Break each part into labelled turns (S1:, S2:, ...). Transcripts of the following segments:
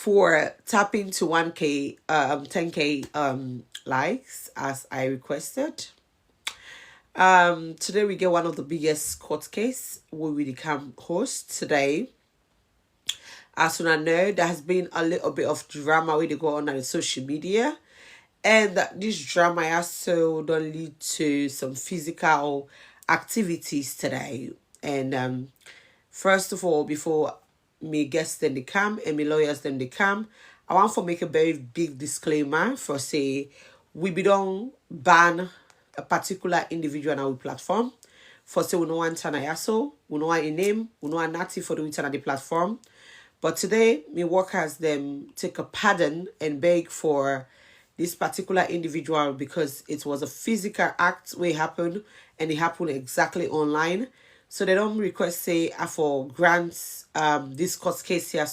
S1: for tapping to 1K 10K likes as I requested. Today we get one of the biggest court case we will become host today. As soon as I know, there has been a little bit of drama with go on the social media, and that this drama also don't lead to some physical activities today. And first of all, before me guests then they come and me lawyers then they come, I want to make a very big disclaimer for say we be don't ban a particular individual on our platform. For say we no want an ayaso, we no want a name, we no want native for the return on the platform. But today, me workers them take a pardon and beg for this particular individual because it was a physical act where it happened and it happened exactly online. So they don't request say for grants this court case here.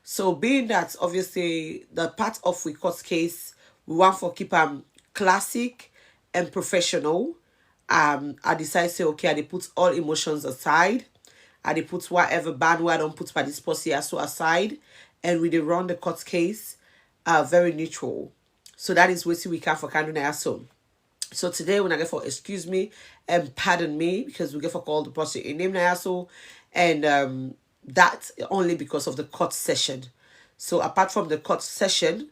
S1: So being that obviously the part of we court case we want for keep classic and professional. I decide say okay, I put all emotions aside. I dey put whatever bad word I don't put by this policy also aside, and we dey run the court case very neutral. So that is what we can for Kanduna so. So today when I get for excuse me and pardon me because we get for call the person a name Nayaso, and that only because of the court session. So apart from the court session,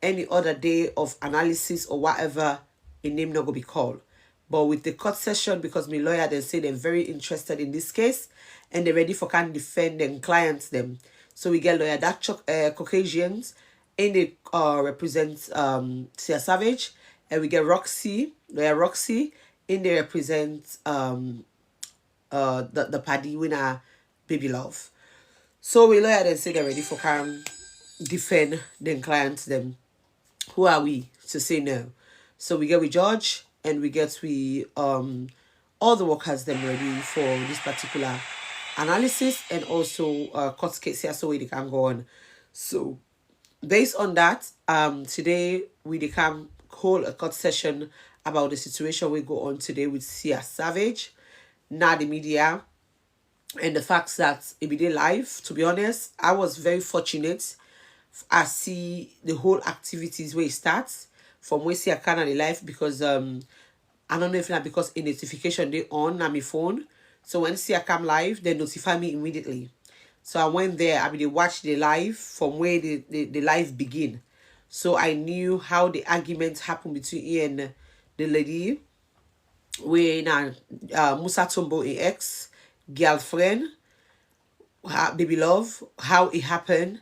S1: any other day of analysis or whatever, a name not gonna be called. But with the court session, because my lawyer they say they're very interested in this case and they're ready for kind of defend them clients them. So we get lawyer that Caucasians and they represent Sia Savage, and we get lawyer Roxy, and they represent the party winner Baby Love. So we lawyer then say they're ready for can defend them clients them. Who are we to say no? So we get with George and we get we all the workers them ready for this particular analysis and also court case here so we can go on. So based on that, today we can hold a court session about the situation we go on today with Sia Savage, not the media, and the fact that it be there live. To be honest, I was very fortunate. I see the whole activities where it starts from where see I can the life because I don't know if not because a notification they on my phone. So when see I come live, they notify me immediately. So I went there, I mean they watch the live from where the live begin. So I knew how the argument happened between Ian and the lady when Musa Tombo ex girlfriend, Baby Love, how it happened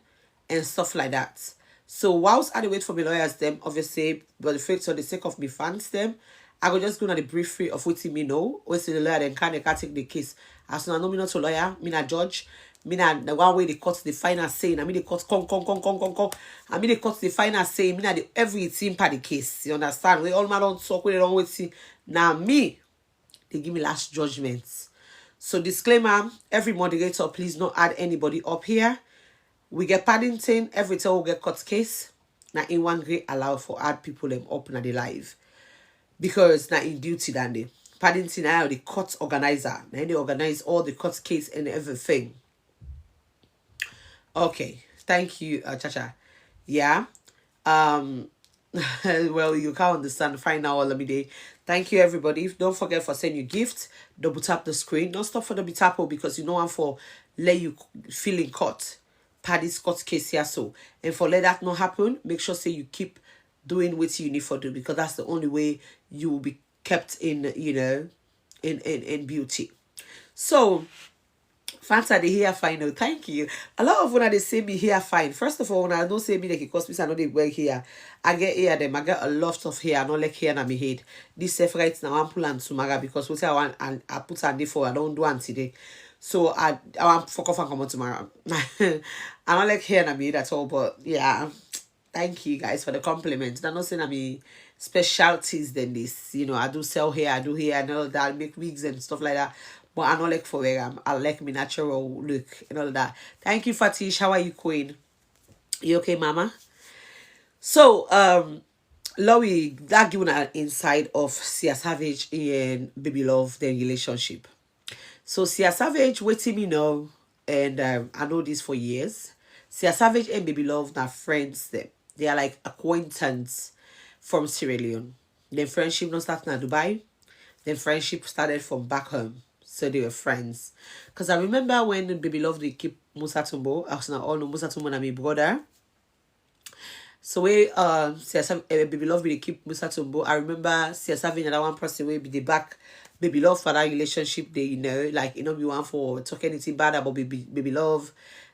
S1: and stuff like that. So whilst I wait for my lawyers them, obviously, but the fact for the sake of me fans them, I go just go on the briefing of what me know. What's the lawyer then can take the case. As soon as I know me not a lawyer, me not judge, me not the one way they cut the final say, I mean they cut con. I mean they cut the final say, me not the everything part the case. You understand? We all man don't talk, we don't wait see. Now me, they give me last judgments. So disclaimer, every moderator, please don't add anybody up here. We get Paddington every time we get court case. Now in one great allow for add people them up in the live. Because now in duty than they. Paddington now the court organizer. Now they organize all the court case and everything. Okay. Thank you, Chacha. Yeah. Well, you can't understand. Find out all of me day. Thank you, everybody. Don't forget for send you gift. Double tap the screen. Don't stop for the tapo because you know I'm for let you feeling caught. Paddy's court case here so. And for let that not happen, make sure say you keep doing what you need for do because that's the only way you will be kept in, you know, in beauty. So fans are the hair fine. No, thank you. A lot of when they say me hair fine. First of all, when I don't say me like it cost me, I know they wear hair. I get hair them. I get a lot of hair. I don't like hair on my head. This self right now I'm pulling tomorrow because what I want and I put on for I don't do one today. So I want fuck off and come on tomorrow. I don't like hair on my head at all. But yeah, thank you guys for the compliment. I'm not saying I mean specialties than this. You know, I do sell hair, I do hair and all that, I make wigs and stuff like that. But I don't like for where I like me natural look and all that. Thank you, Fatish. How are you, Queen? You okay, Mama? So, Lowy, that given an insight of Sia Savage and Baby Love, their relationship. So Sia Savage waiting me now, and I know this for years. Sia Savage and Baby Love are friends them. They are like acquaintance from Sierra Leone. Then friendship not started in Dubai. Then friendship started from back home. So they were friends. Because I remember when Baby Love they keep Musa Tumbo. I was not all know Musa Tumbo and my brother. So we Baby Love be keep Musa Tumbo. I remember having another one person way be the back Baby Love for that relationship they like be one for talk anything bad about Baby Love.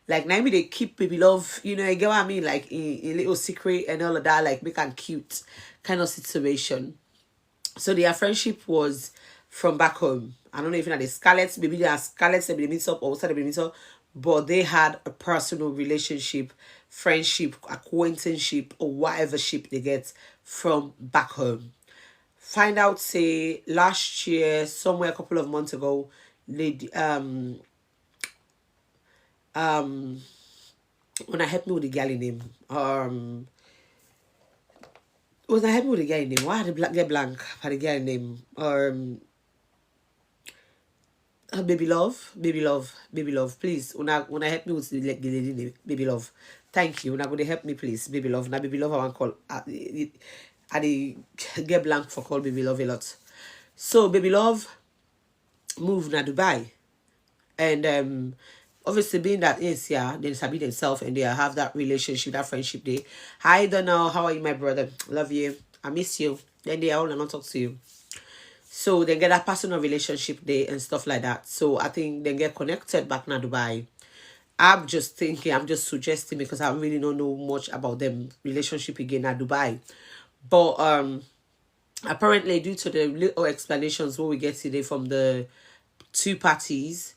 S1: Like now me they keep Baby Love, you get what I mean, like in little secret and all of that, like make and cute kind of situation. So their friendship was from back home. I don't know if the Scarlett, maybe they are Scarlett, they meet up, or they meet up, but they had a personal relationship, friendship, acquaintanceship, or whatever ship they get from back home. Find out, say, last year, somewhere a couple of months ago, they when I helped me with the girl name, was I happy with the guy name? Why had the get blank for the guy name? Baby Love, please. When I help me with the lady name, Baby Love. Thank you. When I go to help me, please, Baby Love. Now, Baby Love, I want to call. I get blank for call Baby Love a lot. So, Baby Love moved to Dubai, and obviously being that is they sabi themselves and they have that relationship, that friendship day. Hi, don't know. How are you, my brother? Love you. I miss you. Then they all not talk to you. So they get a personal relationship day and stuff like that. So I think they get connected back in Dubai. I'm just suggesting because I really don't know much about them relationship again at Dubai. But apparently due to the little explanations what we get today from the two parties,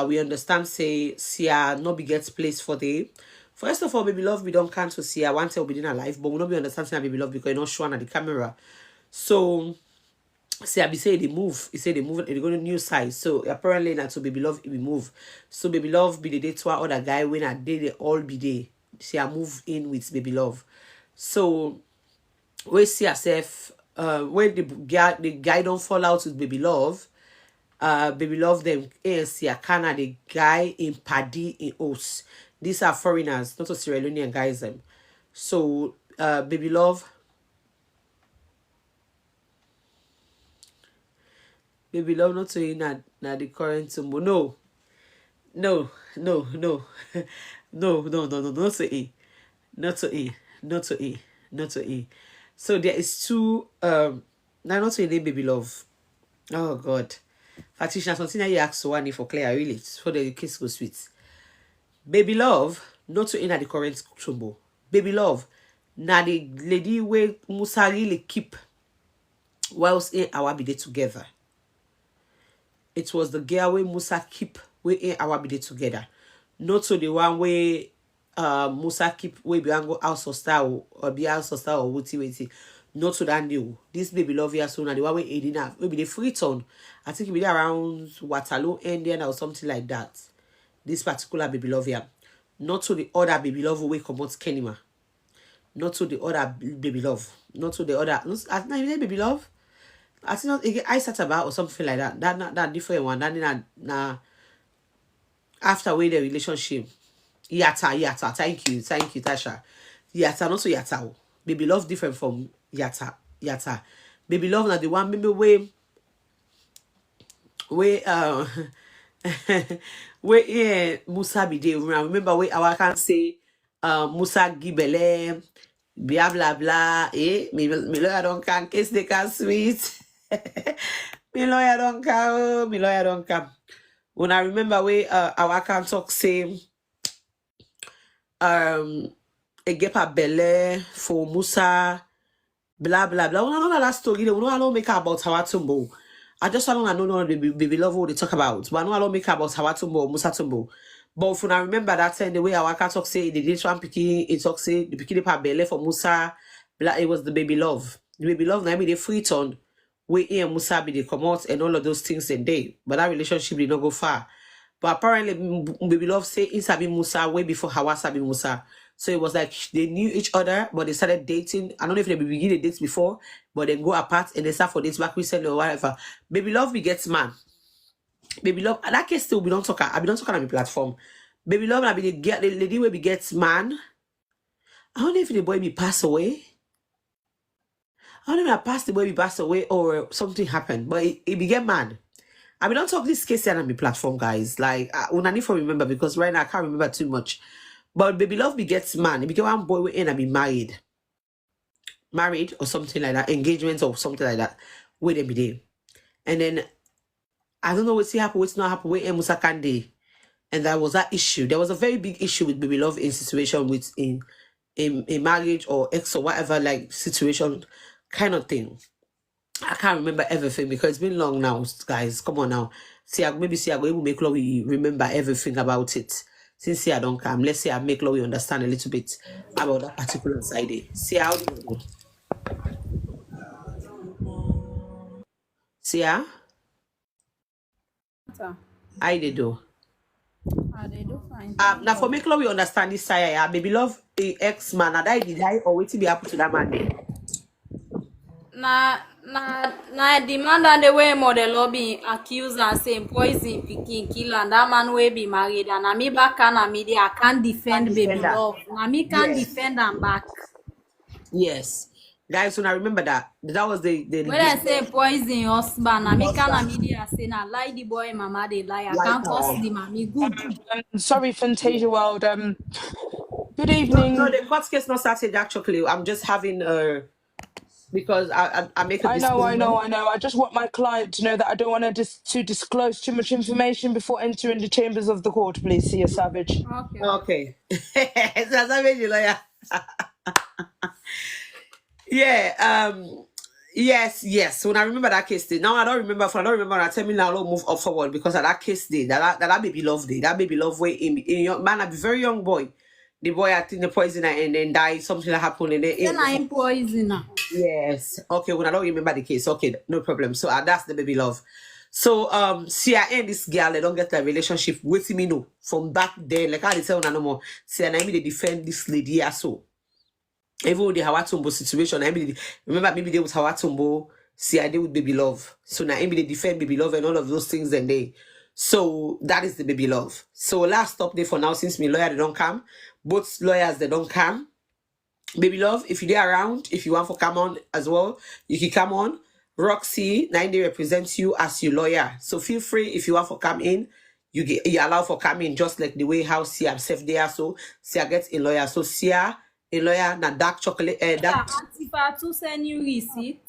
S1: we understand say Sia no be gets place for day. First of all, Baby Love we don't cancel Sia once will be in her life, but we not be understand say Baby Love because not showing at the camera. So Sia be say they move. He say they move. They go to new size. So apparently not to Baby Love we move. So Baby Love be the day to our other guy when I did they all be there. Sia move in with Baby Love. So we see herself when the guy don't fall out with Baby Love. Baby Love them ANC Akana the guy in Paddy in Os. These are foreigners, not a Sierra Leonean guys them. So Baby Love not saying that the current tumbo. No, not to A. Not to A. So there is two now not to A Baby Love. Oh God. Patricia, something that you asked one for clear really so the case goes sweet. Baby Love, not to in at the current tumbo. Baby Love, now the lady where Musa really keep whilst in our be together. It was the girl where Musa keep we in our be together. Not to the one where Musa keep we be go house or style or be house or style or witty. Not to that new. This Baby Love here soon and the one way Edina maybe the free turn. I think it be around Waterloo Indian or something like that. This particular Baby Love here. Not to the other Baby Love who come out Kenima. Not to the other Baby Love. Not to the other. I think Baby Love. I think not I sat about or something like that. That different one. That na after we the relationship. Yata. Thank you, Tasha. Yata, not so Yata. Baby Love different from Yata. Baby Love na the one maybe way where Musa be there. Remember where our can say Musa Gibele blah blah blah me lawyer don't can case they can sweet. me lawyer don't come. When I remember where our can talk say a gepa belle for Musa blah blah blah. We don't know that story. We don't make about Hawa Tumbo. I just don't know the Baby Love what they talk about. But I don't make about Hawa Tumbo, Musa Tumbo. But when I remember that time, the way our cat talk say the date one picking, it talk say the picking pa belle for Musa, blah, it was the Baby Love. The Baby Love now be the free turn. We here Musa be the come out and all of those things in day. But that relationship did not go far. But apparently Baby Love say it sabi Musa way before Hawa sabi Musa. So it was like they knew each other, but they started dating. I don't know if they begin the dates before, but then go apart and they start for dates back recently or whatever. Baby Love begets man. Baby Love, and that case still we don't talk. I don't talk on my platform. Baby love na be the lady where we gets man. I don't know if the boy be pass away. I don't know if I passed the boy be passed away or something happened, but he be get man. I mean, don't talk this case on my platform, guys. Like, I need to remember because right now I can't remember too much. But baby love be gets man. He became one boy we end and be married or something like that, engagements or something like that. With them be there. And then I don't know what's happen, what's not happen with Musakande. And that was that issue. There was a very big issue with baby love in situation with in marriage or ex or whatever like situation kind of thing. I can't remember everything because it's been long now, guys. Come on now. Maybe I go able make Chloe remember everything about it. Since I don't come, let's say I make Chloe understand a little bit about that particular side. See how do you go? See how? I did do.
S2: They do fine.
S1: Now for make Chloe understand this side, baby love the ex man, and I did die or wait to be happen to that man there.
S2: Na demand and the way model lobby accused and saying poison picking kill and that man will be married and I me back and media I can't defend baby love. Na me can't defend them back.
S1: Yes. Guys, when I remember that was the
S2: when I say poison husband, I me can't media say na lie the boy mama they lie. I can't cause the mommy good.
S3: Sorry, Fantasia World. Good evening.
S1: No, the court case not started actually. I'm just having because I make a
S3: disclosure. I know. I just want my client to know that I don't want to disclose too much information before entering the chambers of the court, please, Sia Savage.
S1: Okay. Savage lawyer. Yeah. Yes. When I remember that case day, now I don't remember. If I don't remember, I tell me now, I'll move up forward because of that case day, that baby love day, that baby love way in young man, a very young boy. The boy acting the poisoner and then died. Something that happened and then
S2: I'm poisoner.
S1: Yes. Okay. When I don't remember the case, okay, no problem. So that's the baby love. So Sia and this girl, they don't get a relationship with me no from back then. Like I did tell no more. Sia and I mean they defend this lady as so. Even with the Hawatumbo situation, I mean remember maybe they with Hawatumbo, Sia they with baby love. So now maybe they defend baby love and all of those things and they. So that is the baby love. So last stop there for now since my lawyer they don't come. Both lawyers they don't come. Baby love, if you're around, if you want to come on as well, you can come on. Roxy, 9 represents you as your lawyer. So feel free if you want to come in, you allow for coming just like the way how Sia safe there. So Sia gets a lawyer. So Sia, a lawyer, na dark chocolate.
S2: If I to send you receipt.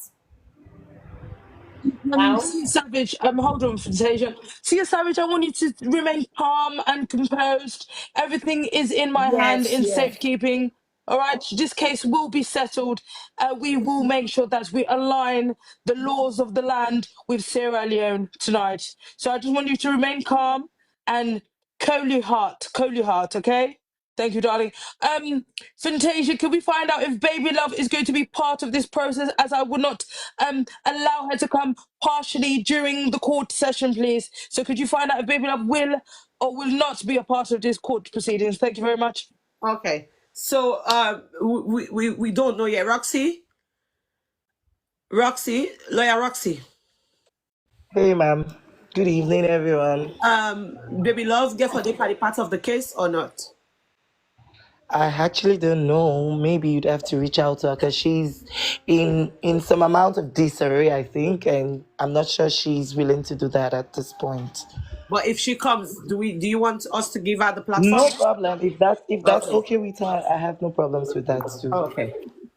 S3: Savage, hold on, Fantasia. Sia Savage, I want you to remain calm and composed. Everything is in my hand in safekeeping. All right, this case will be settled. We will make sure that we align the laws of the land with Sierra Leone tonight. So I just want you to remain calm and cool your heart, okay? Thank you, darling. Fantasia, can we find out if Baby Love is going to be part of this process, as I would not allow her to come partially during the court session, please? So could you find out if Baby Love will or will not be a part of this court proceedings? Thank you very much.
S1: Okay. So we don't know yet. Roxy, lawyer Roxy.
S4: Hey, ma'am. Good evening, everyone.
S1: Baby love, get for the part of the case or not?
S4: I actually don't know. Maybe you'd have to reach out to her because she's in some amount of disarray, I think, and I'm not sure she's willing to do that at this point.
S1: But if she comes, do you want us to give her the platform?
S4: No problem. If that's okay with her, I have no problems with that too.
S1: Okay.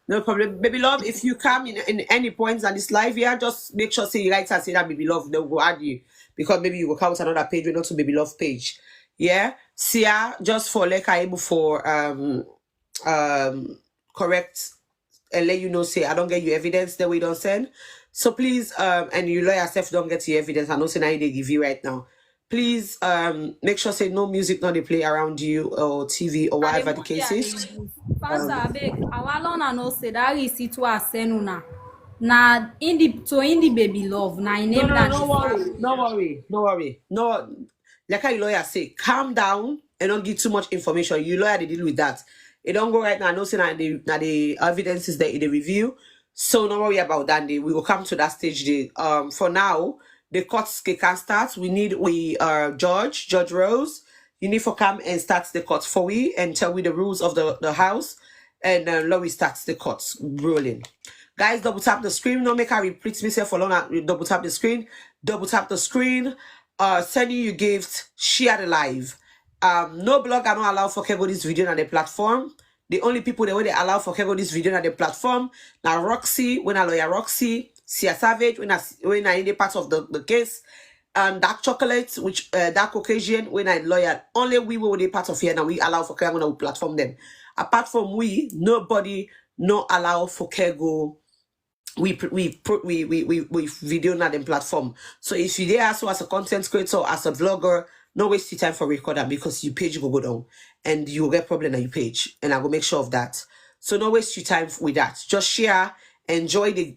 S1: No problem. Baby love, if you come in any points on this live here, just make sure say you write and say that baby love, they'll go add you. Because maybe you will count another page, not to baby love page. Yeah. Sia, just for like able for correct and let you know, say I don't get you evidence that we don't send. So please, and you lawyer yourself don't get your evidence. I know say now they give you right now. Please make sure say no music not they play around you or TV or whatever the case is.
S2: Fasa beg awalona no say that receipt was send na in the baby love na in name that
S1: no worry. No, like how your lawyer say, calm down and don't give too much information. You lawyer they deal with that. It don't go right now. I know say that the evidence is there in the review. So don't worry about that. We will come to that stage. For now, the court can start. We need Judge Rose. you need for come and start the court for we and tell we the rules of the house. And Laurie starts the courts rolling. Guys, double tap the screen. No make her repeat myself for long. Double tap the screen. Double tap the screen. Sending you gifts. Share the live. No blog are not allowed for Kego this video on the platform. The only people that way they allow for Kego this video on the platform. Now Roxy, when I lawyer Roxy, Sia Savage, when I in the part of the case. And Dark Chocolate, which Dark Caucasian, when I lawyer, only we will be part of here. Now we allow for Kego on we platform them. Apart from we, nobody no allow for Kego. We video na them platform. So if you there also as a content creator, as a vlogger, no waste your time for recorder because your page will go down and you will get problem on your page. And I will make sure of that. So no waste your time with that. Just share, enjoy the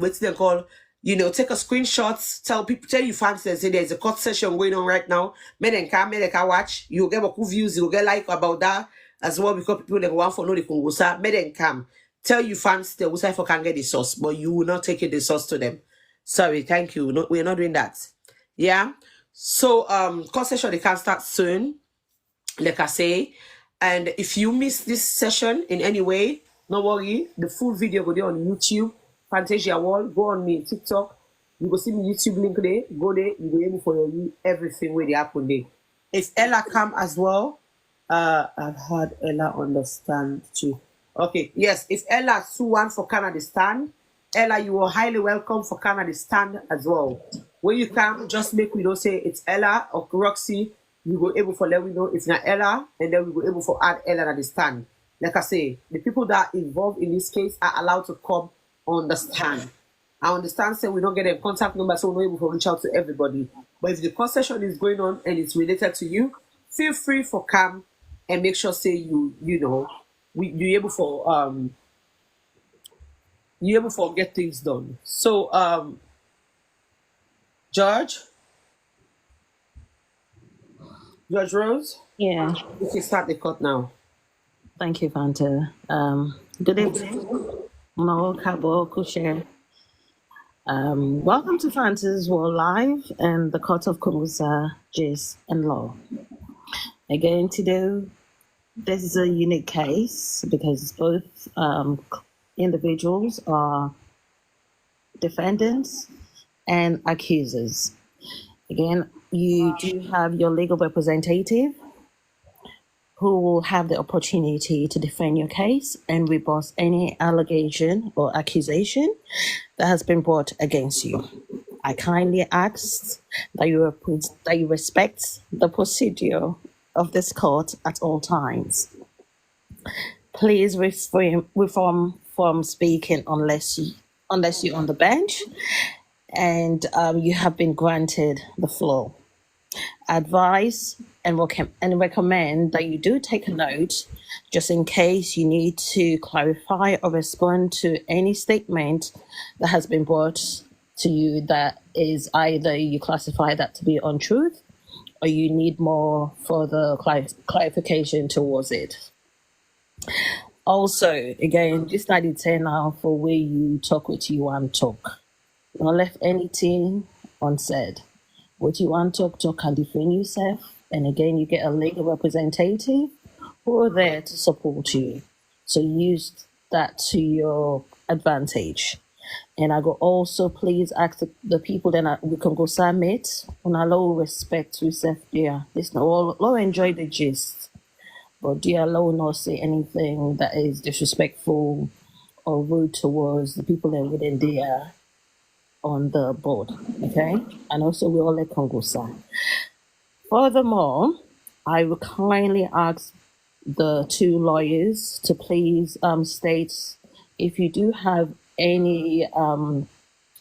S1: what's they call, you know, take a screenshot, tell your fans and say there's a court session going on right now. Men and can watch, you'll get more views, you'll get like about that as well because people that want for know the Congosa, men and come. Tell your fans the website for can get the source, but you will not take it the source to them. Sorry, thank you. No, we're not doing that. Yeah. So court session they can start soon, like I say. And if you miss this session in any way, no worry. The full video go there on YouTube, Fantasia Wall. Go on me TikTok. You go see me YouTube link there. Go there. You go hear me for your everything where they happen there. If Ella come as well, I've heard Ella understand too. Okay, yes, if Ella Suwan for Canada stand, Ella, you are highly welcome for Canada stand as well. When you come, just make we know say it's Ella or Roxy, you go able for let we know it's not Ella, and then we go able for add Ella at the stand. Like I say, the people that are involved in this case are allowed to come on the stand. I understand say we don't get a contact number, so we're able to reach out to everybody. But if the concession is going on and it's related to you, feel free for come and make sure say you know you able for get things done. So George Rose,
S5: Yeah,
S1: we can start the cut now.
S5: thank you, Fanta. Good evening. Mo Kabo Kusher. Welcome to Fanta's World Live and the Court of Kungusa, Gist and Law. Again, today, this is a unique case because both individuals are defendants and accusers. Again, you do have your legal representative who will have the opportunity to defend your case and rebut any allegation or accusation that has been brought against you. I kindly ask that you respect the procedure of this court at all times. Please refrain from speaking unless you're on the bench and you have been granted the floor. Advise and recommend that you do take a note just in case you need to clarify or respond to any statement that has been brought to you that is either you classify that to be untruth or you need more further clarification towards it. Also, again, just like the turn now for where you talk with you and talk. Not left anything unsaid. What you want to talk and defend yourself. And again, you get a legal representative who are there to support you. So use that to your advantage. And I go also please ask the people that we can go submit on a low respect to yourself. Yeah, listen, all enjoy the gist. But dear Lord, not say anything that is disrespectful or rude towards the people that within there on the board, okay? And also we all let Congosa. Furthermore, I would kindly ask the two lawyers to please state if you do have any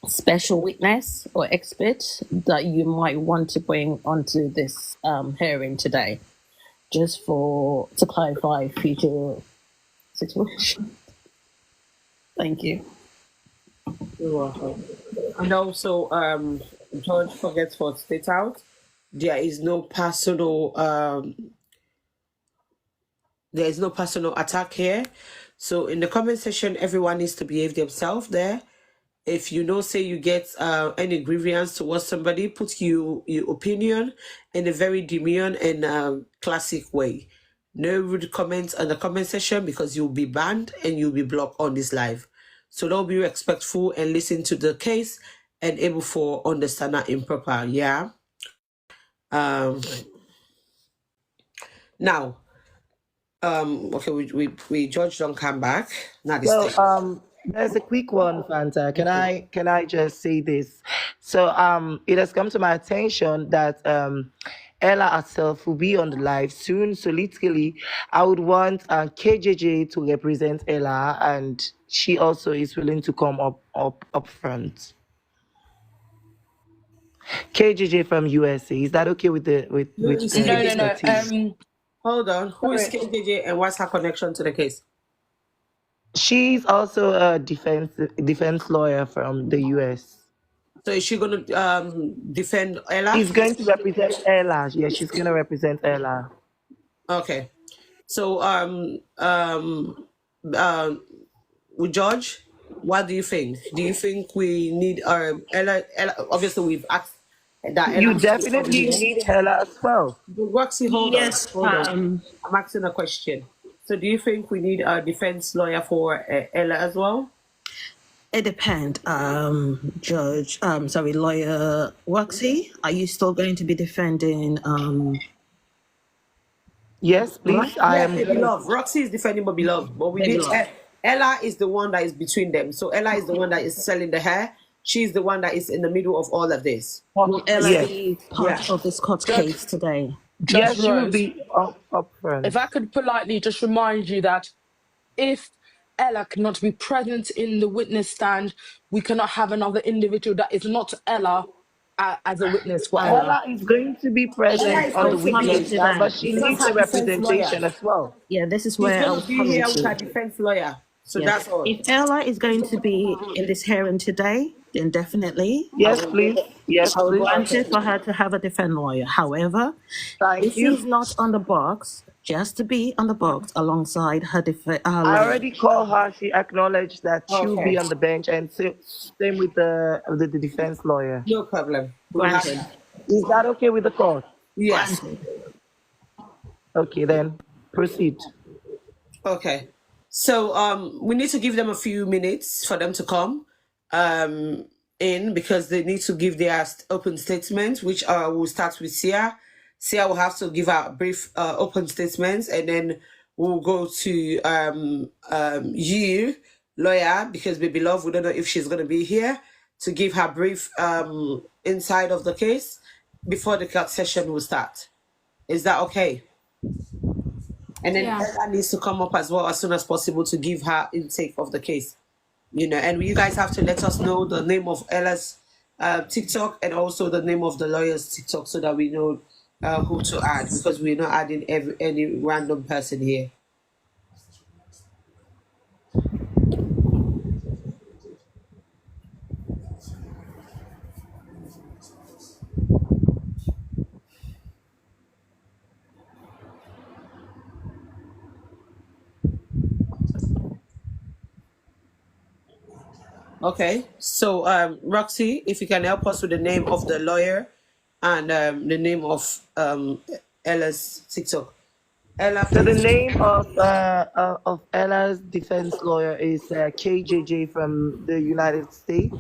S5: special witness or expert that you might want to bring onto this hearing today, just to clarify future situation. Thank you.
S1: You're welcome. And also, George forgets to state out, there is no personal attack here. So in the comment section, everyone needs to behave themselves there. If you know, say you get any grievance towards somebody, put your opinion in a very demure and classic way. No rude comments on the comment section because you'll be banned and you'll be blocked on this live. So don't be respectful and listen to the case and able for understand that improper. Yeah. Now, okay, we George don't come back. Now this thing.
S4: So there's a quick one, Fanta. Can I just say this? So it has come to my attention that Ella herself will be on the live soon. So literally, I would want KJJ to represent Ella, and she also is willing to come up front. KJJ from USA. Is that okay with the with
S3: No.
S1: Hold on. Who is KJJ and what's her connection to the case?
S4: She's also a defense lawyer from the US.
S1: So is she going to defend Ella?
S4: She's going to represent Ella. Yeah, she's going to represent Ella.
S1: Okay. So with George, what do you think? Do you think we need Ella? Obviously, we've asked that Ella.
S4: You definitely need Ella as well.
S1: Roxy, hold
S5: Yes,
S1: on. I'm asking a question. So do you think we need a defense lawyer for Ella as well?
S5: It depends. Lawyer Waxy, are you still going to be defending
S4: Yes, please. I am.
S1: Baby Love. Roxy is defending Bobby Love, but we need Ella is the one that is between them. So Ella is the one that is selling the hair. She's the one that is in the middle of all of this.
S5: Will Ella
S4: Yes.
S5: be part of this court case today?
S4: Yes,
S3: Judge
S4: she will
S3: Rose,
S4: be up front.
S3: if I could politely just remind you that if Ella cannot be present in the witness stand, we cannot have another individual that is not Ella as a witness for Ella.
S4: Ella is going to be present on the witness stand, but she needs a representation as well.
S5: Yeah, this is
S1: She's
S5: where I
S1: going
S5: was
S1: to be
S5: coming
S1: here with her
S5: to.
S1: defense lawyer. So
S5: Yes.
S1: that's all.
S5: If Ella is going to be in this hearing today, then definitely
S4: Yes, please. Yes,
S5: I would
S4: please.
S5: want it for her to have a defense lawyer. However,
S4: Thank
S5: this
S4: you.
S5: is not on the box, just to be on the box alongside her defense.
S4: I already called her. She acknowledged that she'll be on the bench, and same with the defense lawyer.
S1: No problem.
S5: Granted.
S4: Is that okay with the court?
S1: Yes.
S4: Okay, then proceed.
S1: Okay. So we need to give them a few minutes for them to come in because they need to give their open statement, which will start with Sia. Sia will have to give out brief open statements, and then we'll go to you, lawyer, because Baby Love, we don't know if she's going to be here to give her brief inside of the case before the court session will start. Is that okay? And then Ella needs to come up as well as soon as possible to give her intake of the case. You know, and you guys have to let us know the name of Ella's TikTok and also the name of the lawyer's TikTok so that we know who to add, because we're not adding any random person here. Okay, so Roxy, if you can help us with the name of the lawyer and the name of Ella's TikTok. Ella,
S4: So the
S1: please.
S4: name of Ella's defense lawyer is KJJ from the United States.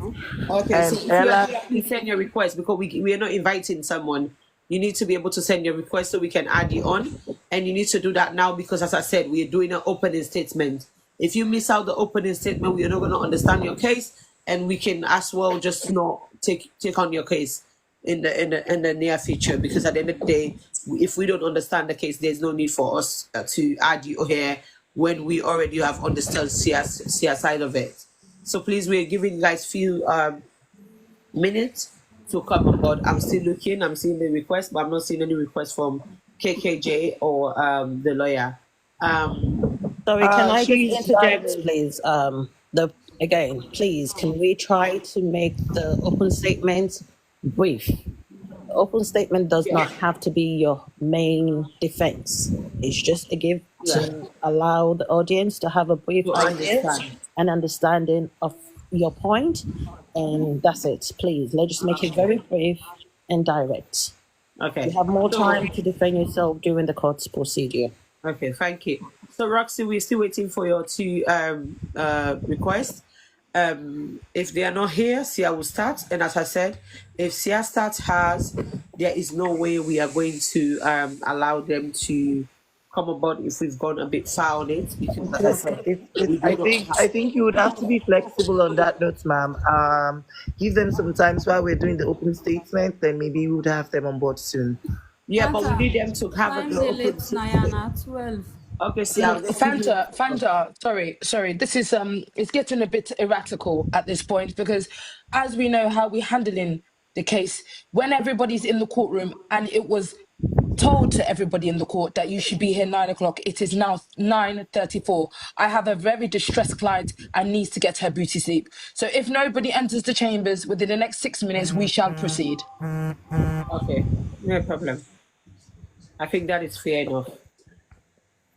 S1: Okay,
S4: And
S1: so if you
S4: Ella-
S1: are here, please send your request because we are not inviting someone. You need to be able to send your request so we can add you on. And you need to do that now because, as I said, we are doing an opening statement. If you miss out the opening statement, we are not going to understand your case, and we can as well just not take on your case in the near future. Because at the end of the day, if we don't understand the case, there's no need for us to add you here when we already have understood CR side of it. So please, we're giving you guys few minutes to come on board. I'm still looking. I'm seeing the request, but I'm not seeing any request from KKJ or the lawyer.
S5: Sorry, can I
S4: she's
S5: just interject,
S4: driving.
S5: please? Please, can we try to make the open statement brief? The open statement does not have to be your main defense. It's just a give to allow the audience to have a brief
S1: To
S5: idea
S1: understand.
S5: and understanding of your point, and that's it. Please, let's just make it very brief and direct.
S1: Okay.
S5: You have more
S1: So,
S5: time to defend yourself during the court's procedure.
S1: okay, thank you. So Roxy, we're still waiting for your two requests. If they are not here, Sia will start. And as I said, if Sia starts hers, there is no way we are going to allow them to come aboard if we've gone a bit far on it. Because as I said, we do not
S4: I think you would have to be flexible on that note, ma'am. Give them some time while we're doing the opening statement, then maybe you would have them on board soon.
S1: Yeah, but we need them to have
S2: Time's
S1: the
S2: a late,
S1: open.
S2: Nayana, 12.
S1: Okay, Sia.
S3: Fanta, sorry. This is it's getting a bit erratical at this point because, as we know how we're handling the case, when everybody's in the courtroom and it was told to everybody in the court that you should be here 9 o'clock. It is now 9:34. I have a very distressed client and needs to get her beauty sleep. So if nobody enters the chambers within the next 6 minutes, we shall proceed.
S1: Okay, no problem. I think that is fair enough.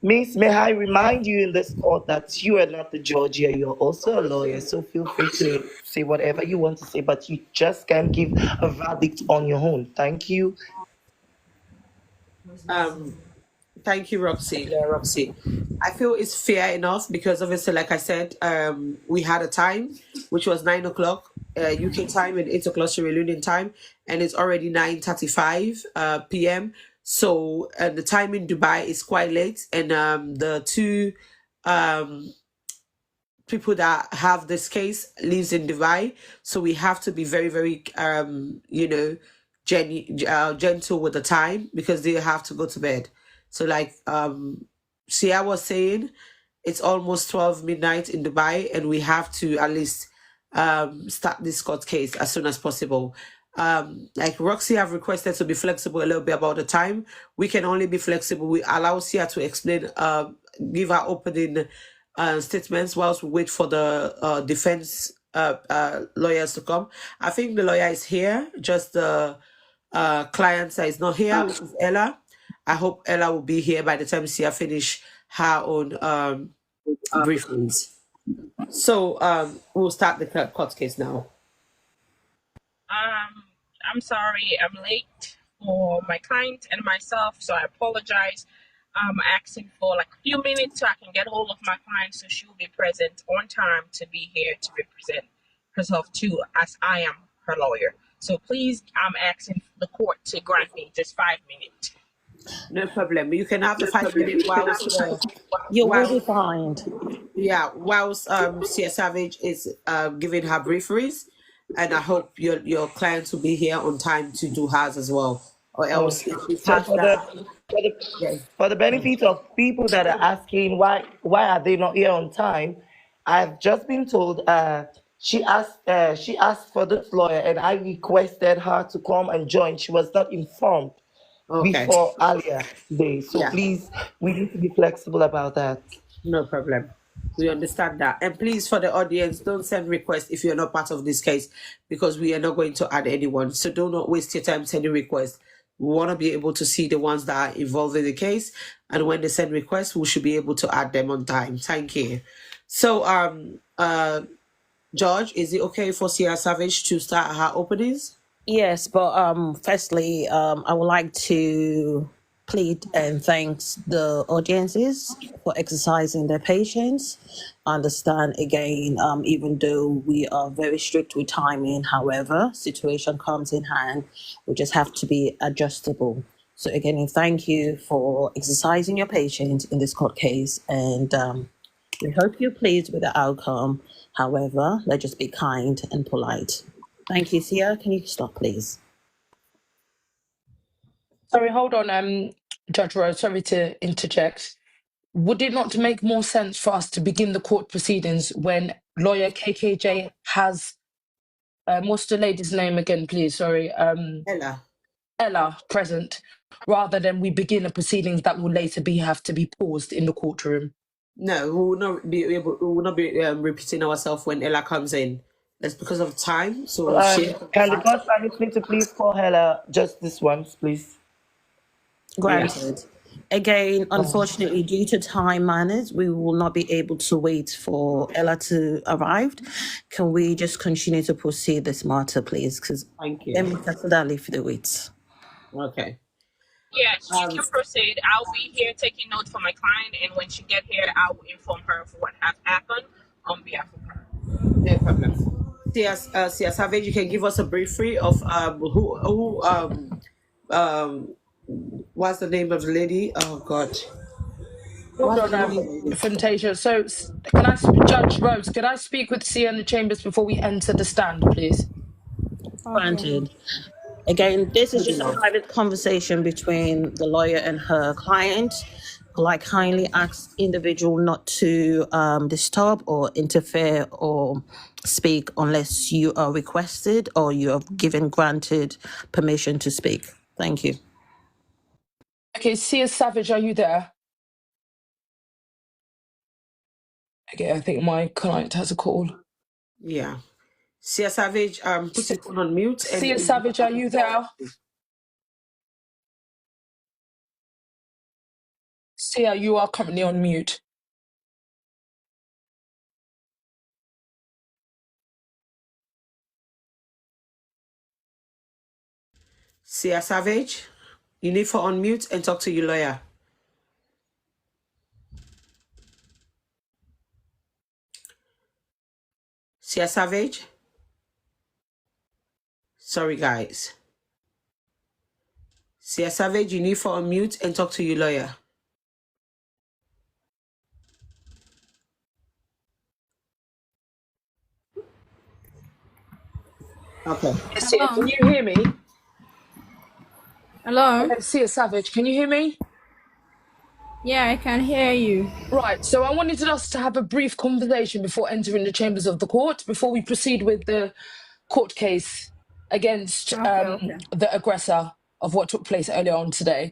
S4: Miss, may I remind you in this court that you are not the judge here, you're also a lawyer, so feel free to say whatever you want to say, but you just can't give a verdict on your own. Thank you.
S1: Thank you, Roxy. Roxy, I feel it's fair enough because obviously, like I said, we had a time which was 9 o'clock UK time and 8 o'clock Sierra Leonean time, and it's already 9:35 p.m. So the time in Dubai is quite late, and the two people that have this case lives in Dubai, so we have to be very, very gentle with the time because they have to go to bed. So like Sia was saying, it's almost 12 midnight in Dubai, and we have to at least start this court case as soon as possible. Like Roxy have requested to be flexible a little bit about the time. We can only be flexible. We allow Sia to explain, give our opening statements whilst we wait for the defense lawyers to come. I think the lawyer is here, just the client that is not here, which is Ella. I hope Ella will be here by the time Sia finish her own briefings. So we'll start the court case now.
S6: I'm sorry I'm late for my client and myself, so I apologize. I'm asking for like a few minutes so I can get hold of my client so she will be present on time to be here to represent herself too, as I am her lawyer. So please, I'm asking the court to grant me just 5 minutes.
S1: No problem. You can have the 5 minutes whilst
S5: You will be fined.
S1: yeah, whilst Sia Savage is giving her brieferys, and I hope your client will be here on time to do hers as well, or else if you
S4: So
S1: pass that.
S4: for the benefit of people that are asking why are they not here on time, I've just been told she asked for this lawyer and I requested her to come and join. She was not informed before earlier today. So
S1: Yeah.
S4: please, we need to be flexible about that.
S1: No problem. We understand that. And please, for the audience, don't send requests if you're not part of this case, because we are not going to add anyone. So do not waste your time sending requests. We want to be able to see the ones that are involved in the case. And when they send requests, we should be able to add them on time. Thank you. So, George, is it okay for Sia Savage to start her openings?
S5: Yes, but firstly, I would like to plead and thank the audiences for exercising their patience. Understand again, even though we are very strict with timing, however, situation comes in hand, we just have to be adjustable. So again, thank you for exercising your patience in this court case, and we hope you're pleased with the outcome. However, let's just be kind and polite. Thank you, Sia. Can you stop, please?
S3: Sorry, hold on, Judge Rose. Sorry to interject. Would it not make more sense for us to begin the court proceedings when lawyer KKJ has, what's the lady's name again, please? Sorry. Ella present, rather than we begin the proceedings that will later have to be paused in the courtroom?
S1: No, we will not be repeating ourselves when Ella comes in. That's because of time. So
S4: can the court permit me to please call Ella just this once, please?
S5: Granted. Again, unfortunately, due to time manners, we will not be able to wait for Ella to arrive. Can we just continue to proceed this matter, please? Because
S1: Thank
S5: let
S1: you.
S5: me settle that leave the wait.
S1: Okay.
S6: Yes, you can proceed. I'll be here taking notes for my client, and when she get here, I will inform her of what has happened on behalf of her.
S1: No problem. Sia Savage, you can give us a briefing of what's the name of the lady? Oh God.
S3: Hold
S1: What's
S3: on,
S1: the name of the lady?
S3: Fantasia. So, can I, Judge Rose, can I speak with Sia in the chambers before we enter the stand, please?
S2: Okay.
S5: Granted. Again, this is just a private conversation between the lawyer and her client. Like, kindly ask individual not to disturb or interfere or speak unless you are requested or you are given granted permission to speak. Thank you.
S3: Okay, Sia Savage, are you there? Okay, I think my client has a call.
S1: Yeah. Sia Savage, put your phone on mute.
S3: Sia Savage, are you there? Sia, you are currently on mute.
S1: Sia Savage, you need to unmute and talk to your lawyer. Sia Savage. Sorry, guys. Sia Savage, you need to unmute and talk to your lawyer. Okay.
S3: Sia, can you hear me?
S2: Hello?
S3: Sia Savage, can you hear me?
S2: Yeah, I can hear you.
S3: Right, so I wanted us to have a brief conversation before entering the chambers of the court, before we proceed with the court case against
S2: Okay.
S3: the aggressor of what took place earlier on today.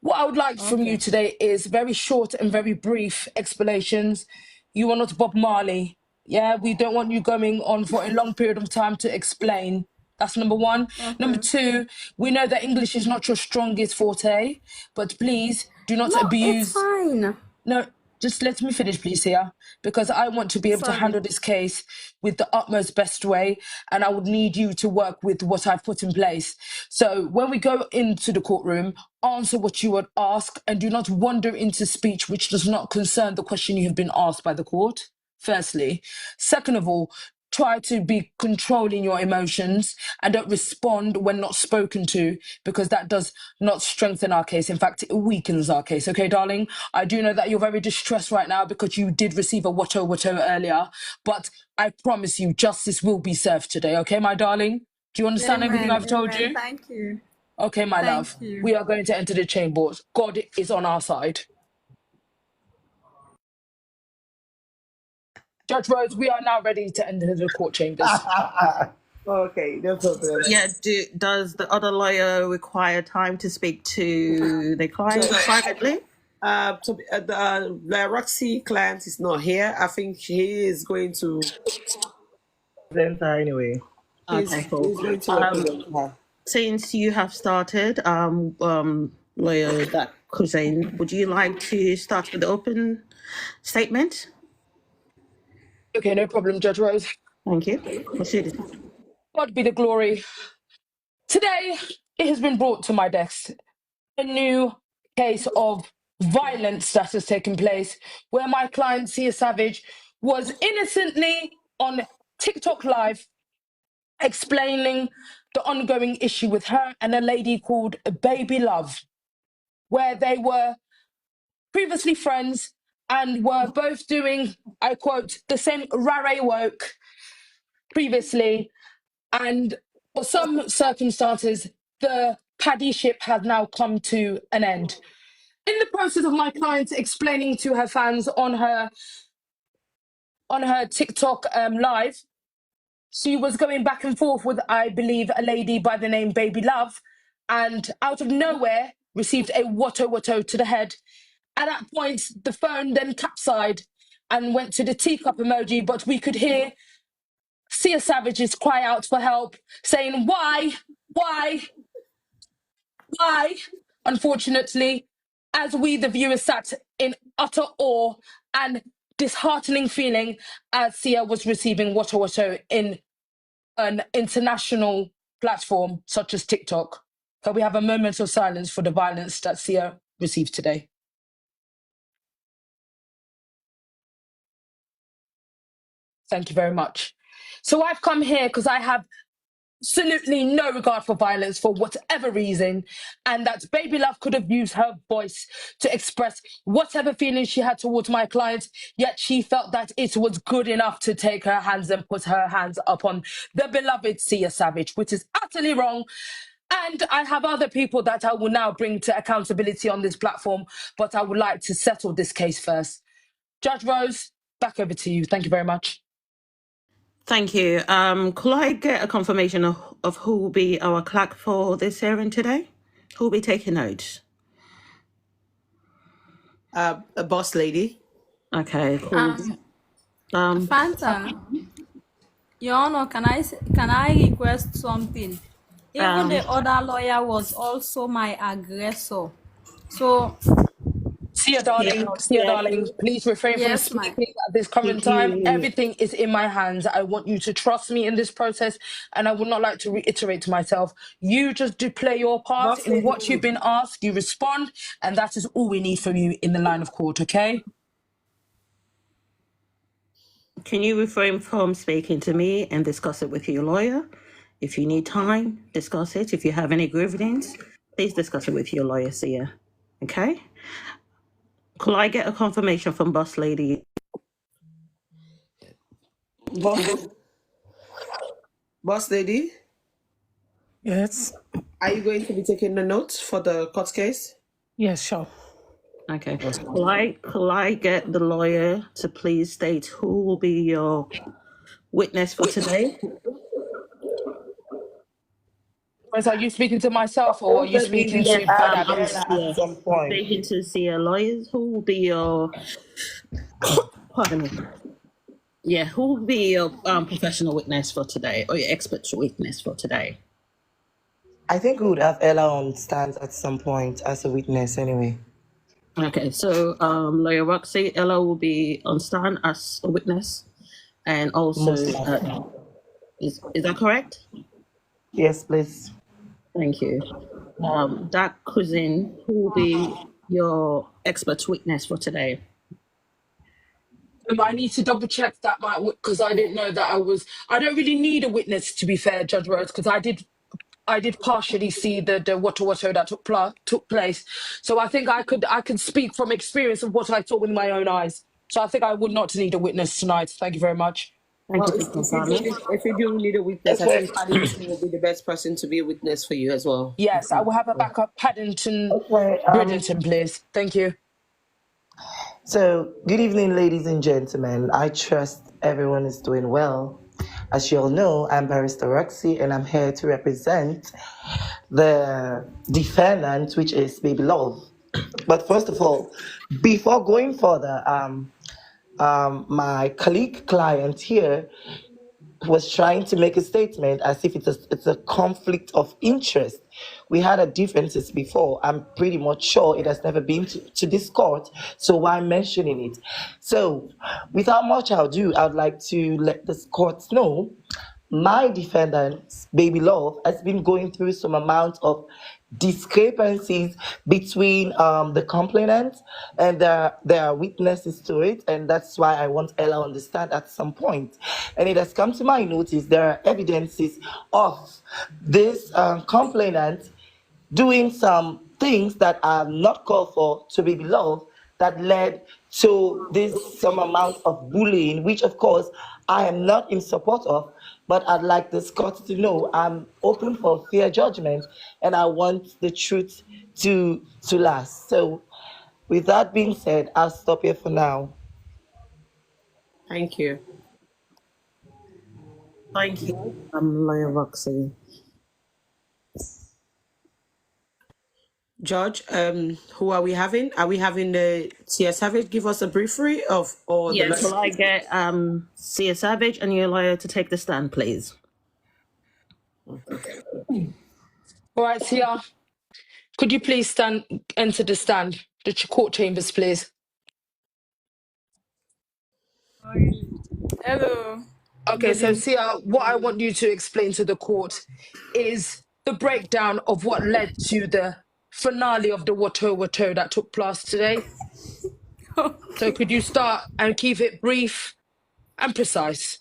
S3: What I would like from you today is very short and very brief explanations. You are not Bob Marley. Yeah, we don't want you going on for a long period of time to explain. That's number one. Number two, we know that English is not your strongest forte, but please do not
S2: No,
S3: abuse.
S2: it's fine.
S3: No, just let me finish, please, here, because I want to be able to handle this case with the utmost best way, and I would need you to work with what I've put in place. So when we go into the courtroom, answer what you would ask, and do not wander into speech which does not concern the question you have been asked by the court, firstly. Second of all, try to be controlling your emotions and don't respond when not spoken to, because that does not strengthen our case. In fact, it weakens our case. Okay, darling? I do know that you're very distressed right now because you did receive a watto earlier, but I promise you justice will be served today. Okay, my darling? Do you understand everything I've told you?
S2: Thank you.
S3: Okay, my love.
S2: you.
S3: We are going to enter the chambers. God is on our side. Judge Rose, we are now ready to enter the court chambers.
S1: Okay, no problem.
S5: Yeah, does the other lawyer require time to speak to the client privately?
S1: The Roxy client is not here. I think he is going to.
S4: Anyway.
S5: Okay, cool.
S1: He's going to represent her.
S5: Since you have started, lawyer Hussein, would you like to start with the open statement?
S3: Okay, no problem, Judge Rose.
S5: Thank you. Proceed.
S3: God be the glory. Today, it has been brought to my desk a new case of violence that has taken place where my client, Sia Savage, was innocently on TikTok Live explaining the ongoing issue with her and a lady called Baby Love, where they were previously friends and were both doing, I quote, the same rare woke previously. And for some circumstances, the paddy ship has now come to an end. In the process of my client explaining to her fans on her TikTok live, she was going back and forth with, I believe, a lady by the name Baby Love, and out of nowhere received a watto to the head. At that point, the phone then capsized and went to the teacup emoji, but we could hear Sia Savage's cry out for help, saying, why? Unfortunately, as we, the viewers, sat in utter awe and disheartening feeling as Sia was receiving Wotto Wotto in an international platform such as TikTok. Can we have a moment of silence for the violence that Sia received today? Thank you very much. So I've come here because I have absolutely no regard for violence for whatever reason, and that Baby Love could have used her voice to express whatever feelings she had towards my client, yet she felt that it was good enough to take her hands and put her hands upon the beloved Sia Savage, which is utterly wrong. And I have other people that I will now bring to accountability on this platform, but I would like to settle this case first. Judge Rose, back over to you. Thank you very much.
S4: Thank you. Could I get a confirmation of who will be our clerk for this hearing today? Who will be taking notes?
S1: A boss lady.
S4: Okay, cool.
S2: Fanta, Your Honor, can I request something? Even the other lawyer was also my aggressor. So
S3: Sia, darling, please refrain from
S2: yes, my
S3: speaking at this current time. Everything is in my hands. I want you to trust me in this process, and I would not like to reiterate to myself. You just do play your part
S1: Boss
S3: in
S1: lady.
S3: what you've been asked. You respond, and that is all we need from you in the line of court, okay?
S4: Can you refrain from speaking to me and discuss it with your lawyer? If you need time, discuss it. If you have any grievances, please discuss it with your lawyer, Sia. Okay? Could I get a confirmation from Boss Lady?
S1: Boss lady,
S7: Yes.
S1: are you going to be taking the notes for the court case?
S7: Yes, sure.
S4: Okay. Could I get the lawyer to please state who will be your witness for today?
S3: Are you speaking to myself, or are you speaking to Fed
S4: At some point. Speaking to Sia lawyers, who will be your... Pardon me. Yeah, who will be your professional witness for today, or your expert witness for today?
S8: I think we would have Ella on stand at some point as a witness anyway.
S4: Okay, so Lawyer Roxy, Ella will be on stand as a witness, and also is that correct?
S8: Yes, please.
S4: Thank you. That cousin, who will be your expert witness for today?
S3: I need to double check that, because I didn't know that I don't really need a witness, to be fair, Judge Rose, because I did partially see the Wotto Wotto that took place. So I think I could speak from experience of what I saw with my own eyes. So I think I would not need a witness tonight. Thank you very much.
S1: If you do need a witness, I think Paddington will be the best person to be a witness for you as well.
S3: Yes, I will have a backup. Paddington, Bridgerton, please. Thank you.
S8: So, good evening, ladies and gentlemen. I trust everyone is doing well. As you all know, I'm Barrister Roxy, and I'm here to represent the defendant, which is Baby Love. But first of all, before going further, my colleague client here was trying to make a statement as if it's a conflict of interest. We had a differences before. I'm pretty much sure it has never been to this court, so why mentioning it? So, without much ado, I'd like to let this court know my defendant, Baby Love, has been going through some amount of discrepancies between the complainant and there are witnesses to it, and that's why I want Ella to understand at some point. And it has come to my notice there are evidences of this complainant doing some things that are not called for to Baby Love that led to some amount of bullying, which of course I am not in support of, but I'd like this court to know I'm open for fair judgment and I want the truth to last. So with that being said, I'll stop here for now.
S1: Thank you.
S4: Thank you, Lawyer Roxy.
S1: Judge, who are we having? Are we having the Sia Savage give us a briefing of all the...
S4: Yes, will I get Sia Savage and your lawyer to take the stand, please?
S3: All right, Sia, could you please enter the stand? the court chambers, please.
S2: Hello.
S3: Okay,
S2: Good
S3: so
S2: evening.
S3: Sia, what I want you to explain to the court is the breakdown of what led to the finale of the Wato that took place today. So could you start and keep it brief and precise?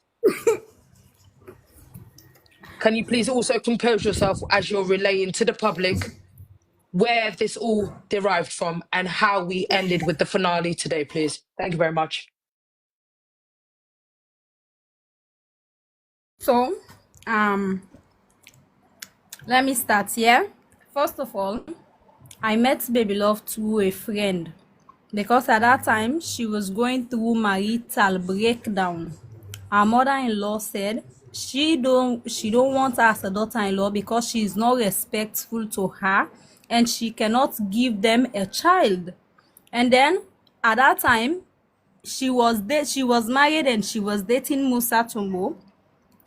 S3: Can you please also compose yourself as you're relaying to the public where this all derived from and how we ended with the finale today, please? Thank you very much.
S2: So, let me start here. First of all, I met Baby Love through a friend because at that time she was going through marital breakdown. Her mother-in-law said she don't want her as a daughter-in-law because she is not respectful to her and she cannot give them a child. And then at that time she was married and she was dating Musa Tumbo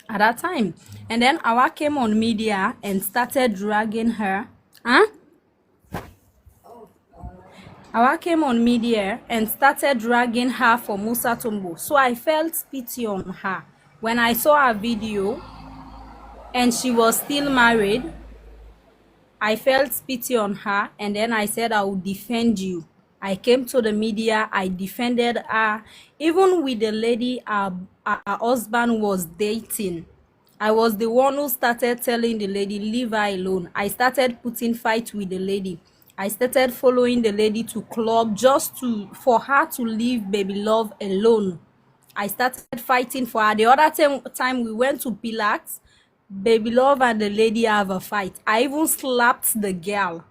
S2: at that time. And then Awa came on media and started dragging her. Awa came on media and started dragging her for Musa Tumbo. So I felt pity on her. When I saw her video and she was still married, I felt pity on her and then I said I will defend you. I came to the media, I defended her. Even with the lady her husband was dating, I was the one who started telling the lady, leave her alone. I started putting fight with the lady. I started following the lady to club just for her to leave Baby Love alone. I started fighting for her. The other time we went to Pilax, Baby Love and the lady have a fight. I even slapped the girl.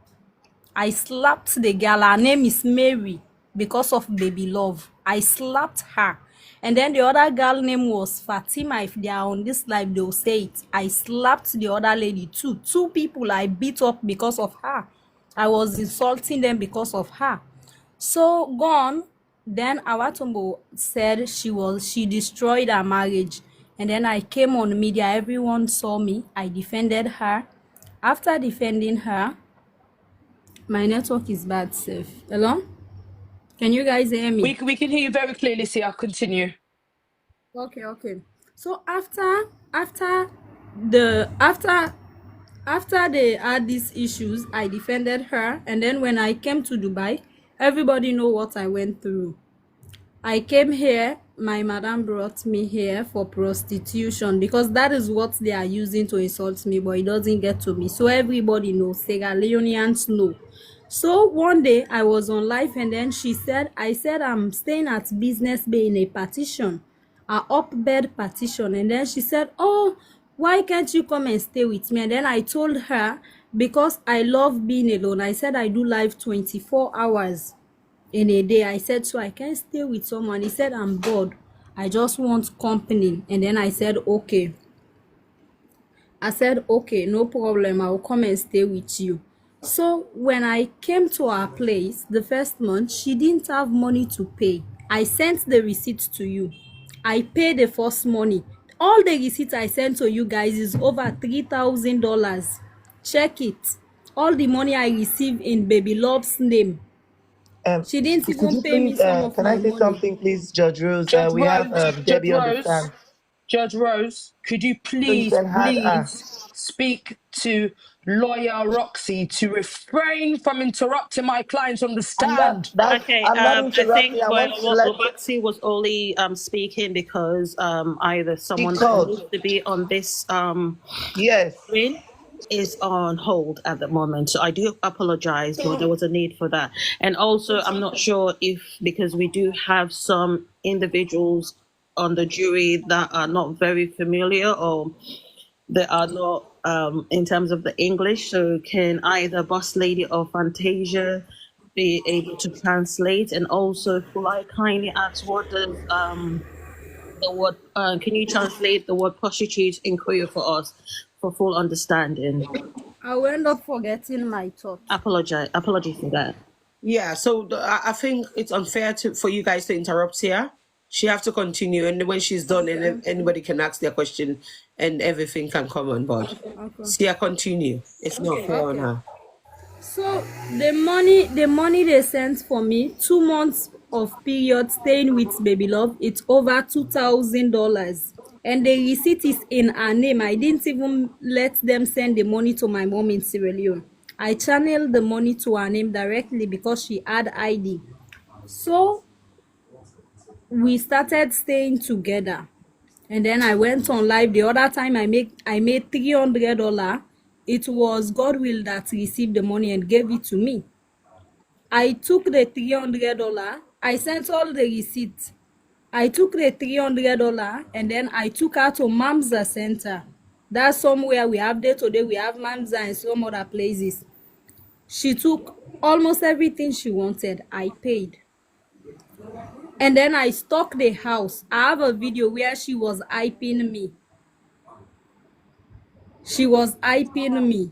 S2: I slapped the girl. Her name is Mary because of Baby Love. I slapped her. And then the other girl name was Fatima. If they are on this live, they'll say it. I slapped the other lady too. 2 people I beat up because of her. I was insulting them because of her. So gone. Then Awatombo said she destroyed her marriage. And then I came on media. Everyone saw me. I defended her. After defending her, my network is bad, safe. Hello? Can you guys hear me?
S3: We can hear you very clearly, Sia. Continue.
S2: Okay. So after they had these issues, I defended her, and then when I came to Dubai, everybody know what I went through. I came here, my madam brought me here for prostitution because that is what they are using to insult me, but it doesn't get to me. So everybody knows, Sierra Leoneans know. So one day I was on live and then I said I'm staying at Business Bay in a partition, a up bed partition. And then she said, oh, why can't you come and stay with me? And then I told her, because I love being alone. I said I do live 24 hours in a day. I said, so I can't stay with someone. He said, I'm bored. I just want company. And then I said, okay. I said, okay, no problem. I will come and stay with you. So when I came to her place the first month, she didn't have money to pay. I sent the receipt to you. I paid the first money. All the receipts I sent to you guys is over $3,000. Check it. All the money I received in Baby Love's name. She didn't
S8: Could
S2: even
S8: you
S2: pay me
S8: please,
S2: some of
S8: can
S2: my
S8: I say
S2: money.
S8: something, please, Judge Rose?
S3: Judge
S8: We have
S3: Rose,
S8: Debbie on the stand.
S3: Judge Rose, could you
S8: So you
S3: please
S8: can have
S3: speak to lawyer Roxy to refrain from interrupting my clients on the stand?
S5: Okay,
S8: I'm not
S5: I think
S8: interrupting. I want to let
S5: Roxy was only speaking because either someone that
S8: called.
S5: needs to be on this
S8: Yes.
S5: screen is on hold at the moment. So I do apologize, but there was a need for that. And also, I'm not sure if, because we do have some individuals on the jury that are not very familiar or they are not in terms of the English. So can either Boss Lady or Fantasia be able to translate? And also, could I kindly ask what does the word, can you translate the word prostitute in Korea for us for full understanding?
S2: I will end up forgetting my thoughts.
S5: Apologies for that.
S1: Yeah, so I think it's unfair for you guys to interrupt here. She have to continue, and when she's done, and anybody can ask their question, and everything can come on board.
S2: Okay.
S1: Sia, continue. It's not fair on her.
S2: So the money they sent for me, 2 months of period staying with Baby Love, it's over $2,000. And the receipt is in her name. I didn't even let them send the money to my mom in Sierra Leone. I channeled the money to her name directly because she had ID. So we started staying together. And then I went on live. The other time I made $300. It was God will that received the money and gave it to me. I took the $300. I sent all the receipts. I took the $300 and then I took her to Mamza Center. That's somewhere we have there today. We have Mamza and some other places. She took almost everything she wanted. I paid. And then I stalked the house. I have a video where she was hyping me. She was hyping me.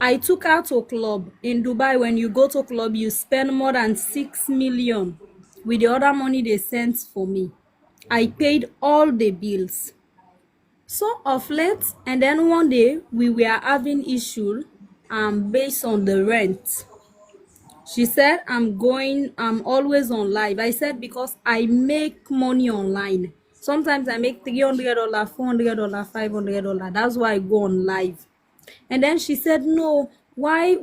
S2: I took her to a club in Dubai. When you go to a club, you spend more than 6 million with the other money they sent for me. I paid all the bills. So of late, and then one day we were having issue based on the rent. She said, I'm always on live. I said, because I make money online. Sometimes I make $300, $400, $500. That's why I go on live. And then she said, no, why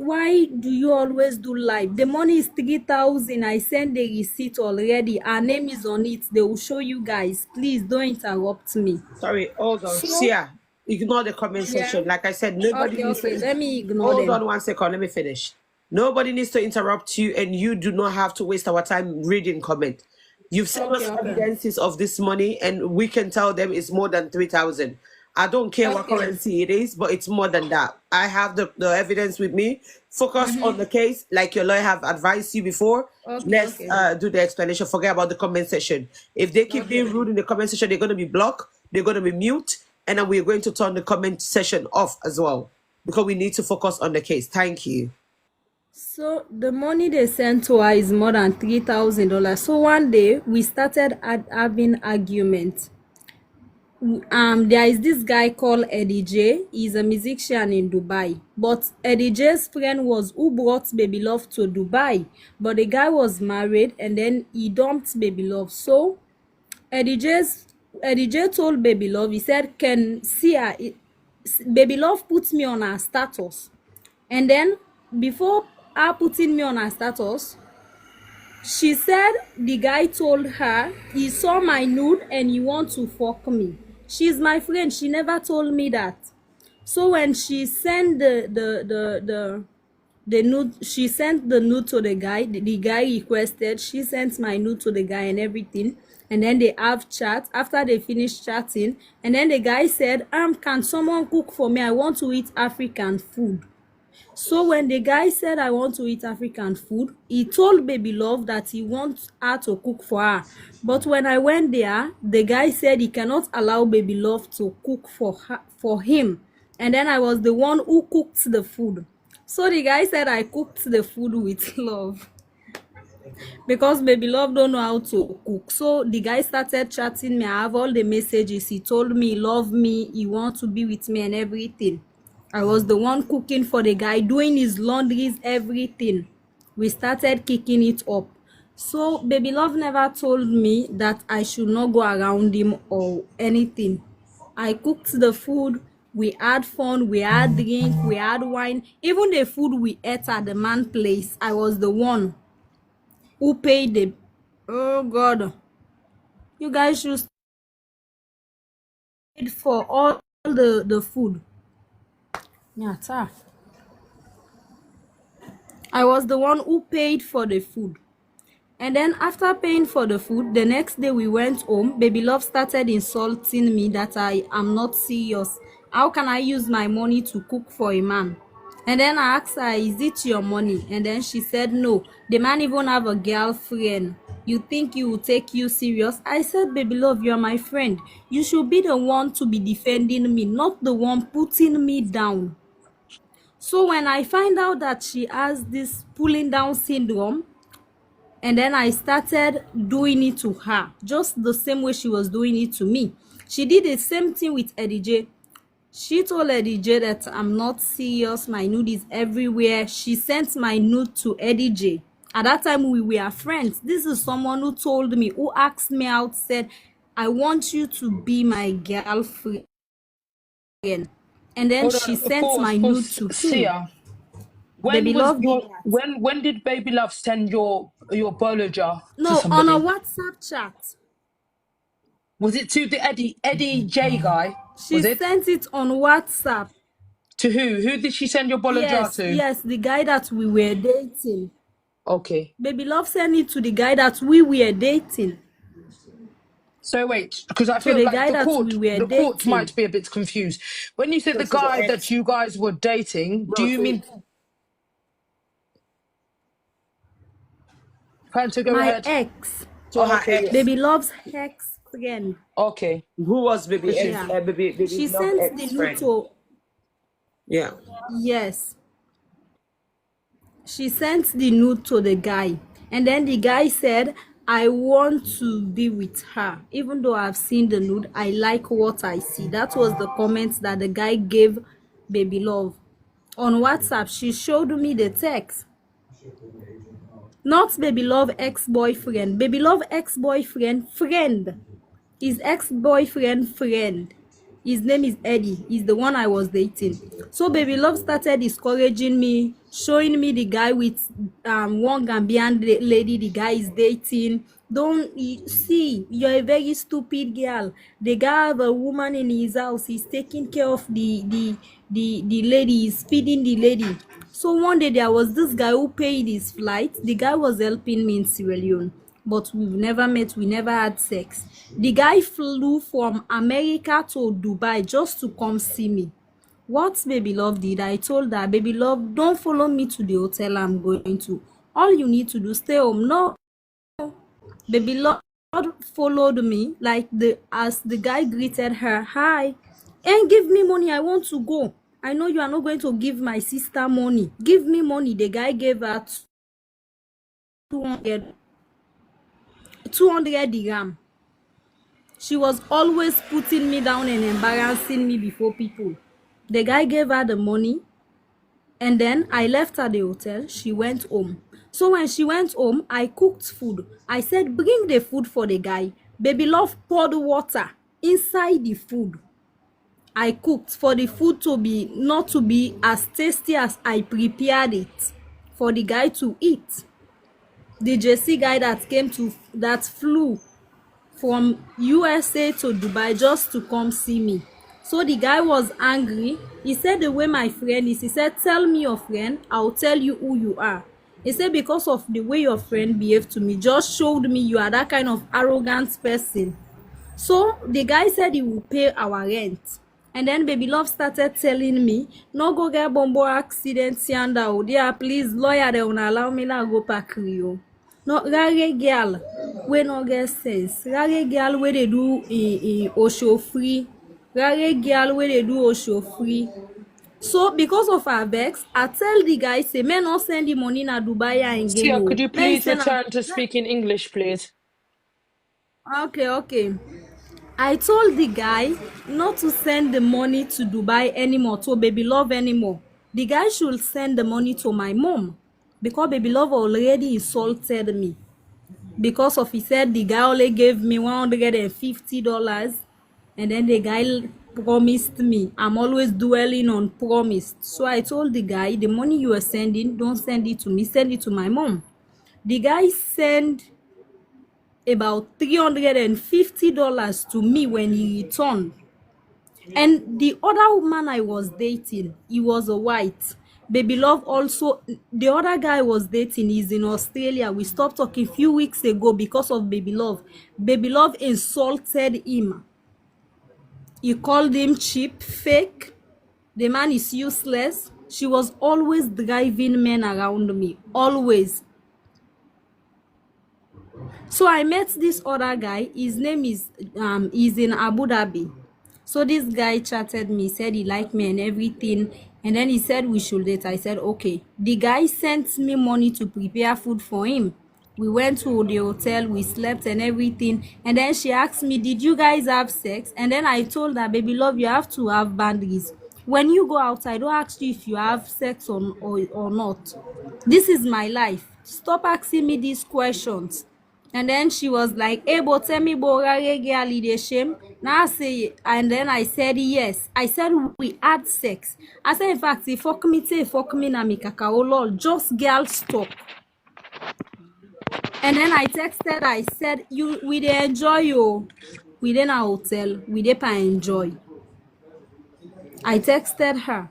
S2: do you always do live? The money is 3,000. I sent the receipt already. Her name is on it. They will show you guys. Please don't interrupt me.
S1: Sorry, hold on.
S2: So,
S1: Sia, ignore the comment
S2: yeah.
S1: section. Like I said, nobody
S2: Okay,
S1: needs to.
S2: let me ignore
S1: Hold
S2: them.
S1: on 1 second. Let me finish. Nobody needs to interrupt you, and you do not have to waste our time reading comment. You've sent us evidences of this money, and we can tell them it's more than 3,000. I don't care what currency it is, but it's more than that. I have the evidence with me. Focus on the case, like your lawyer have advised you before. Let's do the explanation. Forget about the comment section. If they keep being rude in the comment section, they're going to be blocked. They're going to be mute, and then we're going to turn the comment section off as well because we need to focus on the case. Thank you.
S2: So the money they sent to her is more than $3,000. So one day we started having arguments. There is this guy called Eddie J. He's a musician in Dubai. But Eddie J's friend was who brought Baby Love to Dubai. But the guy was married and then he dumped Baby Love. So Eddie J told Baby Love, he said, can see her. Baby Love put me on her status. And then before her putting me on her status, she said the guy told her he saw my nude and he want to fuck me. She's my friend. She never told me that. So when she sent the nude, she sent the nude to the guy. The guy requested. She sent my nude to the guy and everything. And then they have chat. After they finished chatting, and then the guy said, can someone cook for me? I want to eat African food. So when the guy said, I want to eat African food, he told Baby Love that he wants her to cook for her. But when I went there, the guy said he cannot allow Baby Love to cook for him. And then I was the one who cooked the food. So the guy said I cooked the food with love. Because Baby Love don't know how to cook. So the guy started chatting me. I have all the messages. He told me he loved me, he wants to be with me and everything. I was the one cooking for the guy, doing his laundries, everything. We started kicking it up. So Baby Love never told me that I should not go around him or anything. I cooked the food. We had fun. We had drink. We had wine. Even the food we ate at the man place, I was the one who paid the... Oh, God. You guys should pay for all the food. Yeah, I was the one who paid for the food. And then after paying for the food, the next day we went home. Baby Love started insulting me that I am not serious. How can I use my money to cook for a man? And then I asked her, is it your money? And then she said, no, the man even have a girlfriend. You think he will take you serious? I said, Baby Love, you are my friend. You should be the one to be defending me, not the one putting me down. So when I find out that she has this pulling down syndrome, and then I started doing it to her, just the same way she was doing it to me. She did the same thing with Eddie J. She told Eddie J that I'm not serious, my nude is everywhere. She sent my nude to Eddie J. At that time, we were friends. This is someone who told me, who asked me out, said, I want you to be my girlfriend. And then
S3: Hold
S2: she
S3: on,
S2: sent my nude
S3: pause.
S2: to him.
S3: Sia,
S2: Baby
S3: when was
S2: Love did
S3: your
S2: that.
S3: when did Baby Love send your bolo jar to
S2: No, on a
S3: somebody?
S2: WhatsApp chat.
S3: Was it to the Eddie J guy?
S2: She
S3: Was it
S2: sent it on WhatsApp.
S3: to who? Who did she send your bolo jar
S2: Yes,
S3: to?
S2: yes, the guy that we were dating.
S3: Okay.
S2: Baby Love sent it to the guy that we were dating.
S3: So wait, because I
S2: To
S3: feel
S2: the
S3: like
S2: guy that we were
S3: the court
S2: dating.
S3: might be a bit confused. When you said the
S8: So to the
S3: guy that
S8: ex.
S3: you guys were dating, do
S8: No,
S3: you mean Fanta, go
S2: My
S3: ahead.
S2: ex.
S8: to her
S3: Okay,
S8: ex.
S2: Baby Love's ex friend.
S3: okay.
S1: Who was baby ex?
S2: Yeah.
S1: Baby
S2: She
S1: love
S2: sent
S1: ex
S2: the nude
S1: friend.
S2: to,
S1: Yeah.
S2: yes. She sent the nude to the guy. And then the guy said, I want to be with her. Even though I've seen the nude, I like what I see. That was the comment that the guy gave Baby Love. On WhatsApp, she showed me the text. Not Baby Love ex-boyfriend. Baby Love ex-boyfriend friend. His ex-boyfriend friend. His name is Eddie. He's the one I was dating. So Baby Love started discouraging me, showing me the guy with one Gambian lady the guy is dating. Don't see, you're a very stupid girl. The guy have a woman in his house. He's taking care of the lady. He's feeding the lady. So one day there was this guy who paid his flight. The guy was helping me in Sierra Leone, but we've never met, we never had sex. The guy flew from America to Dubai just to come see me. What Baby Love did, I told her, Baby Love, don't follow me to the hotel I'm going to. All you need to do, stay home. No, Baby Love followed me like as the guy greeted her, hi, and give me money, I want to go. I know you are not going to give my sister money. Give me money. The guy gave her 200 dirham. She was always putting me down and embarrassing me before people. The guy gave her the money, and then I left her the hotel. She went home. So when she went home, I cooked food. I said, bring the food for the guy. Baby Love poured water inside the food. I cooked for the food to be not to be as tasty as I prepared it for the guy to eat. The JC guy that flew from USA to Dubai just to come see me. So the guy was angry. He said, the way my friend is, he said, tell me your friend, I'll tell you who you are. He said, because of the way your friend behaved to me, just showed me you are that kind of arrogant person. So the guy said he will pay our rent. And then Baby Love started telling me, no go get bombo accident, Sianda, oh dear, please, lawyer, they won't allow me to go back Rio. No, rare girl, we no get sense. Rare girl, where they do Osho free. Rare girl, where they do Osho free. So because of our vex, I tell the guy, say, may not send the money na Dubai and
S3: Sia,
S2: game.
S3: could you
S2: May
S3: please
S2: send
S3: return to speak in English, please?
S2: Okay. I told the guy not to send the money to Dubai anymore, to Baby Love anymore. The guy should send the money to my mom because Baby Love already insulted me. Because of, he said the guy only gave me $150, and then the guy promised me. I'm always dwelling on promised. So I told the guy, the money you are sending, don't send it to me, send it to my mom. The guy sent about $350 to me when he returned. And the other woman I was dating, he was a white. Baby Love also, the other guy I was dating is in Australia. We stopped talking a few weeks ago because of Baby Love. Baby Love insulted him. He called him cheap, fake. The man is useless. She was always driving men around me. Always. So I met this other guy. His name is he's in Abu Dhabi. So this guy chatted me, said he liked me and everything, and then he said we should date. I said okay. The guy sent me money to prepare food for him. We went to the hotel, we slept and everything. And then she asked me, did you guys have sex? And then I told her, baby love, you have to have boundaries. When you go out, I don't ask you if you have sex or not. This is my life. Stop asking me these questions. And then she was like, hey, but tell me about the shame. Now I say, and then I said yes. I said we had sex. I said, in fact, if fuck me, na mi kakao lol. Just girl stop. And then I texted, I said, we dey enjoy you. We dey in a hotel. We dey pa enjoy. I texted her.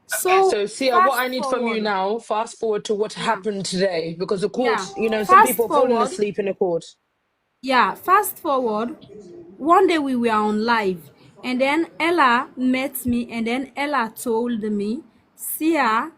S3: So, Sia, what
S2: fast
S3: I need from you
S2: forward.
S3: now, fast forward to what
S2: Yeah.
S3: happened today, because the court,
S2: Yeah.
S3: some
S2: Fast
S3: people are falling
S2: forward.
S3: asleep in the court.
S2: Yeah, fast forward. One day we were on live, and then Ella met me, and then Ella told me, Sia,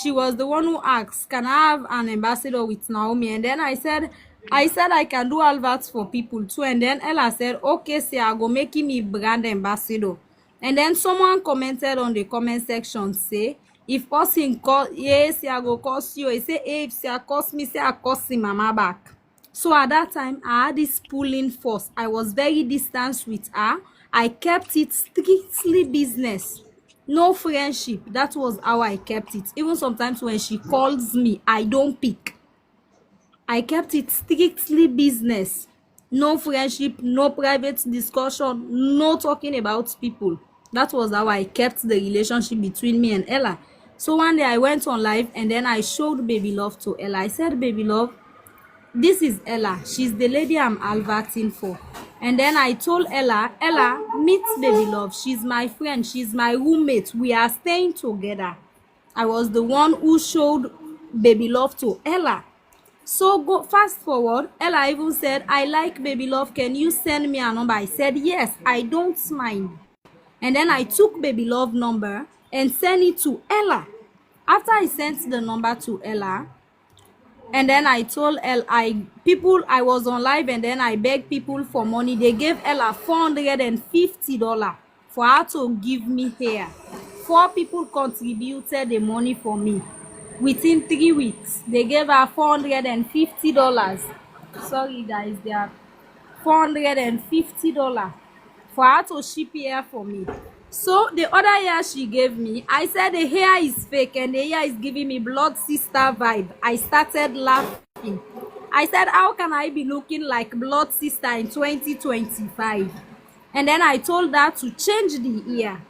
S2: she was the one who asked, can I have an ambassador with Naomi? And then I said I can do adverts for people too. And then Ella said, okay, Sia, I go make him a brand ambassador. And then someone commented on the comment section, say, if person call, yes, I go cost you. He say, hey, if Sia cost me, say I cost him mama back. So at that time, I had this pulling force. I was very distant with her. I kept it strictly business. No friendship. That was how I kept it. Even sometimes when she calls me, I don't pick. I kept it strictly business. No friendship, no private discussion, no talking about people. That was how I kept the relationship between me and Ella. So one day I went on live and then I showed Baby Love to Ella. I said, Baby Love, this is Ella. She's the lady I'm advertising for. And then I told Ella, meet Baby Love. She's my friend. She's my roommate. We are staying together. I was the one who showed Baby Love to Ella. So go fast forward. Ella even said, I like Baby Love. Can you send me a number? I said, yes, I don't mind. And then I took Baby Love number and sent it to Ella. After I sent the number to Ella, and then I told I was on live and then I begged people for money. They gave Ella $450 for her to give me hair. 4 people contributed the money for me. Within 3 weeks, they gave her $450. Sorry guys, they are $450 for her to ship hair for me. So the other hair she gave me, I said the hair is fake and the hair is giving me blood sister vibe. I started laughing. I said, how can I be looking like blood sister in 2025? And then I told her to change the ear.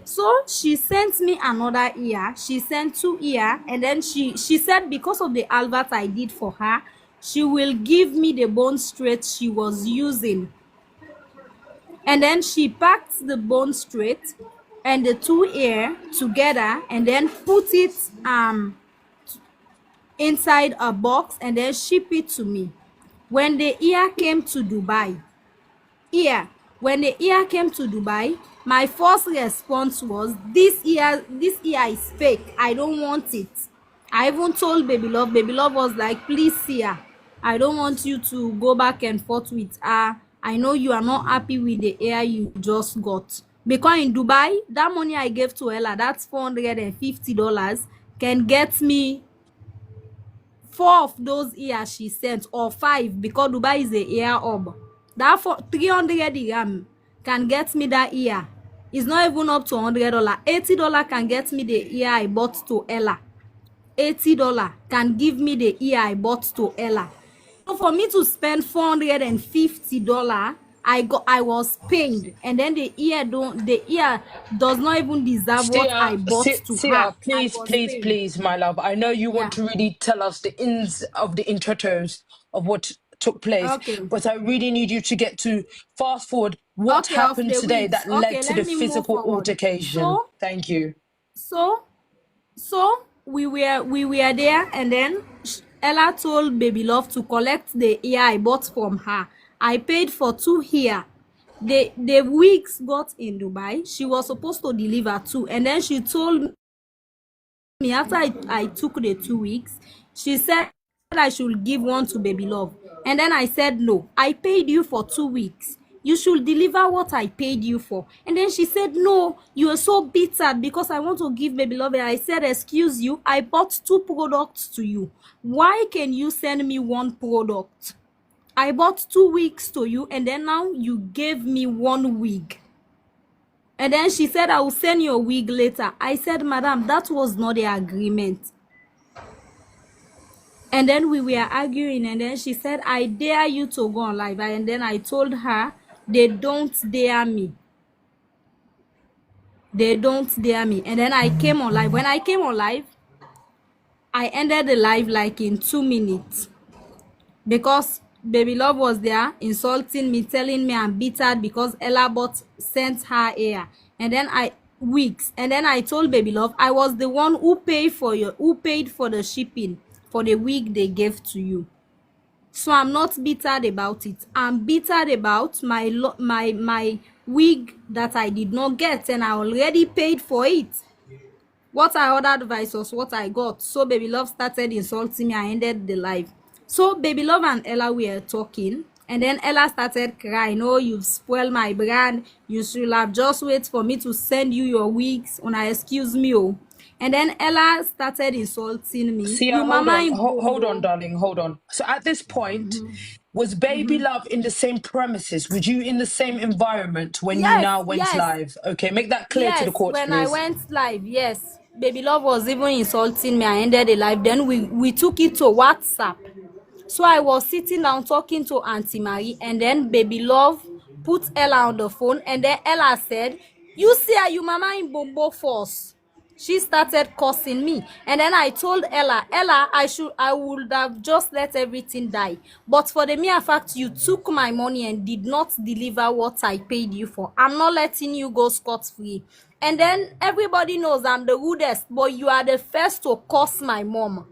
S2: So she sent me another ear. She sent 2 ear, and then she said because of the advert I did for her, she will give me the bone straight she was using. And then she packed the bone straight and the 2 ear together and then put it inside a box and then ship it to me. When the ear came to Dubai, my first response was, this ear is fake. I don't want it. I even told Baby Love. Baby Love was like, please, Sia, I don't want you to go back and forth with her. I know you are not happy with the hair you just got. Because in Dubai, that money I gave to Ella, that's $450, can get me 4 of those ears she sent, or 5, because Dubai is a ear hub. That for 300 dirham can get me that ear. It's not even up to $100. $80 can get me the ear I bought to Ella. $80 can give me the ear I bought to Ella. So for me to spend $450, I was pained, and then the ear does not even deserve what I bought to
S3: Sia,
S2: her.
S3: please, my love. I know you want to really tell us the ins of the intratos of what took place,
S2: Okay.
S3: but I really need you to get to fast forward what
S2: Okay, of
S3: happened
S2: the
S3: today
S2: weeks.
S3: that
S2: Okay,
S3: led to
S2: let
S3: the
S2: me move
S3: physical
S2: forward.
S3: altercation. Thank you.
S2: So we were there, and then Ella told Baby Love to collect the ear I bought from her. I paid for 2 here. The weeks got in Dubai. She was supposed to deliver 2, and then she told me after I took the 2 weeks, she said I should give 1 to Baby Love. And then I said, no, I paid you for 2 weeks. You should deliver what I paid you for. And then she said, no, you are so bitter because I want to give baby love. And I said, excuse you, I bought 2 products to you. Why can you send me 1 product? I bought 2 wigs to you, and then now you gave me 1 wig. And then she said, I will send you a wig later. I said, madam, that was not the agreement. And then we were arguing, and then she said, I dare you to go on live. And then I told her, they don't dare me. They don't dare me. And then I came on live. When I came on live, I ended the live like in 2 minutes. Because baby love was there insulting me, telling me I'm bitter because Ella bought sent her hair. And then wigs. And then I told baby love I was the one who paid for the shipping for the wig they gave to you. So I'm not bitter about it. I'm bitter about my wig that I did not get, and I already paid for it. What I ordered versus what I got. So baby love started insulting me. I ended the live. So baby love and Ella were talking, and then Ella started crying. Oh, you've spoiled my brand. You should have just wait for me to send you your wigs. Excuse me, oh. And then Ella started insulting me.
S3: See,
S2: You
S3: hold
S2: mama
S3: on,
S2: in
S3: hold on,
S2: Bongo.
S3: darling, hold on. So at this point, was baby love in the same premises? Were you in the same environment when you now went live? Okay, make that clear to the
S2: Yes,
S3: court,
S2: when I
S3: please.
S2: went live, yes. Baby love was even insulting me. I ended the live. Then we took it to WhatsApp. So I was sitting down talking to Auntie Marie, and then baby love put Ella on the phone, and then Ella said, you see her, you mama in Bombo force. She started cursing me, and then I told Ella, I would have just let everything die. But for the mere fact you took my money and did not deliver what I paid you for, I'm not letting you go scot-free. And then everybody knows I'm the rudest, but you are the first to curse my mom.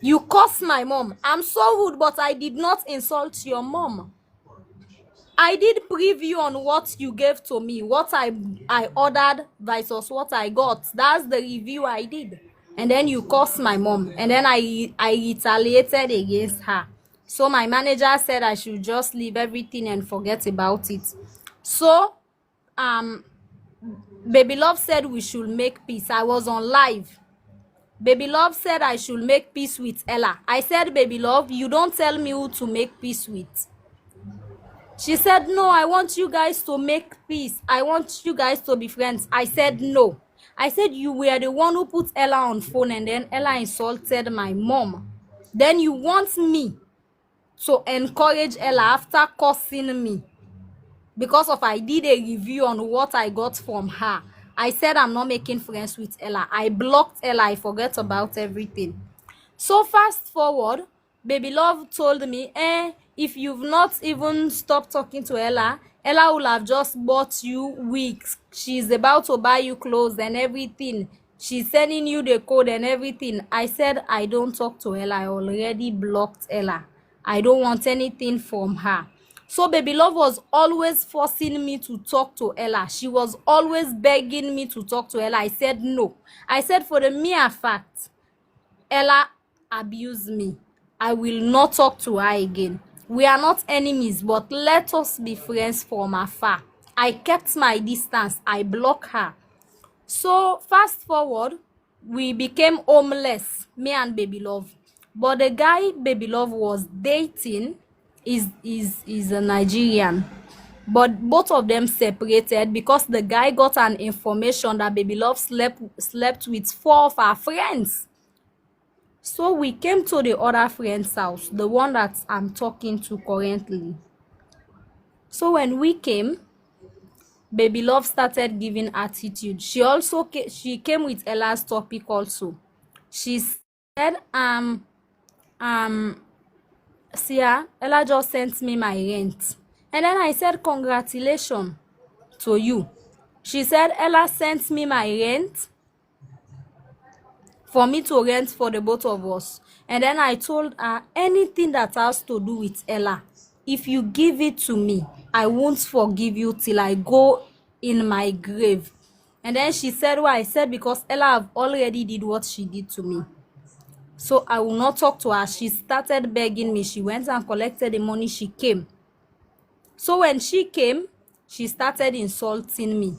S2: You cursed my mom. I'm so rude, but I did not insult your mom. I did preview on what you gave to me, what I ordered versus what I got. That's the review I did. And then you cursed my mom. And then I retaliated against her. So my manager said I should just leave everything and forget about it. So, baby love said we should make peace. I was on live. Baby love said I should make peace with Ella. I said, baby love, you don't tell me who to make peace with. She said, no, I want you guys to make peace. I want you guys to be friends. I said, no. I said, you were the one who put Ella on phone, and then Ella insulted my mom. Then you want me to encourage Ella after cursing me because of I did a review on what I got from her. I said I'm not making friends with Ella. I blocked Ella. I forget about everything. So fast forward, baby love told me, if you've not even stopped talking to Ella, Ella will have just bought you wigs. She's about to buy you clothes and everything. She's sending you the code and everything. I said I don't talk to Ella. I already blocked Ella. I don't want anything from her. So baby love was always forcing me to talk to Ella. She was always begging me to talk to Ella. I said no. I said for the mere fact Ella abused me, I will not talk to her again. We are not enemies, but let us be friends from afar. I kept my distance. I blocked her. So fast forward, we became homeless, me and baby love. But the guy baby love was dating is a Nigerian. But both of them separated because the guy got an information that baby love slept with 4 of our friends. So we came to the other friend's house, the one that I'm talking to currently. So when we came, baby love started giving attitude. She came with Ella's topic also. She said, Sia, Ella just sent me my rent. And then I said, congratulations to you. She said, Ella sent me my rent for me to rent for the both of us. And then I told her, anything that has to do with Ella, if you give it to me, I won't forgive you till I go in my grave. And then she said, well, I said, because Ella have already did what she did to me, so I will not talk to her. She started begging me. She went and collected the money. She came. So when she came, she started insulting me.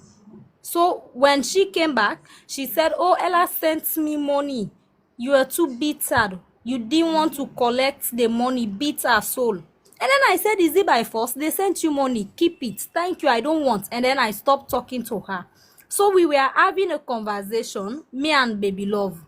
S2: So when she came back, she said, "Oh, Ella sent me money. You are too bitter. You didn't want to collect the money, bitter soul." And then I said, "Is it by force? They sent you money. Keep it. Thank you. I don't want." And then I stopped talking to her. So we were having a conversation, me and Baby Love.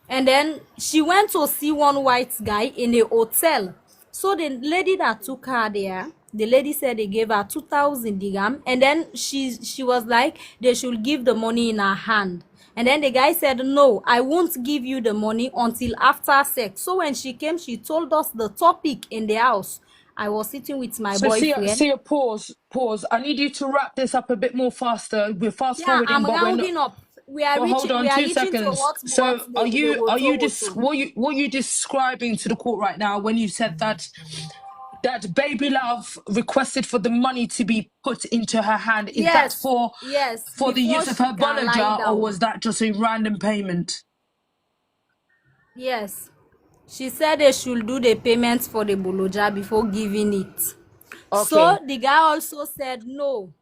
S2: And then she went to see one white guy in a hotel. So the lady that took her there, the lady said they gave her 2,000 dirham, and then she was like they should give the money in her hand. And then the guy said, "No, I won't give you the money until after sex." So when she came, she told us the topic in the house. I was sitting with my
S3: So
S2: boyfriend.
S3: see, pause. I need you to wrap this up a bit more faster. We're fast
S2: Yeah,
S3: forwarding,
S2: I'm
S3: but we're not.
S2: rounding up. We are
S3: Well, hold
S2: reaching. We
S3: on
S2: are
S3: 2
S2: reaching to
S3: seconds.
S2: what
S3: So
S2: the woto.
S3: what you describing to the court right now when you said that Baby Love requested for the money to be put into her hand? Is that
S2: Yes,
S3: for the
S2: before
S3: use of
S2: she
S3: her
S2: can lie
S3: bolaja, or
S2: down.
S3: was that just a random payment?
S2: Yes. She said they should do the payments for the boloja before giving it.
S3: Okay.
S2: So the guy also said no.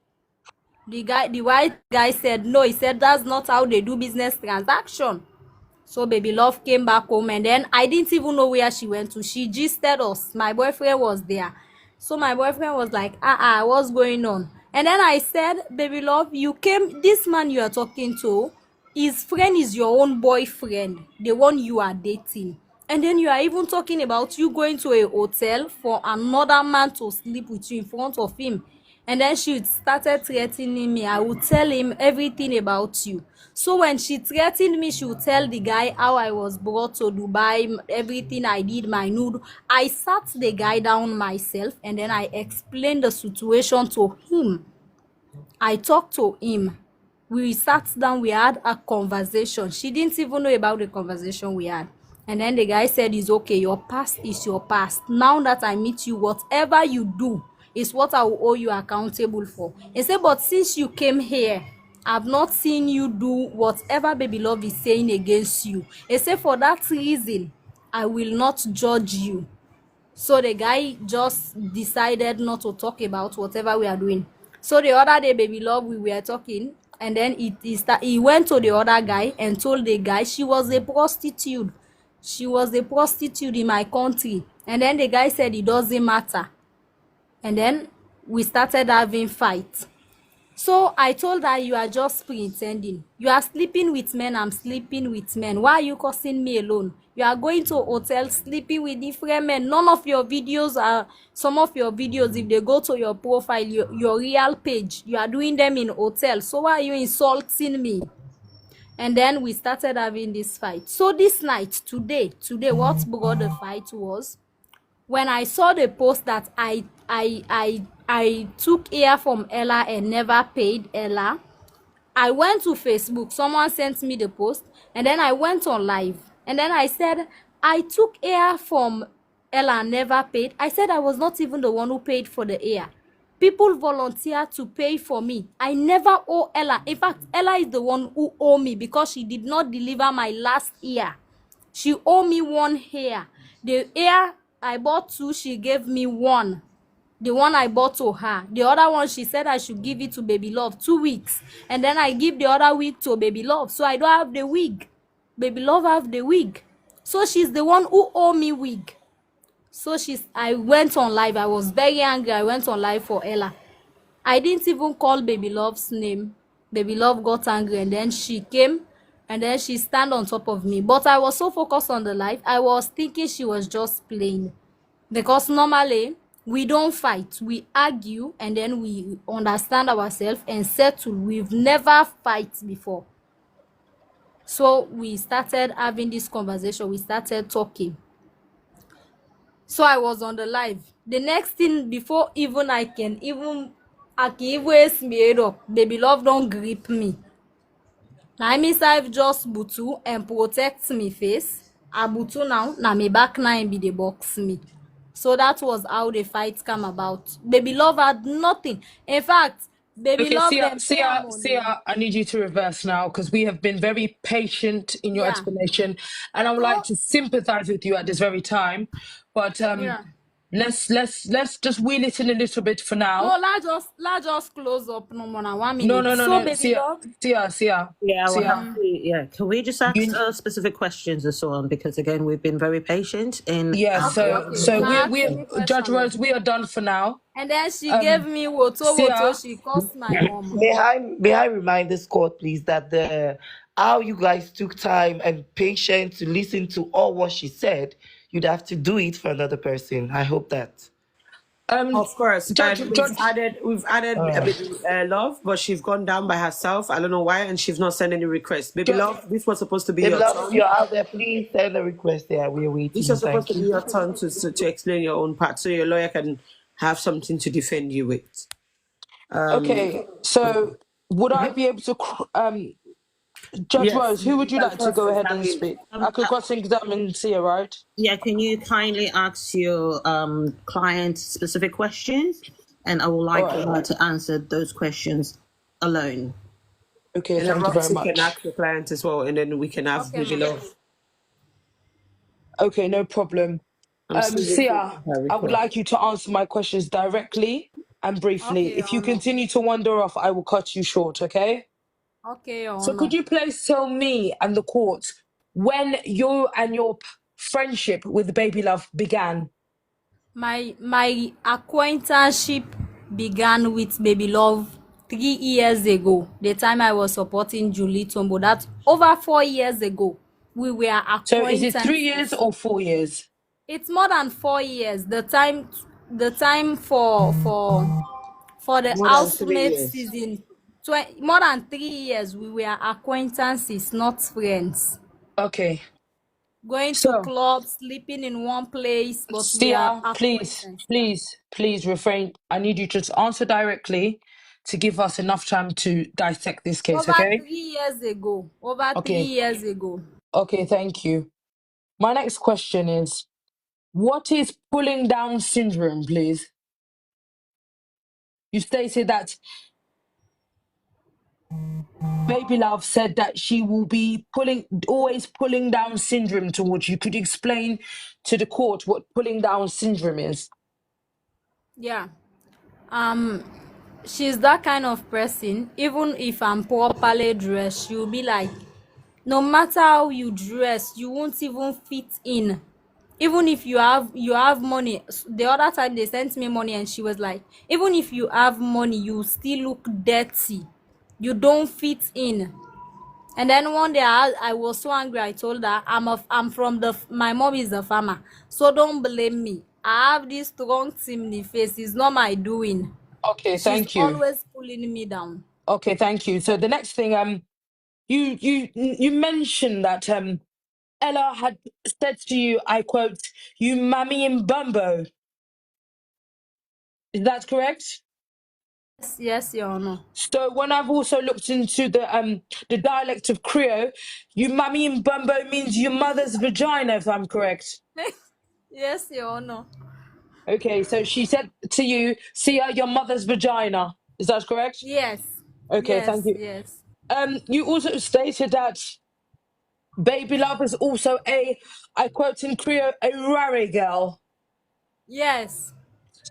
S2: The white guy said no. He said that's not how they do business transaction. So Baby Love came back home, and then I didn't even know where she went to. She gisted us. My boyfriend was there. So my boyfriend was like, what's going on? And then I said, "Baby Love, you came, this man you are talking to, his friend is your own boyfriend, the one you are dating. And then you are even talking about you going to a hotel for another man to sleep with you in front of him." And then she started threatening me. I would tell him everything about you. So when she threatened me, she would tell the guy how I was brought to Dubai, everything I did, my nude. I sat the guy down myself, and then I explained the situation to him. I talked to him. We sat down, we had a conversation. She didn't even know about the conversation we had. And then the guy said, "It's okay, your past is your past. Now that I meet you, whatever you do is what I will owe you accountable for." He said, "But since you came here, I've not seen you do whatever Baby Love is saying against you." He said, "For that reason, I will not judge you." So the guy just decided not to talk about whatever we are doing. So the other day, Baby Love, we were talking, and then he went to the other guy and told the guy she was a prostitute. She was a prostitute in my country. And then the guy said it doesn't matter. And then we started having fights. So I told her, "You are just pretending. You are sleeping with men, I'm sleeping with men. Why are you causing me alone? You are going to a hotel, sleeping with different men. None of your videos are, some of your videos, if they go to your profile, your real page, you are doing them in hotels. So why are you insulting me?" And then we started having this fight. So this night, today, what brought the fight was when I saw the post that I took hair from Ella and never paid Ella. I went to Facebook. Someone sent me the post, and then I went on live. And then I said, "I took hair from Ella and never paid." I said I was not even the one who paid for the hair. People volunteered to pay for me. I never owe Ella. In fact, Ella is the one who owe me because she did not deliver my last hair. She owed me one hair. The hair I bought two, she gave me one. The one I bought to her. The other one, she said I should give it to Baby Love 2 weeks. And then I give the other wig to Baby Love. So I don't have the wig. Baby Love have the wig. So she's the one who owe me wig. So I went on live. I was very angry. I went on live for Ella. I didn't even call Baby Love's name. Baby Love got angry, and then she came, and then she stand on top of me. But I was so focused on the live, I was thinking she was just playing. Because normally, we don't fight. We argue, and then we understand ourselves and settle. We've never fight before. So we started having this conversation. We started talking. So I was on the live. The next thing, before even I can even made up, Baby Love don't grip me. Now I miss I've just butu and protect me face. I butu now me back now be the box me. So that was how the fight came about. Baby Love had nothing. In fact, Baby
S3: Okay,
S2: Love
S3: Sia, I need you to reverse now because we have been very patient in your
S2: Yeah.
S3: explanation, and I would like to sympathize with you at this very time. But let's just wheel it in a little bit for
S2: No,
S3: now.
S2: let's just close up no more than 1
S3: No,
S2: minute. So, baby
S3: Sia,
S2: love.
S3: Sia.
S5: Yeah, we'll have
S3: Sia.
S5: to. Yeah, can we just ask
S3: You,
S5: specific questions and so on? Because again, we've been very patient in.
S3: yeah,
S2: Okay.
S3: so
S2: Now ask
S3: we're
S2: me
S3: Judge
S2: question.
S3: Rose, we are done for now.
S2: And then she gave me woto.
S3: Sia,
S2: She cost my mom.
S8: May I remind this court, please, that the how you guys took time and patience to listen to all what she said, you'd have to do it for another person. I hope that.
S1: Of course,
S3: Judge,
S1: and we've added a bit love, but she's gone down by herself. I don't know why, and she's not sent any requests. Baby love, this was supposed to be
S8: If
S1: your
S8: love, if
S1: turn.
S8: you're out there, please send a request there. We're waiting.
S1: This was supposed
S8: Thank
S1: to be
S8: you.
S1: your turn to explain your own part, so your lawyer can have something to defend you with.
S3: okay, so would I be able to Judge
S1: Yes.
S3: Rose, who would you like to go ahead and
S1: cross-examine.
S3: speak? I could cross-examine Sia, right?
S5: Yeah, can you kindly ask your client specific questions, and I would like her to answer those questions alone.
S3: Okay,
S1: And
S3: thank you very
S1: Roxy
S3: much.
S1: can ask the client as well, and then we can have Baby love.
S3: Okay, no problem. Sia, I would like you to answer my questions directly and briefly.
S2: Okay,
S3: If you
S2: Honor.
S3: continue to wander off, I will cut you short, okay?
S2: Okay,
S3: So could you please tell me and the court when you and your friendship with Baby Love began?
S2: My acquaintanceship began with Baby Love 3 years ago. The time I was supporting Julie Tombo. That's over 4 years ago. We were acquaintances.
S3: So is it 3 years or 4 years?
S2: It's more than 4 years. The time for the
S1: More than 3
S2: housemaid
S1: years.
S2: season. More than 3 years. We were acquaintances, not friends.
S3: Okay.
S2: Going to clubs, sleeping in one place, but we are
S3: Sia, please refrain. I need you to just answer directly to give us enough time to dissect this case,
S2: over
S3: okay?
S2: 3 years ago. Over 3 years ago.
S3: Okay, thank you. My next question is, what is pulling down syndrome, please? You stated that Baby Love said that she will be always pulling down syndrome towards you. Could you explain to the court what pulling down syndrome is?
S2: Yeah. She's that kind of person. Even if I'm properly dressed, she'll be like, no matter how you dress, you won't even fit in. Even if you have money. The other time they sent me money and she was like, even if you have money, you still look dirty. You don't fit in. And then one day I was so angry. I told her I'm from my mom is a farmer, so don't blame me. I have this strong chimney face. It's not my doing.
S3: Okay, thank you.
S2: She's always pulling me down.
S3: Okay, thank you. So the next thing, you mentioned that Ella had said to you, I quote, "You mammy in bumbo." Is that correct?
S2: Yes, Your Honor.
S3: So when I've also looked into the dialect of Creole, you mammy in bumbo means your mother's vagina, if I'm correct.
S2: Yes, Your Honor.
S3: Okay, so she said to you, Sia, your mother's vagina. Is that correct?
S2: Yes.
S3: Okay,
S2: yes,
S3: thank you.
S2: Yes.
S3: You also stated that Baby Love is also I quote in Creole, a rare girl.
S2: Yes.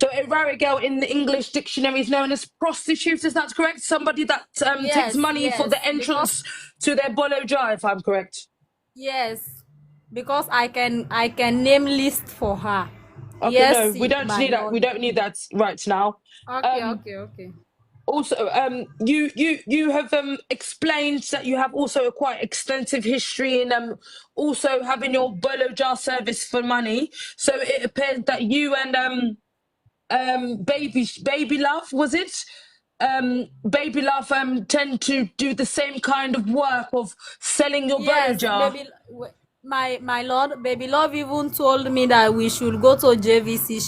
S3: So a rare girl in the English dictionary is known as prostitute, is that correct? Somebody that takes money for the entrance to their bolo jar, if I'm correct.
S2: Yes. Because I can name list for her.
S3: Okay,
S2: yes,
S3: no, we don't need that. We don't need that right now.
S2: Okay.
S3: Also, you have explained that you have also a quite extensive history in also having your bolo jar service for money. So it appears that you and Baby Love, was it? Baby Love tend to do the same kind of work of selling your bolo jar.
S2: My lord, Baby Love even told me that we should go to JVC.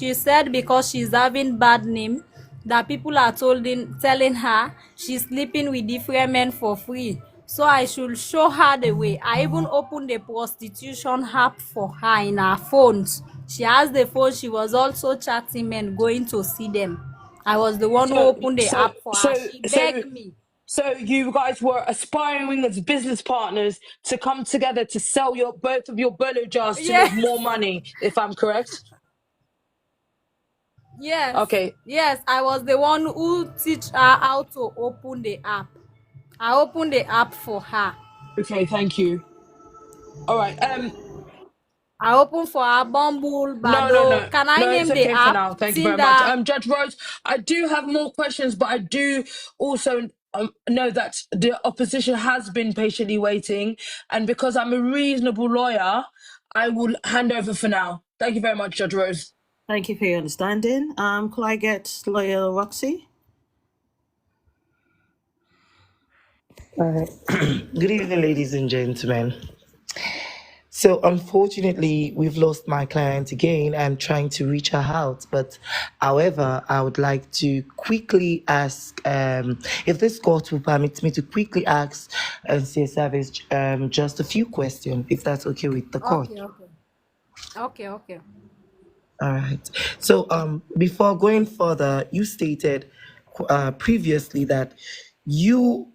S2: She said because she's having bad name, that people are telling her she's sleeping with different men for free. So I should show her the way. I even opened a prostitution app for her in her phones. She has the phone. She was also chatting men, going to see them. I was the one who opened the app for her. She begged me.
S3: So you guys were aspiring as business partners to come together to sell both of your bolo jars to make more money, if I'm correct?
S2: Yes.
S3: Okay.
S2: Yes, I was the one who teach her how to open the app. I opened the app for her.
S3: Okay, thank you. All right.
S2: I opened for her Bumble,
S3: No, no,
S2: Bado.
S3: no.
S2: Can I
S3: No, it's
S2: name the
S3: okay for
S2: app?
S3: now. Thank you very much.
S2: Tinder.
S3: Judge Rose, I do have more questions, but I do also know that the opposition has been patiently waiting. And because I'm a reasonable lawyer, I will hand over for now. Thank you very much, Judge Rose.
S5: Thank you for your understanding. Could I get lawyer Roxy?
S8: Good evening, ladies and gentlemen. So unfortunately, we've lost my client again. I'm trying to reach her out, but however, I would like to quickly ask if this court will permit me to quickly ask Cia Savage just a few questions, if that's okay with the court.
S2: Okay.
S8: All right. So before going further, you stated previously that you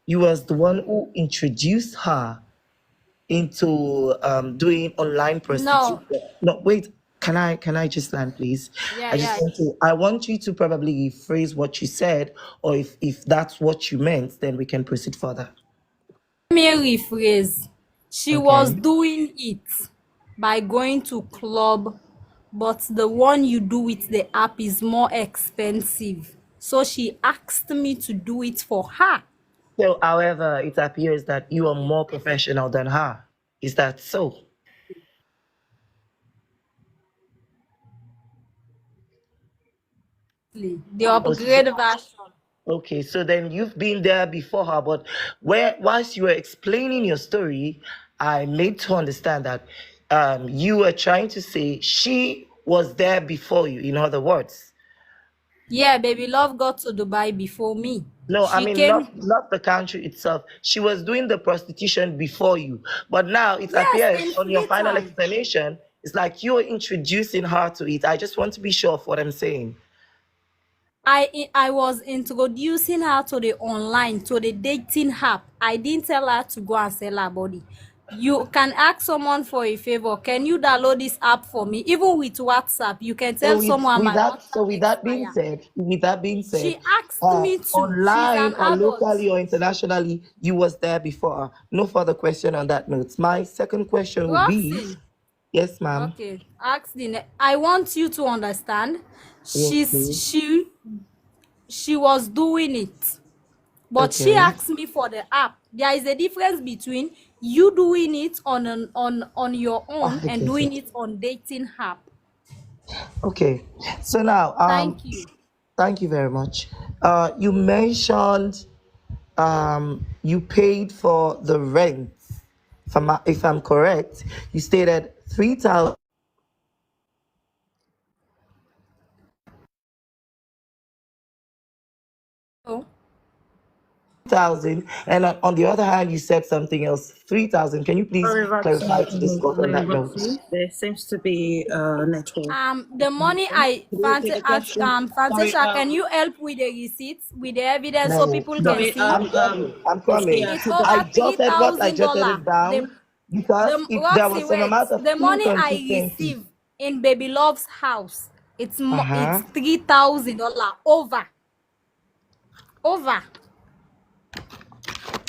S8: was the one who introduced her into doing online prostitution. No, wait. Can I just land, please?
S2: Yeah.
S8: I want you to probably phrase what you said, or if that's what you meant, then we can proceed further.
S2: Let me rephrase. She was doing it by going to club, but the one you do with the app is more expensive. So she asked me to do it for her.
S8: So, however, it appears that you are more professional than her. Is that so?
S2: The upgrade version.
S8: Okay, so then you've been there before her, but whilst you were explaining your story, I made to understand that you were trying to say she was there before you, in other words.
S2: Yeah, baby love got to Dubai before me.
S8: No, I
S2: She
S8: mean
S2: came.
S8: not the country itself. She was doing the prostitution before you, but now it
S2: Yes,
S8: appears
S2: in
S8: on your
S2: free
S8: final
S2: time.
S8: explanation, it's like you're introducing her to it. I just want to be sure of what I'm saying.
S2: I was introducing her to the online, to the dating app. I didn't tell her to go and sell her body. You can ask someone for a favor. Can you download this app for me? Even with WhatsApp, you can tell someone my WhatsApp
S8: With that being
S2: expire.
S8: said,
S2: She asked me to. She's
S8: online
S2: an
S8: or
S2: adult.
S8: locally or internationally, you was there before. No further question on that note. My second question would be,
S2: Roxy.
S8: yes, ma'am.
S2: Okay. Ask I want you to understand.
S8: Yes, please.
S2: She was doing it. But she
S8: Okay.
S2: asked me for the app. There is a difference between you doing it on your own
S8: I
S2: and
S8: get
S2: doing
S8: it.
S2: it on dating app.
S8: Okay. So now,
S2: Thank you.
S8: thank you very much. You mentioned you paid for the rent. If I'm correct, you stated 3,000.
S2: Oh.
S8: 1,000, and on the other hand, you said something else, 3,000. Can you please
S5: Sorry,
S8: clarify to this court on that note?
S5: Roxy. There seems to be a network.
S2: The money
S5: Could you repeat the question? Sorry,
S2: Fantasha, can you help with the receipts, with the evidence, so people
S8: No,
S2: can
S5: sorry,
S2: see?
S8: I'm coming.
S5: Sia,
S2: It's
S5: could
S8: I
S2: over
S8: jotted what I jotted
S2: $3,000.
S8: it down because there
S2: Roxy,
S8: was some
S2: wait.
S8: amount of
S2: The money I
S8: inconsistency.
S2: receive in Baby Love's house, it's
S8: Uh-huh.
S2: $3,000 over.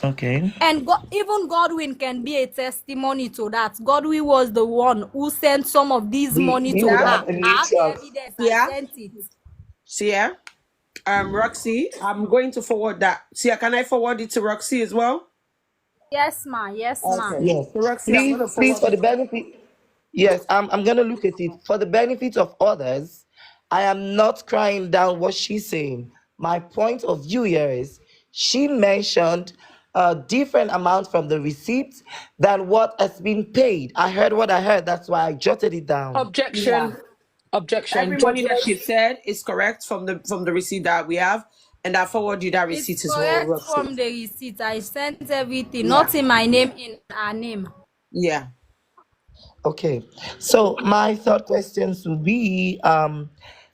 S8: Okay.
S2: And even Godwin can be a testimony to that. Godwin was the one who sent some of this money
S8: He
S2: to
S8: would
S2: her.
S8: have
S2: I
S8: a
S2: have the
S8: mutual.
S2: evidence.
S1: Yeah.
S2: I sent it.
S1: Sia, Roxy, I'm going to forward that. Sia, can I forward it to Roxy as well?
S2: Yes, ma. Yes, ma.
S1: Okay.
S8: Yes.
S1: So Roxy, I'm going to
S8: Please,
S1: forward
S8: for the
S1: it.
S8: benefit. Yes, I'm gonna look at it. For the benefit of others, I am not crying down what she's saying. My point of view here is she mentioned a different amount from the receipt than what has been paid. I heard what I heard, that's why I jotted it down.
S3: Objection. Objection.
S1: Every money that she said is correct from the receipt that we have, and I forward you that receipt
S2: It's
S1: as well,
S2: correct
S1: Roxy.
S2: from the receipt. I sent everything, not in my name, in her name.
S1: Yeah.
S8: Okay, so my third questions would be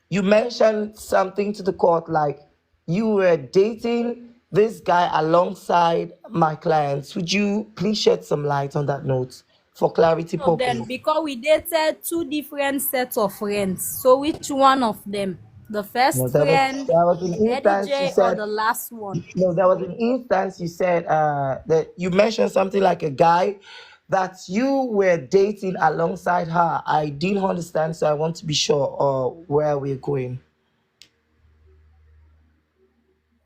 S8: you mentioned something to the court like you were dating this guy alongside my clients. Would you please shed some light on that note? for clarity
S2: Of them,
S8: purpose.
S2: because we dated two different sets of friends. So which one of them? The
S8: No,
S2: first friend,
S8: there was an
S2: Eddie
S8: instance you
S2: J, or
S8: said.
S2: the last one?
S8: No, there was an instance you said that you mentioned something like a guy that you were dating alongside her. I didn't understand, so I want to be sure where we're going.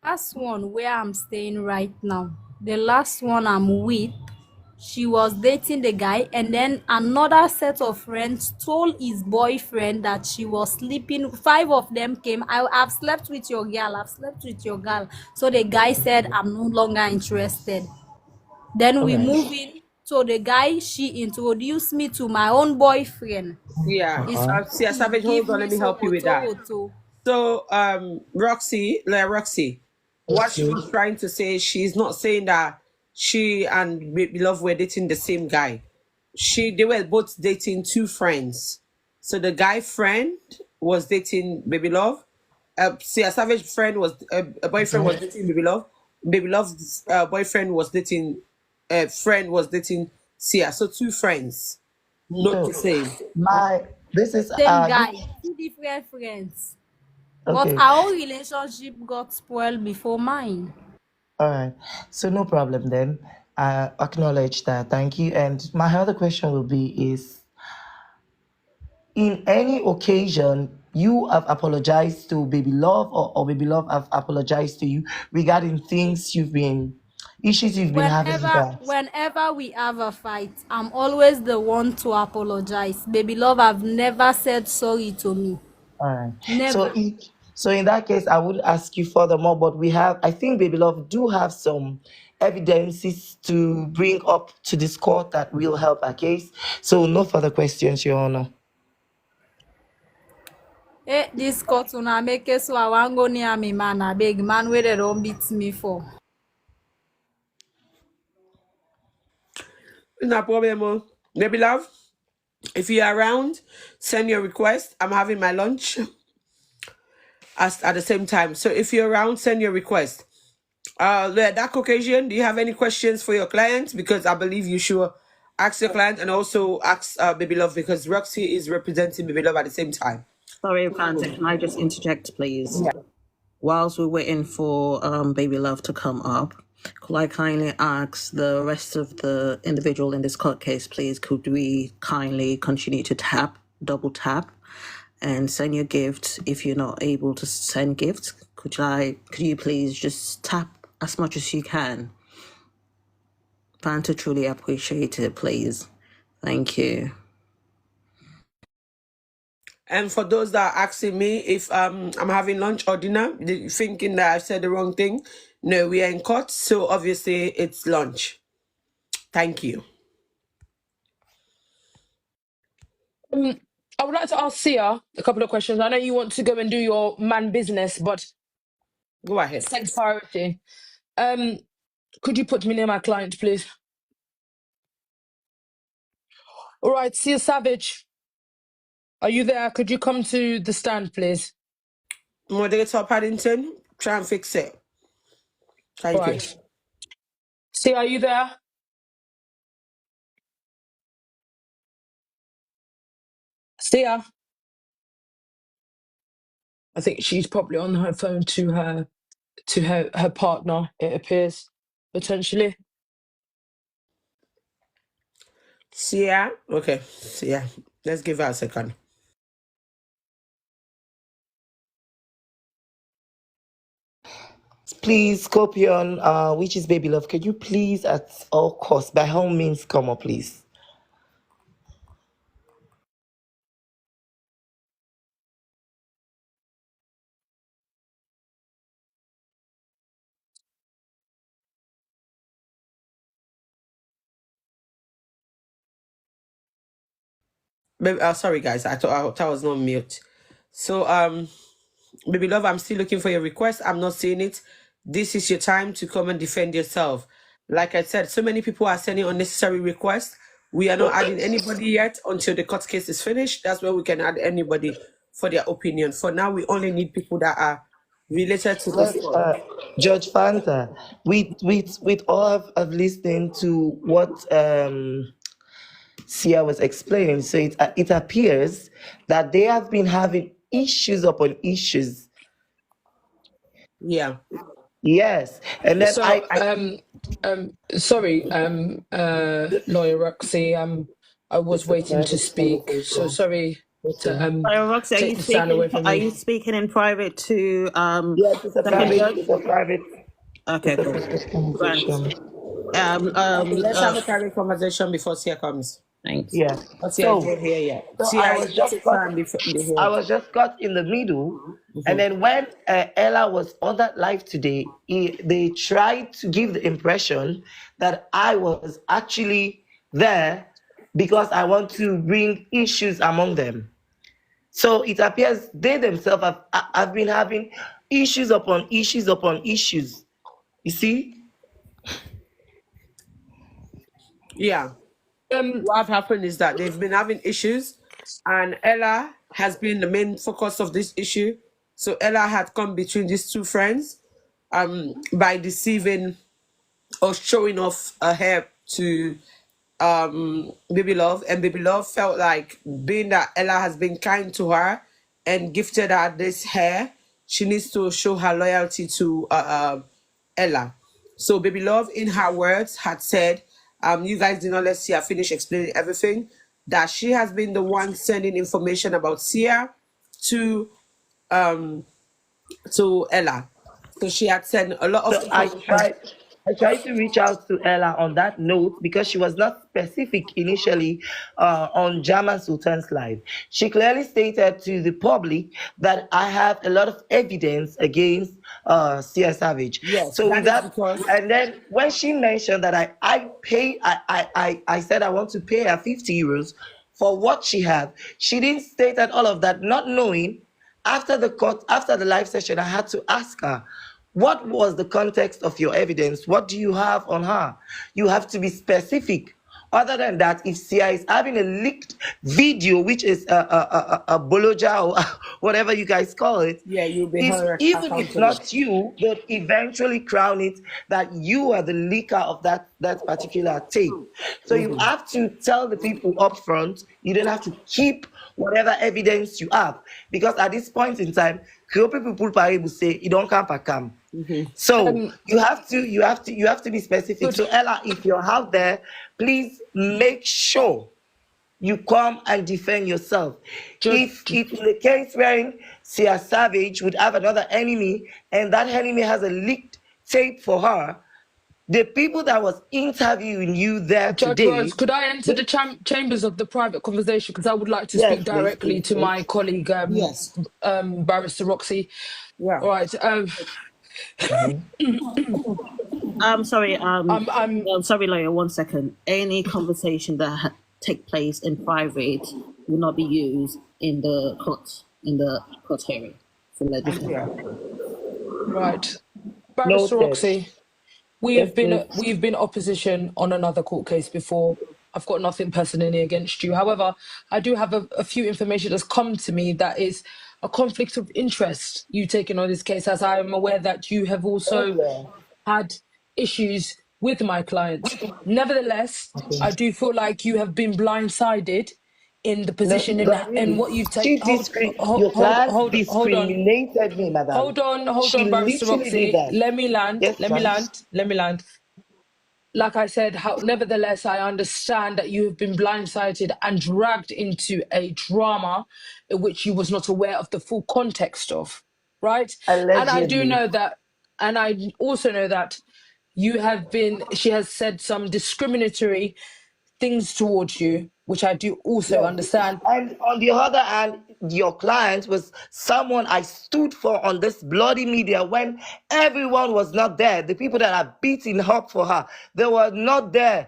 S2: Last one where I'm staying right now. The last one I'm with, she was dating the guy, and then another set of friends told his boyfriend that she was sleeping. 5 of them came. I've slept with your girl. I've slept with your girl. So the guy said, I'm no longer interested. Then we
S8: Okay.
S2: move in. So the guy, she introduced me to my own boyfriend.
S1: Yeah.
S2: It's
S1: Sia
S2: he
S1: Savage,
S2: give
S1: hold on,
S2: me
S1: let me
S2: so
S1: help you with that.
S2: roto.
S1: So, Roxy, what she
S8: Okay.
S1: was trying to say, she's not saying that she and Baby Love were dating the same guy. They were both dating two friends. So the guy friend was dating Baby Love. Sia Savage friend was a boyfriend was dating Baby Love. Baby Love's boyfriend was dating friend was dating Sia. So two friends, not
S8: So
S1: the same.
S8: this is
S2: Same guy, two different friends. But
S8: okay.
S2: our relationship got spoiled before mine.
S8: All right. So no problem then. I acknowledge that. Thank you. And my other question will be is, in any occasion you have apologized to Baby Love, or Baby Love have apologized to you regarding issues you've been having with her?
S2: Whenever we have a fight, I'm always the one to apologize. Baby Love have never said sorry to me.
S8: All right.
S2: Never.
S8: So in that case, I would ask you furthermore, but I think Baby Love do have some evidences to bring up to this court that will help our case. So no further questions, Your Honor.
S2: This court una make it so I wan go near me man, I beg man where they don't beat me for.
S1: No problem. Baby Love, if you're around, send your request. I'm having my lunch at the same time. So if you're around, send your request. That Caucasian, do you have any questions for your client? Because I believe you should ask your client and also ask Baby Love, because Roxy is representing Baby Love at the same time.
S5: Sorry, Fanta, can I just interject, please?
S1: Yeah.
S5: Whilst we're waiting for Baby Love to come up, could I kindly ask the rest of the individual in this court case, please, could we kindly continue to double tap, and send your gift? If you're not able to send gifts, could you please just tap as much as you can? Fanta, truly appreciate it, please. Thank you.
S1: And for those that are asking me if I'm having lunch or dinner, thinking that I said the wrong thing, no, we are in court, so obviously it's lunch. Thank you.
S3: I would like to ask Sia a couple of questions. I know you want to go and do your man business, but
S1: Go ahead.
S3: it takes priority. Could you put me near my client, please? All right, Sia Savage, are you there? Could you come to the stand, please?
S1: Moderator Paddington, try and fix it. Thank
S3: All
S1: you.
S3: right. Sia, are you there? Sia? I think she's probably on her phone to her partner, it appears, potentially.
S1: Sia, okay, Sia, let's give her a second.
S8: Please, Scorpion, which is Baby Love, can you please at all costs, by all means, come up, please?
S1: Sorry guys, I thought I was not mute. So Baby Love, I'm still looking for your request. I'm not seeing it. This is your time to come and defend yourself. Like I said, so many people are sending unnecessary requests. We are not adding anybody yet until the court case is finished. That's where we can add anybody for their opinion. For now, we only need people that are related to this one.
S8: Judge Fanta, with all of listening to what Sia was explaining. So it appears that they have been having issues upon issues.
S1: Yeah.
S8: Yes, and then
S3: So, sorry, Lawyer Roxy, I was
S8: it's a
S3: waiting to
S8: private
S3: speak. So
S8: conversation.
S3: sorry to
S5: Roxy, are
S3: take
S5: you
S3: the sound away from
S5: Are
S3: me.
S5: you speaking in private to
S8: Yes, it's a
S5: second
S8: private.
S5: judge?
S8: It's a private.
S5: Okay,
S8: It's a
S5: cool.
S8: private
S5: Grant.
S8: conversation.
S1: Let's have a private conversation before Sia comes.
S5: Thanks.
S8: Yeah.
S1: But Sia is not here yet.
S8: So
S1: Sia,
S8: I was
S1: let
S8: just
S1: it
S8: caught.
S1: time before be
S8: I
S1: here.
S8: was just caught in the middle, and then when Ella was on that live today, they tried to give the impression that I was actually there because I want to bring issues among them. So it appears they themselves have been having issues upon issues upon issues. You see?
S1: Yeah. What happened is that they've been having issues, and Ella has been the main focus of this issue. So Ella had come between these two friends by deceiving or showing off her hair to Baby Love, and Baby Love felt like, being that Ella has been kind to her and gifted her this hair, she needs to show her loyalty to Ella. So Baby Love, in her words, had said, you guys did not let Sia finish explaining everything, that she has been the one sending information about Sia to Ella. So she had sent a lot of
S8: So I
S1: information.
S8: tried to reach out to Ella on that note because she was not specific initially on Jama Sultan's live. She clearly stated to the public that I have a lot of evidence against Sia Savage.
S1: Yes,
S8: So
S1: that
S8: with
S1: is
S8: that,
S1: because
S8: and then when she mentioned that I said I want to pay her 50 euros for what she had, she didn't state that all of that, not knowing. After the live session, I had to ask her, what was the context of your evidence? What do you have on her? You have to be specific. Other than that, if Sia is having a leaked video, which is a boloja or whatever you guys call it,
S1: yeah, you'll be held
S8: even if
S1: accountable.
S8: not you, they'll eventually crown it that you are the leaker of that particular tape. So you have to tell the people up front. You don't have to keep whatever evidence you have, because at this point in time, Creole people will say you don't come. So you have to be specific. So Ella, if you're out there, please make sure you come and defend yourself. If it's the case wherein Sia Savage would have another enemy and that enemy has a leaked tape for her, the people that was interviewing you there
S3: Judge
S8: today.
S3: Rose, could I enter the chambers of the private conversation? Because I would like to
S8: Yes,
S3: speak directly
S8: please.
S3: to my colleague,
S1: Yes.
S3: Barrister Roxy.
S1: Yeah.
S3: All right.
S5: Sorry.
S3: I'm
S5: Sorry, lawyer. 1 second. Any conversation that take place in private will not be used in the court hearing. So let it
S3: right. Barrister
S8: Noted.
S3: Roxy,
S8: Yes,
S3: we've been opposition on another court case before. I've got nothing personally against you. However, I do have a few information that's come to me that is a conflict of interest you taking on this case, as I am aware that you have also had issues with my client. Nevertheless, I do feel like you have been blindsided in the position in what you've taken.
S8: Your client discriminated me, madam.
S3: Hold on,
S8: She
S3: Barrister
S8: literally
S3: Roxy.
S8: did that.
S3: Let me land.
S8: Yes,
S3: Let me land. Like I said, nevertheless, I understand that you have been blindsided and dragged into a drama in which you was not aware of the full context of, right?
S8: Allegedly.
S3: And I do know that, and I also know that she has said some discriminatory things towards you, which I do also understand.
S8: And on the other hand, your client was someone I stood for on this bloody media when everyone was not there. The people that are beating up for her, they were not there.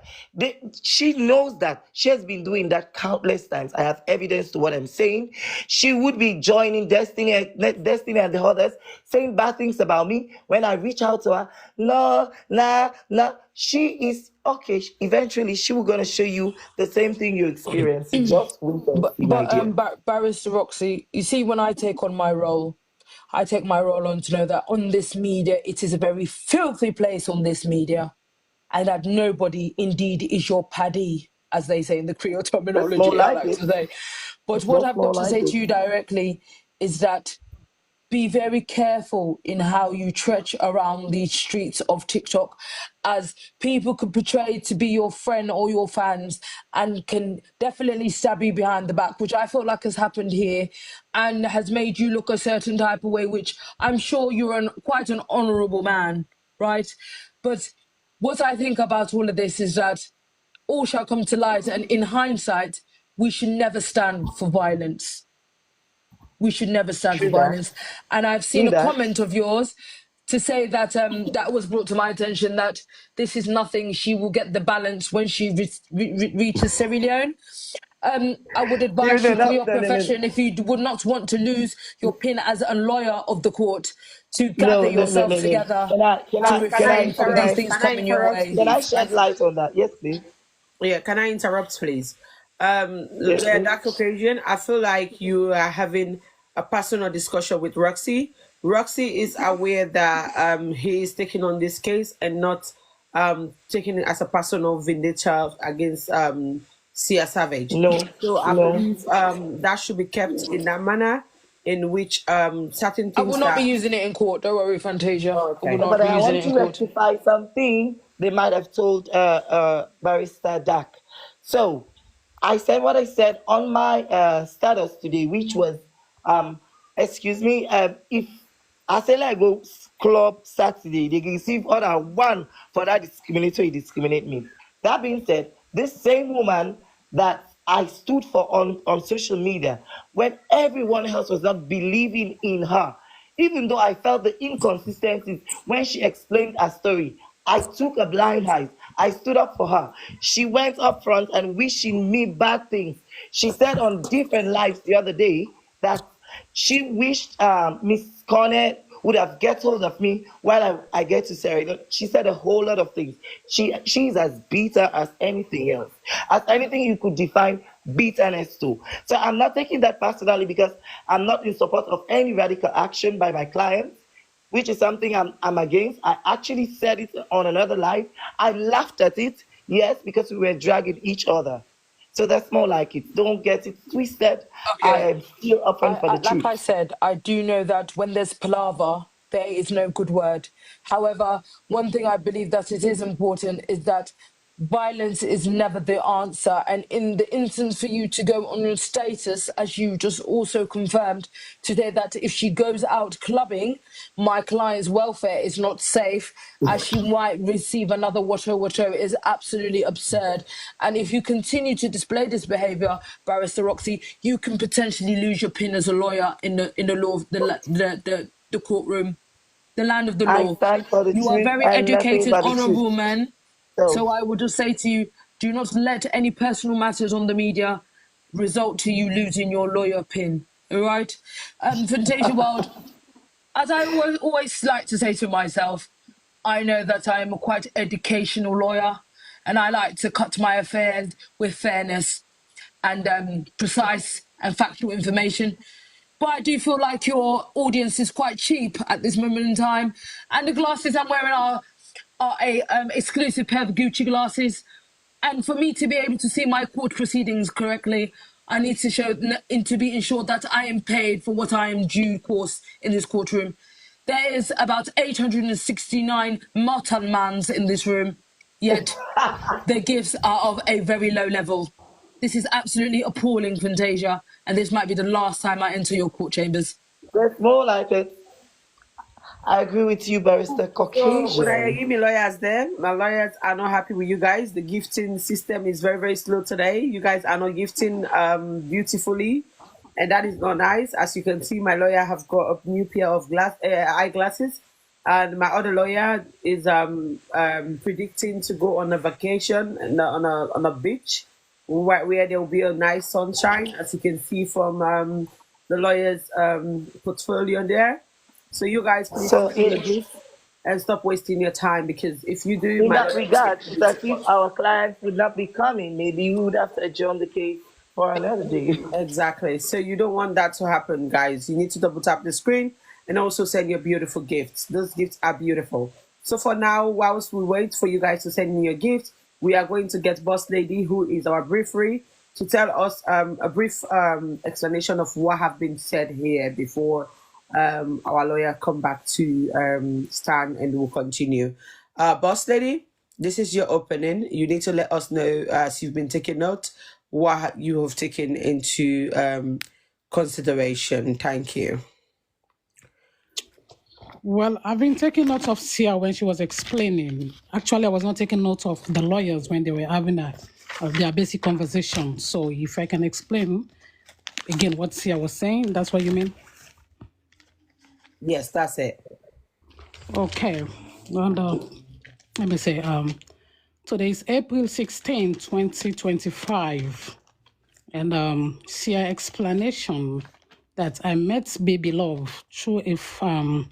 S8: She knows that. She has been doing that countless times. I have evidence to what I'm saying. She would be joining Destiny and the others, saying bad things about me. When I reach out to her, no. She is okay. Eventually, she will gonna show you the same thing you experience. Just wait and see, my dear.
S3: Barrister Roxy, you see, when I take on my role, I take my role on to know that on this media, it is a very filthy place on this media, and that nobody indeed is your paddy. as they say in the Creole
S8: That's more
S3: terminology, I
S8: like
S3: like
S8: it.
S3: to say. But
S8: It's
S3: what
S8: much
S3: I've
S8: more
S3: got to
S8: like
S3: say
S8: it.
S3: to you directly is that be very careful in how you trudge around these streets of TikTok, as people could portray to be your friend or your fans and can definitely stab you behind the back, which I feel like has happened here and has made you look a certain type of way, which I'm sure you're quite an honourable man, right? But what I think about all of this is that all shall come to light, and in hindsight, we should never stand for violence. We should never stand for
S8: True that.
S3: violence. And I've seen
S8: True
S3: a
S8: that.
S3: comment of yours to say that that was brought to my attention, that this is nothing. She will get the balance when she reaches Sierra Leone. I would
S8: No,
S3: advise
S8: no,
S3: you, for
S8: no,
S3: your
S8: no, no, no.
S3: profession, if you would not want to lose your pin as a lawyer of the court, to gather
S8: No, no, no,
S3: yourself
S8: no, no.
S3: together
S8: Can
S3: to
S8: I, can I,
S3: refrain from
S8: can
S3: these
S8: I,
S3: things
S1: Can I
S3: coming your
S1: interrupt,
S3: way.
S8: can I
S1: please?
S8: shed light on that? Yes, please.
S1: Yeah, can I interrupt, please?
S8: Yes,
S1: Yeah,
S8: please.
S1: that occasion, I feel like you are having a personal discussion with Roxy. Roxy is aware that he is taking on this case and not taking it as a personal vendetta against Sia Savage.
S8: No,
S1: So I
S8: no.
S1: believe that should be kept in that manner in which certain
S3: I will
S1: things
S3: not be
S1: that.
S3: using it in court. Don't worry, Fantasia. I will
S1: Okay.
S3: not
S8: But
S3: be
S8: I
S3: using
S8: want
S3: it in
S8: to
S3: court.
S8: rectify something they might have told Barrister Dak. So I said what I said on my status today, which was, excuse me, if I say like go club Saturday, they can receive order one for that discriminate me. That being said, this same woman that I stood for on social media, when everyone else was not believing in her, even though I felt the inconsistencies when she explained her story, I took a blind eye. I stood up for her. She went up front and wishing me bad things. She said on different lives the other day that she wished Miss Cornett would have get hold of me while I get to Sarah. You know, she said a whole lot of things. She's as bitter as anything else, as anything you could define bitterness to. So I'm not taking that personally because I'm not in support of any radical action by my clients, which is something I'm against. I actually said it on another live. I laughed at it, yes, because we were dragging each other. So that's more like it. Don't get it twisted. I
S3: Okay.
S8: am still up for the
S3: Like I
S8: truth.
S3: said, I do know that when there's palaver, there is no good word. However, one thing I believe that it is important is that violence is never the answer. And in the instance for you to go on your status, as you just also confirmed today, that if she goes out clubbing, my client's welfare is not safe, as she might receive another whatever, is absolutely absurd. And if you continue to display this behaviour, Barrister Roxy, you can potentially lose your pin as a lawyer in the law, the courtroom, the land of the
S8: I
S3: law.
S8: stand for the
S3: You are a
S8: truth
S3: very
S8: and nothing
S3: educated,
S8: but the truth.
S3: honourable man.
S8: So
S3: So I would just say to you, do not let any personal matters on the media result to you losing your lawyer pin. All right? Fantasia Wild, as I always like to say to myself, I know that I am a quite educational lawyer and I like to cut my affairs with fairness and precise and factual information. But I do feel like your audience is quite cheap at this moment in time. And the glasses I'm wearing are a exclusive pair of Gucci glasses. And for me to be able to see my court proceedings correctly, I need to to be ensured that I am paid for what I am due course in this courtroom. There is about 869 Martin-mans in this room, yet the gifts are of a very low level. This is absolutely appalling, Fantasia, and this might be the last time I enter your court chambers.
S8: that's more like it. I agree with you, Barrister
S1: So when I
S8: Caucasian.
S1: give me lawyers there, my lawyers are not happy with you guys. The gifting system is very, very slow today. You guys are not gifting beautifully, and that is not nice. As you can see, my lawyer have got a new pair of eyeglasses, and my other lawyer is predicting to go on a vacation and on a beach where there will be a nice sunshine, as you can see from the lawyer's portfolio there. So you guys please
S8: So
S1: send your gift and stop wasting your time, because if you do,
S8: in
S1: my
S8: that
S1: lawyer is
S8: regard,
S1: taking
S8: it's
S1: you
S8: as
S1: to
S8: if
S1: court.
S8: our clients would not be coming. Maybe we would have to adjourn the case for another day.
S1: Exactly. So you don't want that to happen, guys. You need to double tap the screen and also send your beautiful gifts. Those gifts are beautiful. So for now, whilst we wait for you guys to send me your gifts, we are going to get Boss Lady, who is our referee, to tell us a brief explanation of what have been said here before our lawyer come back to stand, and we'll continue. Boss Lady, this is your opening. You need to let us know, as you've been taking note, what you have taken into consideration. Thank you.
S7: Well, I've been taking note of Sia when she was explaining. Actually, I was not taking note of the lawyers when they were having their basic conversation. So if I can explain again what Sia was saying, that's what you mean?
S1: Yes, that's it.
S7: Okay. And, let me say, today is April 16, 2025. And Sia explanation that I met Baby Love through a friend.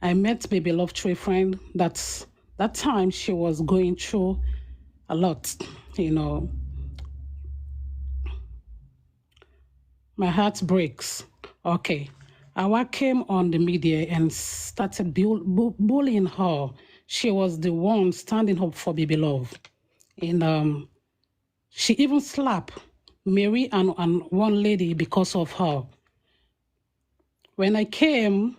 S7: I met Baby Love through a friend. That time she was going through a lot, you know. My heart breaks. Okay. Awa came on the media and started bullying her. She was the one standing up for Baby Love. And she even slapped Mary and one lady because of her. When I came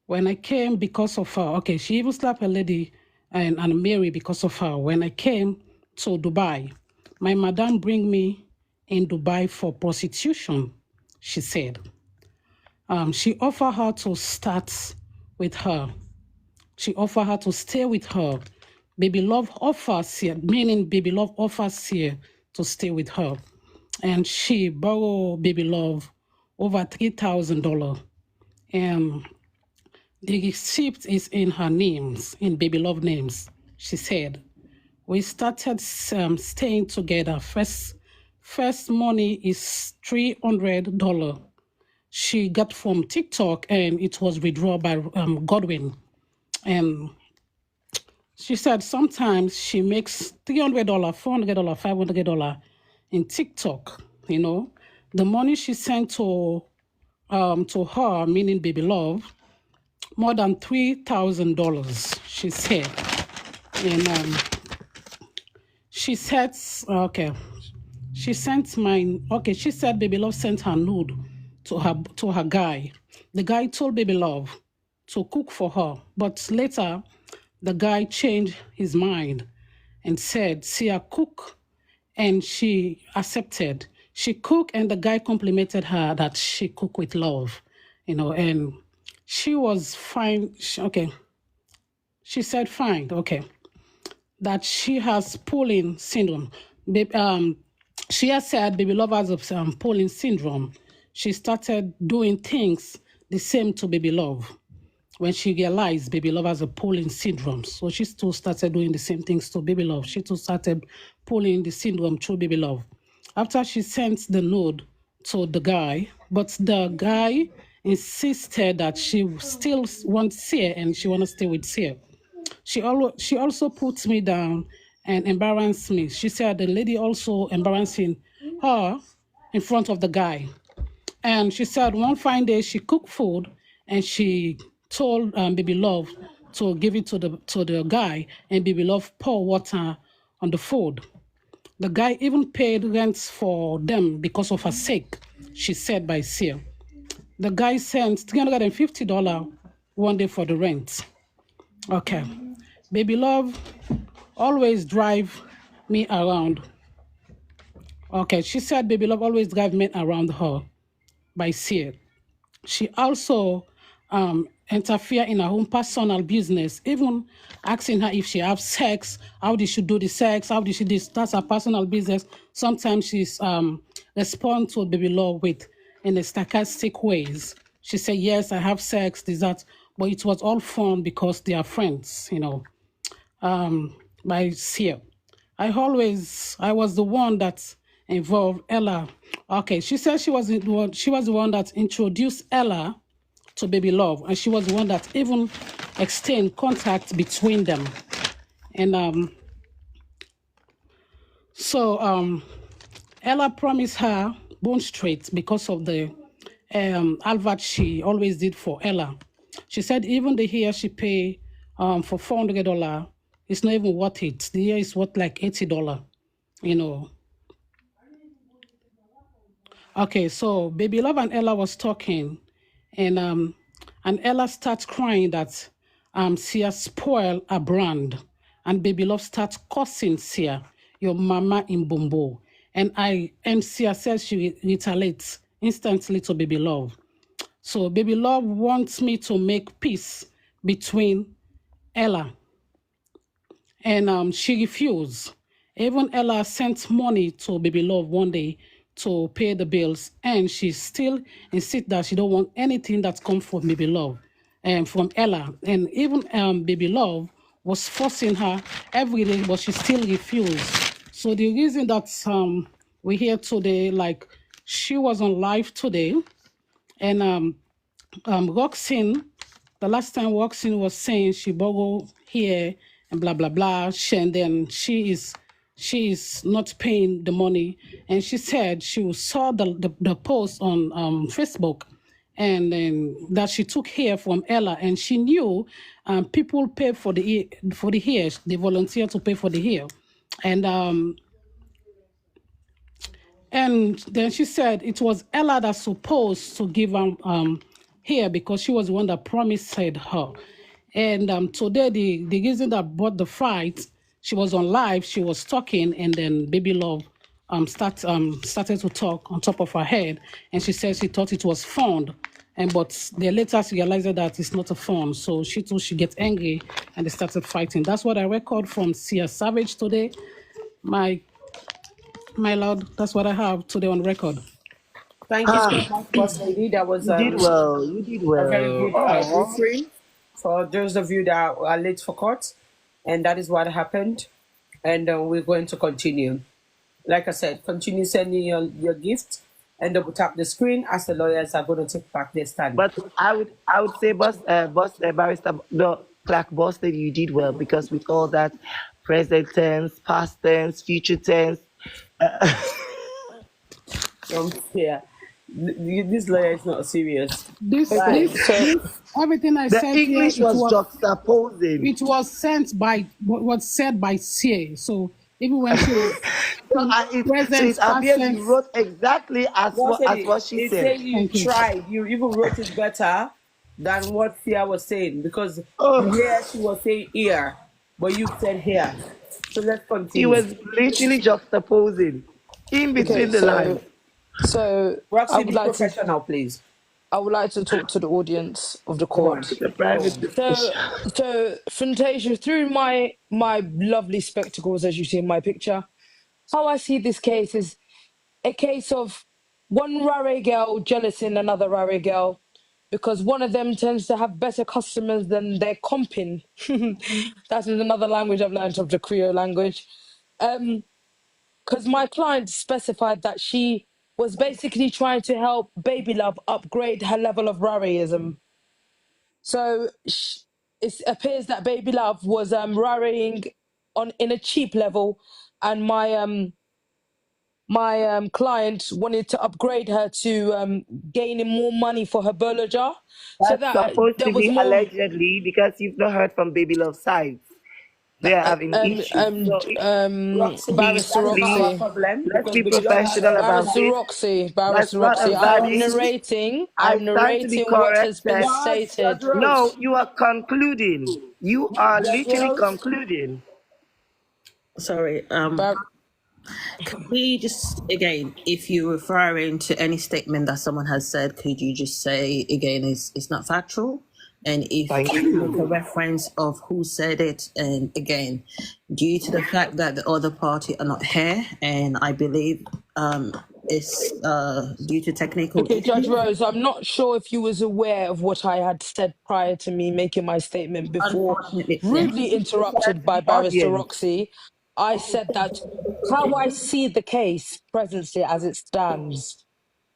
S7: because of her, okay, she even slapped a lady and Mary because of her. When I came to Dubai, my madam bring me in Dubai for prostitution, she said. She offered her to start with her. She offered her to stay with her. Baby Love offers here, meaning Baby Love offers here to stay with her. And she borrowed Baby Love over $3,000. And the receipt is in her names, in Baby Love names. She said, we started staying together. First money is $300. She got from TikTok, and it was withdrawn by Godwin. And she said sometimes she makes $300, $400, $500 in TikTok, you know. The money she sent to her, meaning Baby Love, more than $3,000, she said. And she said, okay, she sent mine, okay, she said Baby Love sent her nude to her guy. The guy told Baby Love to cook for her, but later the guy changed his mind and said, Sia, cook, and she accepted. She cooked, and the guy complimented her that she cooked with love, you know, and she was fine. Okay. She said fine, okay, that she has Pauline syndrome. She has said Baby Love has Pauline syndrome. She started doing things the same to Baby Love. When she realized Baby Love has a Pauline syndrome, so she too started doing the same things to Baby Love. She too started pulling the syndrome through Baby Love. After she sent the nude to the guy, but the guy insisted that she still wants Sia and she want to stay with Sia. She also puts me down and embarrassed me. She said the lady also embarrassing her in front of the guy. And she said one fine day she cooked food and she told Baby Love to give it to the guy, and Baby Love pour water on the food. The guy even paid rent for them because of her sake, she said by Sia. The guy sent $350 one day for the rent. Okay. Baby Love always drive me around. Okay, she said Baby Love always drive men around her by Sia. She also interfere in her own personal business, even asking her if she have sex, how did she do the sex, how did she do this? That's her personal business. Sometimes she's respond to Baby Love with in a sarcastic ways. She said, yes, I have sex, this, that, but it was all fun because they are friends, you know, by Sia. I was the one that involved Ella. Okay, she said she was the one that introduced Ella to Baby Love, and she was the one that even extended contact between them. And so Ella promised her bone straight because of the advert she always did for Ella. She said even the hair she pay for $400. It's not even worth it. The hair is worth like $80, you know. Okay, so Baby Love and Ella was talking, and Ella starts crying that Sia spoiled a brand, and Baby Love starts cursing Sia, your mama in Bumbo, and Sia says she retaliates instantly to Baby Love. So Baby Love wants me to make peace between Ella, and she refused. Even Ella sent money to Baby Love one day to pay the bills, and she still insists that she don't want anything that comes from Baby Love and from Ella. And even Baby Love was forcing her every day, but she still refused. So the reason that we're here today, like she was on live today, and Roxanne, the last time Roxanne was saying she borrowed here and blah blah blah, and then she is not paying the money, and she said she saw the post on Facebook, and then that she took hair from Ella, and she knew people pay for the hair, they volunteer to pay for the hair, and then she said it was Ella that's supposed to give here because she was the one that promised her. And today, the reason that brought the fight, she was on live, she was talking, and then Baby Love started to talk on top of her head, and she said she thought it was fun. But they later realized that it's not a phone. So she too, she gets angry, and they started fighting. That's what I record from Sia Savage today. My lord, that's what I have today on record.
S1: Thank you so much, Boss Lady. That was
S8: You did well. You did well.
S1: a very good
S8: Aw.
S1: briefing for those of you that are late for court. And that is what happened. And we're going to continue. Like I said, continue sending your gift and double tap the screen as the lawyers are going to take back their stand.
S8: But I would say, barrister, no, Clark Boston, you did well, because with all that present tense, past tense, future tense.
S1: Yeah, this lawyer is not serious.
S7: This everything I
S8: The
S7: said
S8: English
S7: here,
S8: was juxtaposing.
S7: it was said by CA. So even when she was
S8: it appears you wrote exactly as what she said.
S1: You tried. You even wrote it better than what Sia was saying, because here she was saying ear, but you said here. So let's continue.
S8: He was literally juxtaposing in between the lines.
S3: So
S1: Roxy, be professional, please.
S3: I would like to talk to the audience of the court.
S8: It's a private discussion.
S3: So Fantasia, through my lovely spectacles, as you see in my picture, how I see this case is a case of one Rare girl jealousing another Rare girl, because one of them tends to have better customers than their comping. That's another language I've learned of the Creole language. Because my client specified that she was basically trying to help Baby Love upgrade her level of rareism. So it appears that Baby Love was rareing in a cheap level, and my client wanted to upgrade her to gaining more money for her bolo jar.
S8: That's supposed to be allegedly, because you've not heard from Baby Love's side. They are having issues.
S3: Barrister Roxy.
S8: Let's be professional about it.
S3: Barrister Roxy. I'm narrating what has been stated.
S8: No, you are concluding. You are literally concluding.
S5: Sorry. Could we just, again, if you're referring to any statement that someone has said, could you just say, again, it's not factual? And if you make a reference of who said it, and again, due to the fact that the other party are not here, and I believe it's due to technical issues.
S3: Judge Rose, I'm not sure if you was aware of what I had said prior to me making my statement before rudely interrupted by Barrister Roxy. I said that how I see the case presently as it stands,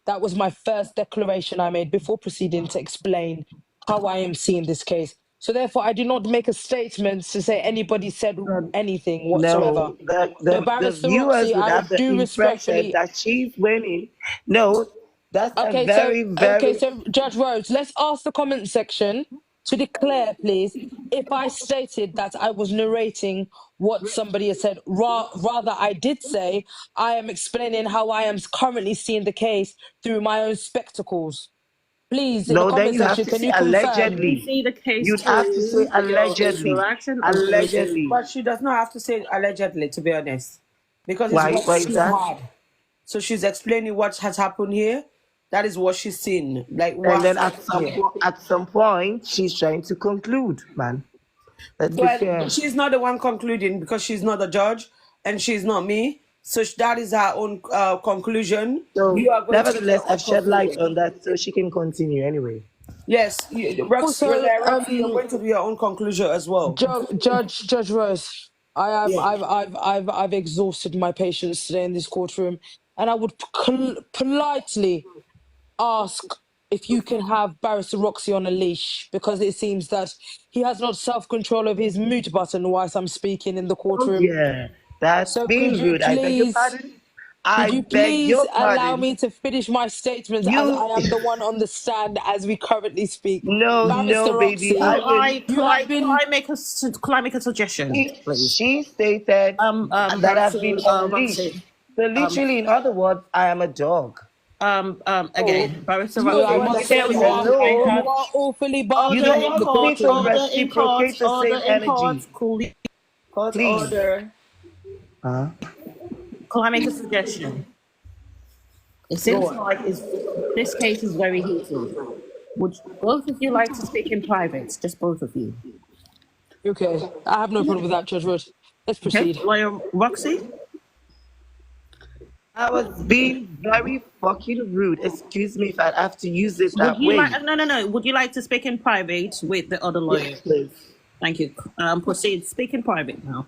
S3: that was my first declaration I made before proceeding to explain how I am seeing this case. So therefore, I do not make a statement to say anybody said anything whatsoever.
S8: No, the viewers would have the impression that she's winning. No, that's
S3: okay. So Judge Rose, let's ask the comment section to declare, please, if I stated that I was narrating what somebody has said. Rather, I did say I am explaining how I am currently seeing the case through my own spectacles. Please, in the
S8: No, then
S3: comment
S8: you have
S3: section,
S8: to
S3: can
S8: say
S3: you confirm?
S5: You
S8: allegedly.
S5: see the case
S8: You'd have to say
S5: through your
S8: allegedly.
S5: interaction of using.
S8: Allegedly.
S1: But she does not have to say allegedly, to be honest, because it's
S8: Why?
S1: what
S8: Why is
S1: she's
S8: that?
S1: had. So she's explaining what has happened here. That is what she's seen, like what
S8: And then
S1: has happened here.
S8: at some point, she's trying to conclude, man. Let's be fair.
S1: Well, she's not the one concluding because she's not the judge and she's not me. So that is her own conclusion.
S8: So,
S1: You are going to
S8: nevertheless,
S1: your own
S8: I've shed light
S1: conclusion.
S8: on that so she can continue anyway.
S1: Yes,
S3: Also,
S1: Roxy, you're going to do your own conclusion as well.
S3: Judge Rose, I've exhausted my patience today in this courtroom, and I would politely ask if you can have Barrister Roxy on a leash, because it seems that he has not self-control of his mute button whilst I'm speaking in the
S8: Oh,
S3: courtroom.
S8: yeah. That's
S3: So
S8: being
S3: could you
S8: rude. I beg your
S3: please,
S8: pardon? I
S3: could you
S8: beg
S3: please
S8: your
S3: allow
S8: pardon.
S3: me to finish my statements as
S8: You.
S3: I am the one on the stand as we currently speak?
S8: No,
S3: Barrister
S8: baby.
S3: Roxy,
S8: I will.
S3: you have been...
S5: Could I make a suggestion, please?
S8: She stated that I've been on a leash.
S5: Roxy,
S8: So literally, in other words, I am a dog.
S5: again, Barrister
S3: You, I
S5: Roxy.
S3: must say, you are awfully
S8: You
S3: barking
S8: don't
S3: in
S8: want
S3: the
S8: me to
S3: courtroom.
S8: reciprocate the same energy.
S5: Court
S8: Please.
S5: order.
S8: Huh?
S5: Can I make a suggestion? It seems like this case is very heated. Would both of you like to speak in private? Just both of you.
S3: Okay, I have no problem with that, Judge Wood. Let's proceed.
S5: Lawyer Roxy?
S8: I was being very fucking rude. Excuse me if I have to use it that
S5: Would you
S8: way.
S5: like? No. Would you like to speak in private with the other lawyer?
S8: Yes, please.
S5: Thank you. Proceed. Speak in private now.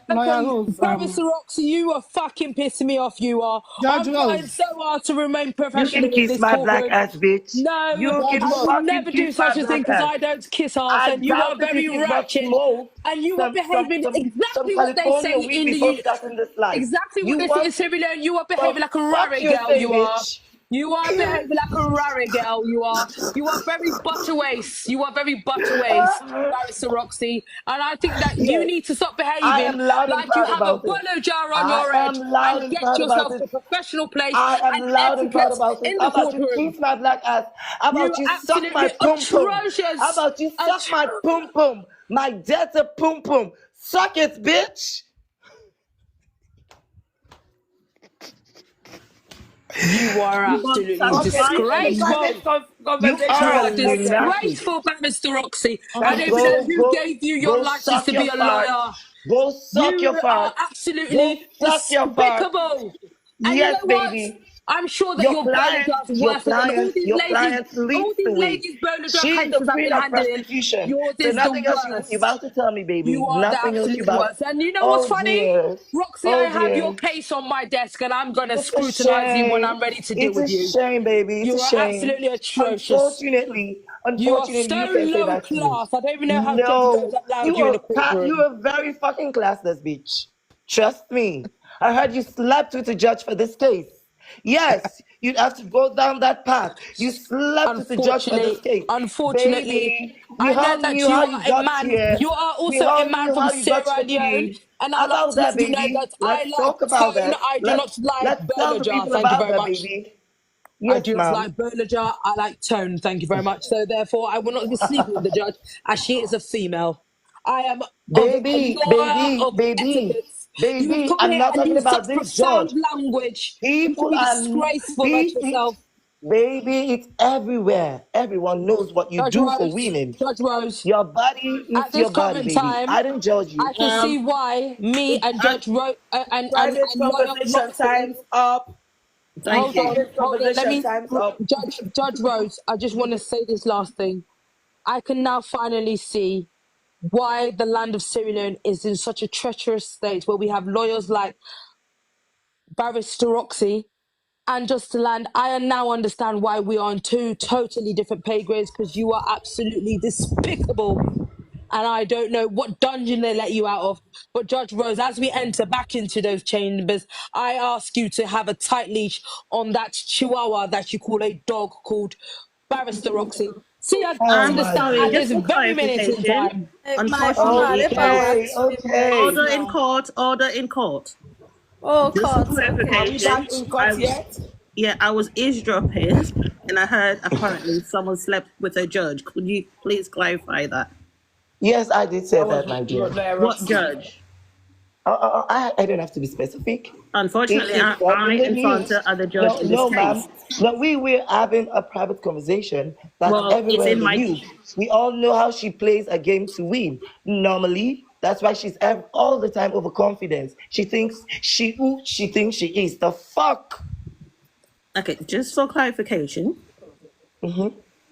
S7: Lawyer Rose,
S3: Barrister Roxy, you are fucking pissing me off, you are.
S7: Judge
S3: I'm trying
S7: Rose.
S3: so hard to remain
S8: You
S3: professional
S8: can
S3: in
S8: kiss
S3: this
S8: my black
S3: courtroom.
S8: ass, bitch.
S3: No,
S8: You can
S3: I will
S8: fucking
S3: never do
S8: kiss my
S3: such a thing
S8: black
S3: because
S8: ass.
S3: I don't kiss ass,
S8: I
S3: and you are
S8: doubt if
S3: very
S8: you did not
S3: ratchet,
S8: smoke
S3: and you are behaving
S8: some
S3: exactly what they
S8: California
S3: say
S8: weed
S3: in the
S8: before starting this life.
S3: exactly
S8: You
S3: what they say in
S8: want
S3: Sierra Leone. You are
S8: the
S3: behaving like a
S8: fuck
S3: rarry
S8: you
S3: girl.
S8: say,
S3: You are.
S8: bitch?
S3: You are behaving like a rarry girl. You are. You are very butterwaist. You are very butterwaist, Barrister Roxy. And I think that you
S8: Yes.
S3: need to stop
S8: I
S3: behaving
S8: am loud and
S3: like you
S8: proud
S3: have a
S8: about it.
S3: bolo jar on
S8: I
S3: your
S8: am
S3: head
S8: loud
S3: and
S8: and
S3: get
S8: proud about
S3: yourself to a
S8: it.
S3: professional place
S8: I am
S3: and
S8: loud and proud
S3: etiquette
S8: about it.
S3: in
S8: How
S3: the
S8: about you
S3: courtroom.
S8: kiss my black ass? How
S3: You
S8: about
S3: are
S8: you suck my
S3: absolutely
S8: pum pum?
S3: atrocious.
S8: How about you suck my pum pum? My dirty pum pum. Suck it, bitch.
S3: You are absolutely disgraceful.
S8: You
S3: You
S8: are
S3: are
S8: nasty.
S3: disgraceful, Mr. Roxy. I
S8: And
S3: don't even know who gave you your
S8: go
S3: license
S8: suck
S3: to
S8: your
S3: be a
S8: fart.
S3: lawyer.
S8: Go suck your
S3: You
S8: fart.
S3: are
S8: Go
S3: absolutely
S8: suck your fart.
S3: despicable. And you
S8: Yes,
S3: know what?
S8: baby.
S3: I'm sure that
S8: Your
S3: your burner jar is worse than all
S8: your client leads the
S3: these
S8: way.
S3: ladies' burner jar
S8: She's
S3: cases
S8: the
S3: I've
S8: queen
S3: been
S8: of
S3: handling.
S8: prostitution.
S3: Yours
S8: So
S3: is the
S8: nothing else
S3: worst.
S8: you're about to tell me, baby.
S3: You are the
S8: Nothing else
S3: absolute
S8: you about.
S3: worst. And you know what's funny?
S8: Dear.
S3: Roxy,
S8: Oh
S3: I have your
S8: dear.
S3: case on my desk and I'm going to
S8: It's a
S3: scrutinize you when
S8: shame.
S3: I'm ready to deal
S8: It's a
S3: with you.
S8: shame, baby. It's
S3: You
S8: a
S3: are
S8: shame.
S3: absolutely atrocious.
S8: Unfortunately,
S3: You are so
S8: you can say
S3: low
S8: that to me.
S3: class. I don't even know how Judge
S8: No,
S3: Rose allowed you in the
S8: you
S3: courtroom.
S8: are very fucking classless, bitch. Trust me. I heard you slept with a judge for this case. Yes, you'd have to go down that path. You slept with the judge for this case.
S3: Unfortunately,
S8: Baby,
S3: I
S8: we all
S3: know that
S8: knew
S3: you
S8: how
S3: are
S8: you
S3: a
S8: got
S3: man.
S8: here.
S3: You are
S8: We
S3: also
S8: all
S3: a man
S8: knew
S3: from
S8: how you got to
S3: Sierra
S8: the
S3: Leone,
S8: queen.
S3: and I'd like
S8: About
S3: to
S8: that,
S3: let you know
S8: baby.
S3: that
S8: Let's
S3: I
S8: talk
S3: like
S8: about
S3: tone.
S8: that.
S3: I do not like
S8: Let's tell
S3: burner
S8: the
S3: jar.
S8: people
S3: Thank you
S8: about
S3: very
S8: that,
S3: much.
S8: baby.
S3: I
S8: Yes,
S3: do not
S8: ma'am.
S3: like burner jar. I like tone. Thank you very much. So therefore, I will not be sleeping with the judge, as she is a female. I am of a law of etiquette. You would come
S8: I'm
S3: here
S8: not
S3: and
S8: talking
S3: use
S8: about
S3: such
S8: this
S3: profound
S8: judge.
S3: language. You should
S8: People
S3: be
S8: are
S3: disgraceful at yourself.
S8: baby, it's everywhere. Everyone knows what you
S3: Judge
S8: do for
S3: Rose,
S8: women.
S3: Judge Rose,
S8: Your body
S3: at
S8: is
S3: this
S8: your body,
S3: current
S8: baby.
S3: time,
S8: I didn't judge you.
S3: I can see why me and Judge Rose and
S1: Private
S3: Lawyer
S1: conversation
S3: Roxy.
S1: time's up.
S5: Thank you.
S1: Private
S3: Hold on. Let
S1: conversation
S3: me,
S1: time's up.
S3: Judge Rose. I just want to say this last thing. I can now finally see why the land of Sierra Leone is in such a treacherous state, where we have lawyers like Barrister Roxy and Just to Land. I now understand why we are on two totally different pay grades, because you are absolutely despicable. And I don't know what dungeon they let you out of. But Judge Rose, as we enter back into those chambers, I ask you to have a tight leash on that chihuahua that you call a dog called Barrister Roxy. See, I
S8: Oh
S9: And
S8: my
S3: understand
S9: sorry,
S3: at
S8: God.
S3: this
S9: just for
S3: very minute in
S9: clarification,
S3: time.
S2: My
S9: unfortunately,
S2: honor,
S9: it
S2: if I
S9: is
S8: Okay,
S2: want to
S8: okay.
S9: order in
S2: now.
S9: court, order in court.
S2: Oh,
S9: Just for
S2: court.
S1: Are
S2: Okay.
S1: we back
S9: clarification,
S1: in court
S9: I
S1: yet?
S9: yeah, I was eavesdropping and I heard apparently someone slept with a judge. Could you please clarify that?
S8: Yes, I did say
S1: That was
S8: that, my dear.
S1: Lawyer
S9: What
S1: Roxy.
S9: judge?
S8: I don't have to be specific.
S9: Unfortunately,
S8: It's
S9: I
S8: in the news.
S9: Infanta are the judge
S8: No,
S9: in this
S8: no,
S9: case.
S8: ma'am. No, we were having a private conversation that's
S9: Well, it's
S8: everywhere in
S9: in
S8: the
S9: my
S8: news. We all know how she plays a game to win. Normally, that's why she's all the time overconfident. She thinks who she thinks she is. The fuck.
S9: okay. Just for clarification,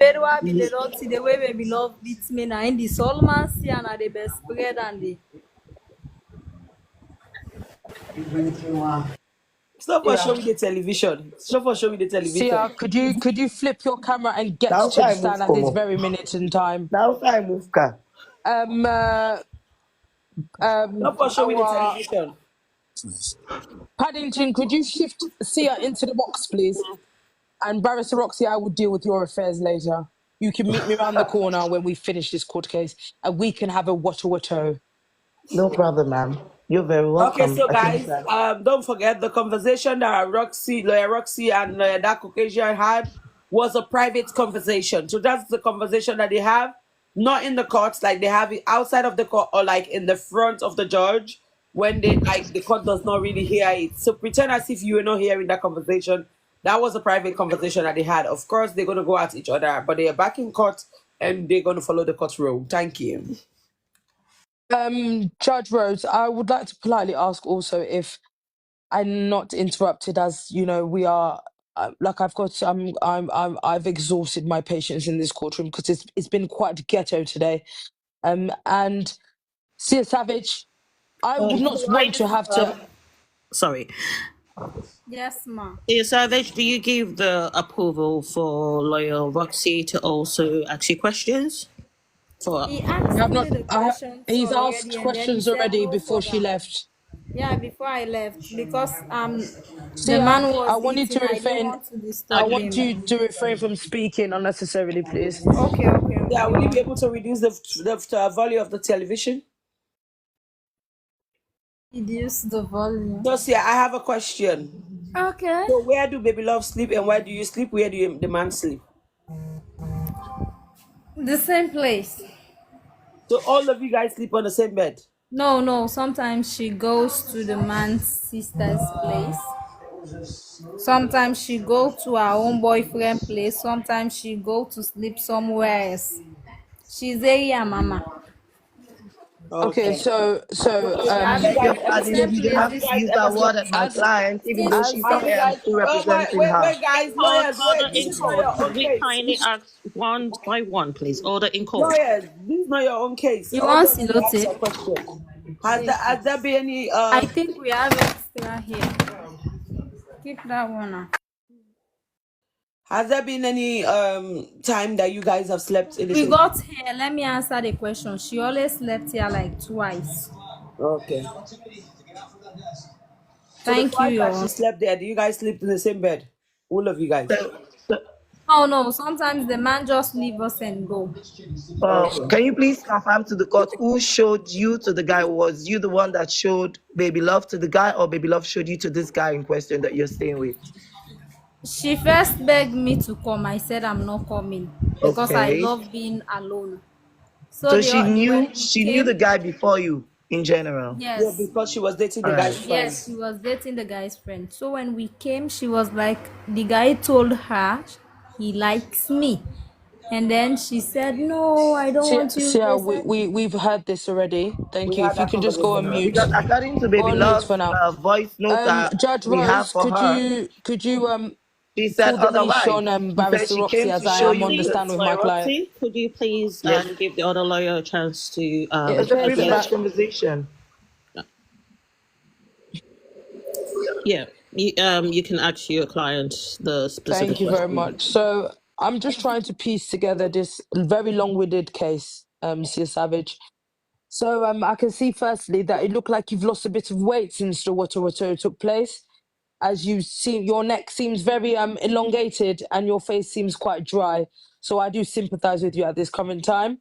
S2: Pedwa be the don't see the way we love beats me now in the Solman see and the best spread and the
S1: Stop for showing the television. Stop for showing the television.
S3: Sia, could you flip your camera and get
S8: Now
S3: to the
S8: I move
S3: stand at this
S8: Como.
S3: very minute in time?
S8: Now I move car.
S3: Um, uh,
S1: Stop for showing the
S3: our
S1: television.
S3: Paddington, could you shift Sia into the box, please? And Barrister Roxy, I will deal with your affairs later. You can meet me around the corner when we finish this court case, and we can have a water.
S8: No problem, ma'am. You're very
S1: Okay,
S8: welcome.
S1: so
S8: I think
S1: guys, don't forget the conversation that Lawyer Roxy and Lawyer Dark Occasion had was a private conversation. So that's the conversation that they have, not in the courts, like they have it outside of the court or like in the front of the judge when they like the court does not really hear it. So pretend as if you were not hearing that conversation. That was a private conversation that they had. Of course, they're gonna go at each other, but they are back in court and they're gonna follow the court rule. Thank you.
S3: Judge Rhodes, I would like to politely ask also if I'm not interrupted, as you know, we are. Like I've exhausted my patience in this courtroom because it's been quite ghetto today. And Sia Savage, I would not want to have to.
S9: sorry.
S2: yes, ma.
S9: Dear Savage, do you give the approval for lawyer Roxy to also ask you questions? For
S2: He
S3: I
S2: asked
S3: have not.
S2: me the questions
S3: He's
S2: already
S3: asked
S2: and then he
S3: questions
S2: said
S3: already
S2: no
S3: before she
S2: further.
S3: left.
S2: Yeah, before I left because the
S3: Sia,
S2: man
S3: I
S2: was
S3: want you to
S2: eating. I didn't
S3: refrain.
S2: want to
S3: I
S2: disturb
S3: want you
S2: him.
S3: to refrain from speaking unnecessarily, please.
S2: Okay,
S1: Yeah, will you be
S2: ma.
S1: able to reduce the volume of the television?
S2: Reduce the volume.
S1: Josia, I have a question.
S2: Okay.
S1: So where do baby love sleep and where do you sleep? Where do the man sleep?
S2: The same place.
S1: So all of you guys sleep on the same bed?
S2: No. Sometimes she goes to the man's sister's place. Sometimes she go to her own boyfriend place. Sometimes she go to sleep somewhere else. She's a mama.
S3: Okay,
S1: Okay.
S3: so
S1: Have you
S8: Beg your
S1: guys ever
S8: pardon,
S2: Same
S1: slept?
S8: you don't
S1: Have
S8: have
S1: you
S8: to
S2: places.
S1: guys
S8: use
S1: ever
S8: that word
S1: slept?
S8: at my
S3: as
S8: client, even though
S2: Same,
S8: she's
S1: Have
S2: same.
S1: you
S8: here. I'm
S1: guys?
S8: still
S1: Oh my!
S8: representing
S1: Wait,
S8: her.
S1: wait, guys,
S9: court,
S1: lawyers,
S9: order
S1: wait. This
S9: in
S1: is not
S9: court.
S1: your
S9: Could
S1: own
S9: we
S1: case.
S9: kindly ask one by one, please? Order in court.
S1: Lawyers, this is not your own case.
S2: You
S1: Hold
S2: want
S1: on, let me ask you a
S2: silotape?
S1: question. Has there been any
S2: I think we have extra here. Keep that one now.
S1: Has there been any time that you guys have slept in the
S2: We
S1: same?
S2: got here. Let me answer the question. She always slept here like twice.
S1: Okay. So the
S2: Thank you,
S1: twice
S2: Your
S1: that she
S2: Honor.
S1: slept there, do you guys sleep in the same bed? All of you guys.
S8: So,
S2: Oh no, sometimes the man just leave us and go.
S1: Okay.
S8: can you please confirm to the court who showed you to the guy? Was you the one that showed baby love to the guy, or baby love showed you to this guy in question that you're staying with?
S2: She first begged me to come. I said I'm not coming because I
S8: Okay.
S2: love being alone. So
S8: So
S2: when we
S8: she knew the
S2: came,
S8: guy before you in general.
S1: Yeah,
S2: yes,
S1: because she was dating
S8: All
S1: the guy's
S8: right.
S1: friend.
S2: yes, she was dating the guy's friend. So when we came, she was like, the guy told her he likes me, and then she said, no, I don't want you.
S3: Sia,
S2: They said,
S3: we've heard this already. Thank
S1: We
S3: you.
S1: had
S3: If you
S1: that
S3: can just go
S1: conversation
S3: on
S1: already.
S3: mute.
S8: Because according to
S3: Go
S8: baby
S3: on mute
S8: love's
S3: for now.
S8: voice note that
S3: Judge
S8: we have
S3: Rose,
S8: for her,
S3: could you
S8: she said
S3: pull the leash
S8: otherwise.
S3: on
S8: She said
S3: Barrister
S8: she
S3: Roxy
S8: came
S3: as
S8: to
S3: I
S8: show
S3: am
S8: you
S3: on the
S8: the
S3: stand with my
S9: Lawyer
S3: client?
S9: Roxy, could you please
S8: yes.
S9: give the other lawyer a chance to
S3: It
S8: It's a
S3: appears
S8: privileged
S3: that
S8: conversation.
S9: yeah, you can ask your client the specific
S3: thank you very
S9: question.
S3: much. So I'm just trying to piece together this very long-winded case, Sia Savage. So I can see firstly that it looked like you've lost a bit of weight since the Watu took place. As you see, your neck seems very elongated and your face seems quite dry. So I do sympathize with you at this current time.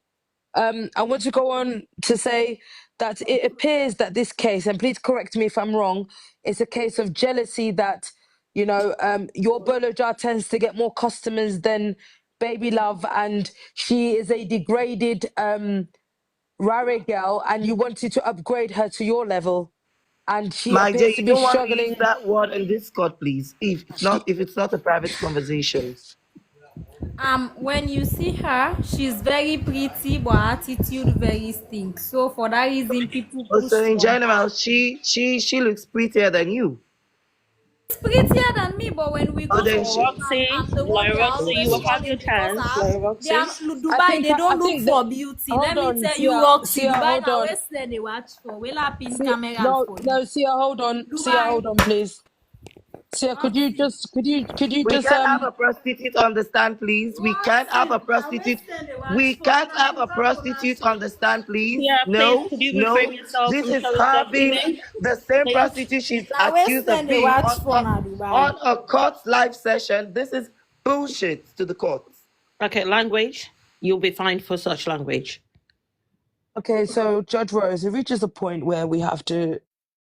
S3: I want to go on to say that it appears that this case, and please correct me if I'm wrong, is a case of jealousy that, your Boloja tends to get more customers than Baby Love, and she is a degraded Rare girl, and you wanted to upgrade her to your level, and she
S8: My dear,
S3: appears to
S8: you
S3: be
S8: don't want to use
S3: struggling.
S8: that word in Discord, please. If it's not a private conversation.
S2: When you see her, she's very pretty, but her attitude very stink. So for that reason, people
S8: Also,
S2: push
S8: in
S2: for her.
S8: general, she looks prettier than you.
S2: She's prettier than me, but when we
S8: Oh,
S2: go
S8: then
S2: for
S9: Lawyer
S8: she.
S2: work,
S9: Roxy,
S2: I'm the one
S9: Lawyer
S2: they are
S9: Roxy, you
S2: always
S9: will
S8: Okay.
S9: have your
S2: calling because
S9: chance,
S2: I have,
S9: Lawyer
S2: they are
S9: Roxy.
S2: Dubai. They
S3: I
S2: don't look
S3: think that.
S2: for beauty.
S3: Hold
S2: Let me
S3: on,
S2: tell you,
S3: Sia,
S2: Roxy,
S3: Sia,
S2: Dubai
S3: hold
S2: now
S3: on.
S2: where say they watch for. Will I pin
S3: Sia,
S2: cameras
S3: no,
S2: for you?
S3: no, Sia, hold on. Sia,
S2: Dubai,
S3: hold on, please. Sia,
S2: Roxy.
S3: could you
S8: We
S3: just
S8: can't have a prostitute on the stand, please. We can't have a
S2: Roxy, now where
S8: prostitute.
S2: say they watch
S8: We
S2: for?
S8: can't
S2: Una
S8: have a
S2: Dubai
S8: prostitute on the stand, please.
S9: Yeah, please,
S8: No,
S9: could you reframe
S8: no.
S9: yourself
S8: This
S9: from
S8: is
S9: showing
S8: her being
S9: self-esteem?
S8: the same
S9: Please.
S8: prostitute she's
S2: Now where
S8: accused
S2: say
S8: of
S2: they
S8: being
S2: watch for na Dubai?
S8: on a court live session. This is bullshit to the court.
S9: Okay, language. You'll be fined for such language.
S3: Okay, so Judge Rose, it reaches a point where we have to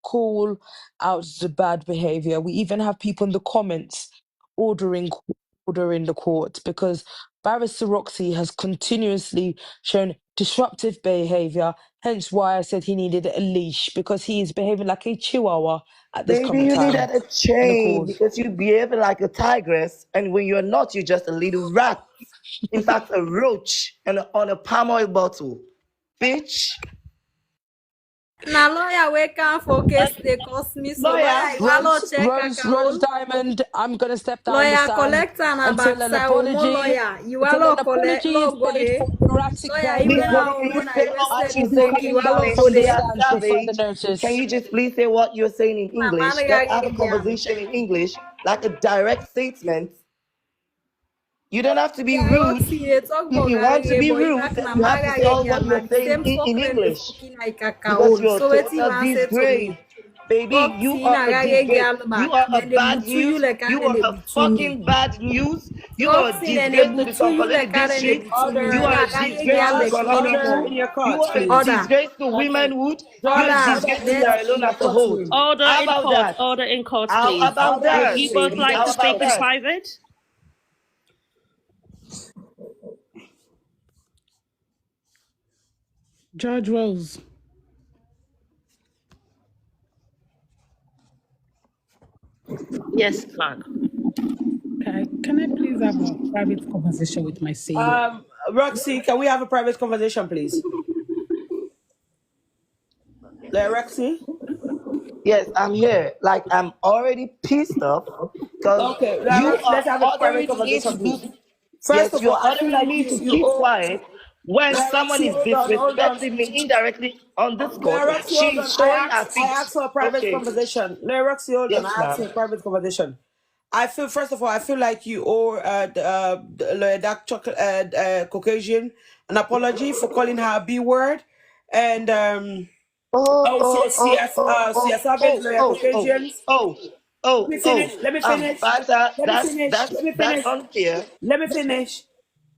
S3: call out the bad behavior. We even have people in the comments ordering the court because Barrister Roxy has continuously shown disruptive behavior. Hence why I said he needed a leash, because he is behaving like a chihuahua at this
S8: Baby,
S3: current
S8: you
S3: time
S8: needed a
S3: in the
S8: chain
S3: court.
S8: because you behave like a tigress, and when you're not, you're just a little rat. In fact, a roach and on a palm oil bottle. Bitch.
S2: Na lawyer wey can for case they cost me so
S8: Lawyer.
S2: lawyer you allow check
S3: Rose
S2: account.
S3: Diamond, I'm gonna step down the
S2: Lawyer
S3: stand
S2: collect an
S3: until an
S2: backside omo
S3: apology
S2: lawyer you allow collect
S3: is
S2: law go
S3: made
S2: dey
S3: for erratic
S2: lawyer
S8: Please,
S2: even
S3: behavior.
S8: what
S2: now
S8: can you
S2: omo na
S8: say
S2: you
S8: what
S3: I
S2: say
S3: shall
S2: the
S8: you're
S3: be
S8: saying
S2: book
S8: in
S2: you
S3: coming down
S2: allow
S8: English?
S3: from
S2: go
S3: the
S8: They
S2: dey.
S8: are
S3: stand for further
S8: savage. Can
S3: notice.
S8: you just please say what you're saying in
S2: Na man
S8: English? Let's have a conversation in English, like a direct statement. You don't have to be
S2: Yeah,
S8: rude.
S2: Roxy, they talk
S8: If
S2: about
S8: you want to
S2: garage,
S8: be
S2: but you
S8: rude,
S2: like
S8: then
S2: na
S8: you have to say all
S2: marriage,
S8: what
S2: na
S8: you're
S2: the
S8: saying
S2: same
S8: in
S2: fuck name they
S8: English,
S2: fucking like
S8: because
S2: kakaon.
S8: you're
S2: So what you
S8: total
S2: want say to
S8: disgrace.
S2: me?
S8: Baby, you
S2: Roxy,
S8: are
S2: na
S8: a
S2: garage
S8: disgrace.
S2: girl
S8: You
S2: back.
S8: are a
S2: Then they
S8: bad
S2: butu you
S8: news.
S2: like
S8: You
S2: then
S8: are
S2: they
S8: a
S2: butu me.
S8: fucking bad news. You are a
S2: Roxy, then they
S8: disgrace to the
S2: butu you
S8: Konkoleni
S2: like then they
S8: district.
S2: butu me.
S8: You
S2: You
S3: Order,
S8: are
S2: na
S8: a
S2: garage
S8: disgrace to
S2: girl they
S3: Judge,
S2: kill me
S3: order
S2: for.
S3: in your
S8: You
S3: court,
S8: are a
S3: please.
S2: Order,
S8: disgrace to
S3: Okay,
S8: womanhood. You're a
S3: Judge,
S2: order,
S8: disgrace
S3: order
S8: to
S3: in
S2: then
S8: Sierra Leone
S3: your
S8: as a whole.
S3: courtroom.
S9: Order
S8: How
S9: in
S8: about
S9: court.
S8: that?
S9: Order in court,
S8: How
S9: please.
S8: about
S3: Order in
S9: Would
S8: that,
S9: you
S3: this,
S9: both
S8: baby?
S3: in
S9: like
S8: How
S9: to
S3: this
S9: speak
S8: about
S9: in
S3: court.
S8: that?
S9: private?
S7: Judge Rose.
S9: Yes, Clark.
S7: Can I please have a private conversation with my CEO?
S1: Roxy, can we have a private conversation, please? Roxy?
S8: Yes, I'm here. Like, I'm already pissed off because
S1: Okay,
S8: you
S1: Roxy,
S8: are
S1: let's have a private
S8: ordering me
S1: conversation,
S8: to do.
S1: please. First
S8: Yes,
S1: of
S8: you're
S1: all, I feel
S8: ordering
S1: like
S8: me to
S1: you
S8: keep
S1: owe
S8: quiet when someone
S1: Roxy,
S8: is
S1: hold on.
S8: disrespecting me indirectly on this court.
S1: Roxy, hold on.
S8: She's showing her
S1: I
S8: feet.
S1: asked for a private
S8: Okay.
S1: conversation. Roxy, hold on.
S8: Yes,
S1: I asked for
S8: ma'am.
S1: a private conversation. I feel, first of all, I feel like you owe the dark chocolate Caucasian an apology for calling her a B word, and
S8: Oh, oh, oh, oh, oh,
S1: CS Savage,
S8: oh,
S1: lawyer
S8: oh, oh,
S1: Caucasians.
S8: oh,
S1: Let me
S8: oh,
S1: finish.
S8: oh.
S1: Let me finish.
S8: Banter,
S1: Let me finish. Let me
S8: that's
S1: finish.
S8: unfair.
S1: Let me finish.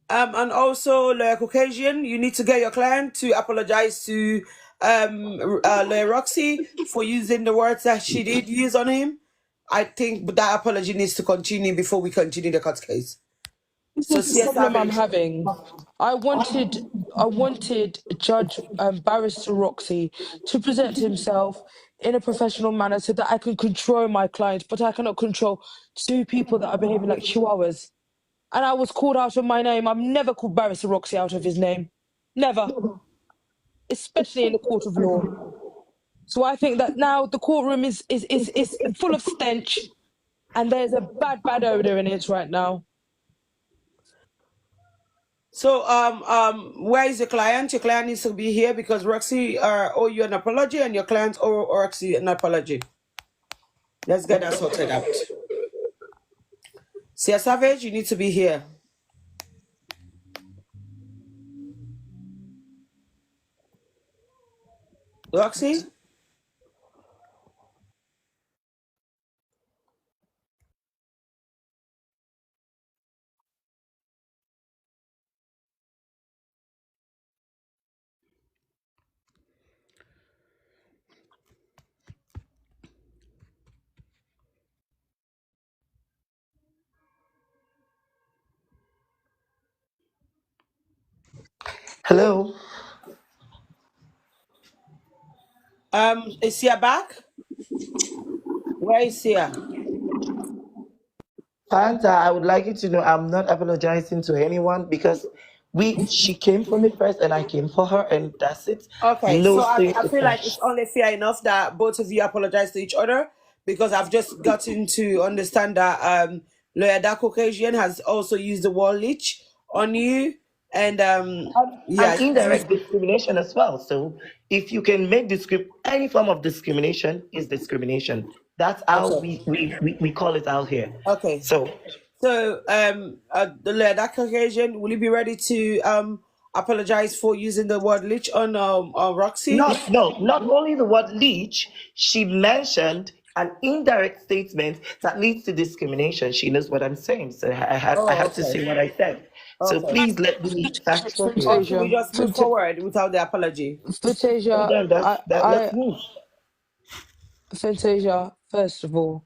S1: And also, Lawyer Caucasian, you need to get your client to apologize to Lawyer Roxy for using the words that she did use on him. I think that apology needs to continue before we continue the court case.
S3: This
S1: So,
S3: is the
S1: CS
S3: problem I'm
S1: Savage.
S3: having. I wanted Judge Barrister Roxy to present himself in a professional manner so that I can control my client, but I cannot control two people that are behaving like chihuahuas. And I was called out of my name. I've never called Barrister Roxy out of his name. Never. Especially in the court of law. So I think that now the courtroom is full of stench, and there's a bad odor in it right now.
S1: So, where is your client? Your client needs to be here because Roxy owe you an apology and your client owe Roxy an apology. Let's get that sorted out. CS Savage, you need to be here. Roxy?
S8: Hello.
S1: Is Sia back? Where is Sia?
S8: Fanta, I would like you to know I'm not apologizing to anyone because she came for me first and I came for her and that's it.
S1: Okay,
S8: No
S1: so
S8: string
S1: I feel like it's
S8: attached.
S1: only fair enough that both of you apologize to each other because I've just gotten to understand that Lawyer Dark Caucasian has also used the word leech on you, and yeah,
S8: And indirect discrimination as well. So if you can make any form of discrimination is discrimination. That's how
S1: okay,
S8: we call it out here.
S1: okay.
S8: So
S1: So the Lawyer Dark Caucasian, will you be ready to apologize for using the word leech on Roxy?
S8: not only the word leech, she mentioned an indirect statement that leads to discrimination. She knows what I'm saying. So I
S1: Oh,
S8: had to
S1: okay,
S8: say what I said. So
S1: okay.
S8: please let me fact check
S1: Or
S8: here.
S1: should we
S3: Fantasia,
S1: just move forward without the apology?
S8: And
S3: Fantasia,
S8: then let's move.
S3: Fantasia. First of all,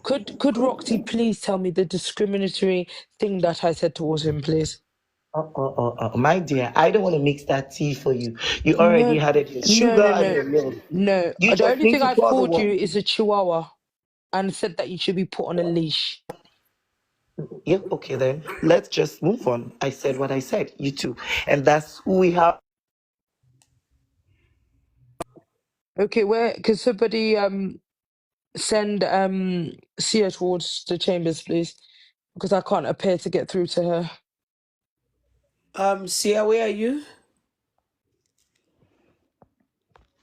S3: could Roxy please tell me the discriminatory thing that I said towards him, please?
S8: My dear, I don't want to mix that tea for you. You already
S3: No,
S8: had it, your
S3: no,
S8: sugar
S3: no,
S8: and
S3: no,
S8: your milk.
S3: no.
S8: You
S3: The
S8: just
S3: only
S8: need
S3: thing
S8: to
S3: I've
S8: pour the
S3: called you
S8: water.
S3: is a chihuahua and said that you should be put on a leash.
S8: Yeah, okay then. Let's just move on. I said what I said, you too. And that's who we have.
S3: Okay, where can somebody send Sia towards the chambers, please? Because I can't appear to get through to her.
S1: Sia, where are you?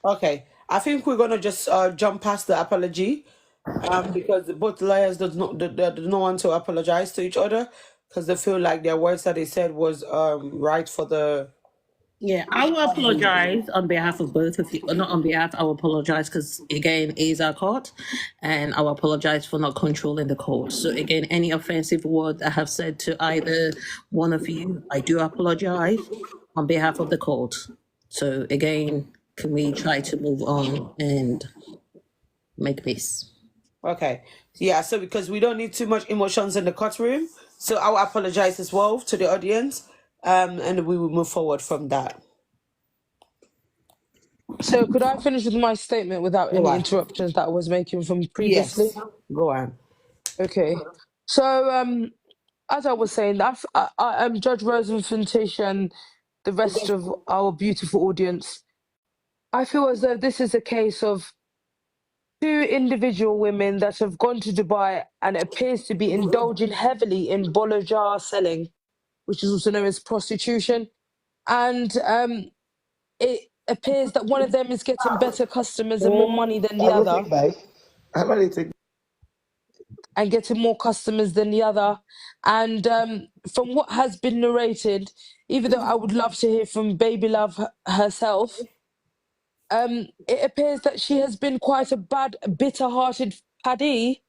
S1: Okay, I think we're gonna just jump past the apology, because both lawyers does not want to apologize to each other because they feel like their words that they said was right for the.
S9: Yeah, I will apologize on behalf of both of you. Not on behalf, I will apologize because, again, it is our court, and I will apologize for not controlling the court. So, again, any offensive word I have said to either one of you, I do apologize on behalf of the court. So, again, can we try to move on and make peace?
S1: Okay, yeah. So because we don't need too much emotions in the courtroom, so I will apologize as well to the audience, and we will move forward from that.
S3: So could I finish with my statement without
S1: Go
S3: any
S1: on.
S3: interruptions that I was making from previously?
S1: Yes. Go on.
S3: Okay. So as I was saying, I'm Judge Rosenfintish and the rest of our beautiful audience. I feel as though this is a case of two individual women that have gone to Dubai and appears to be indulging heavily in bolajar selling, which is also known as prostitution. And it appears that one of them is getting better customers and more money than the
S8: I will
S3: other,
S8: take bye. I'm ready to take.
S3: and getting more customers than the other. And from what has been narrated, even though I would love to hear from Baby Love herself, it appears that she has been quite a bad, bitter-hearted Paddy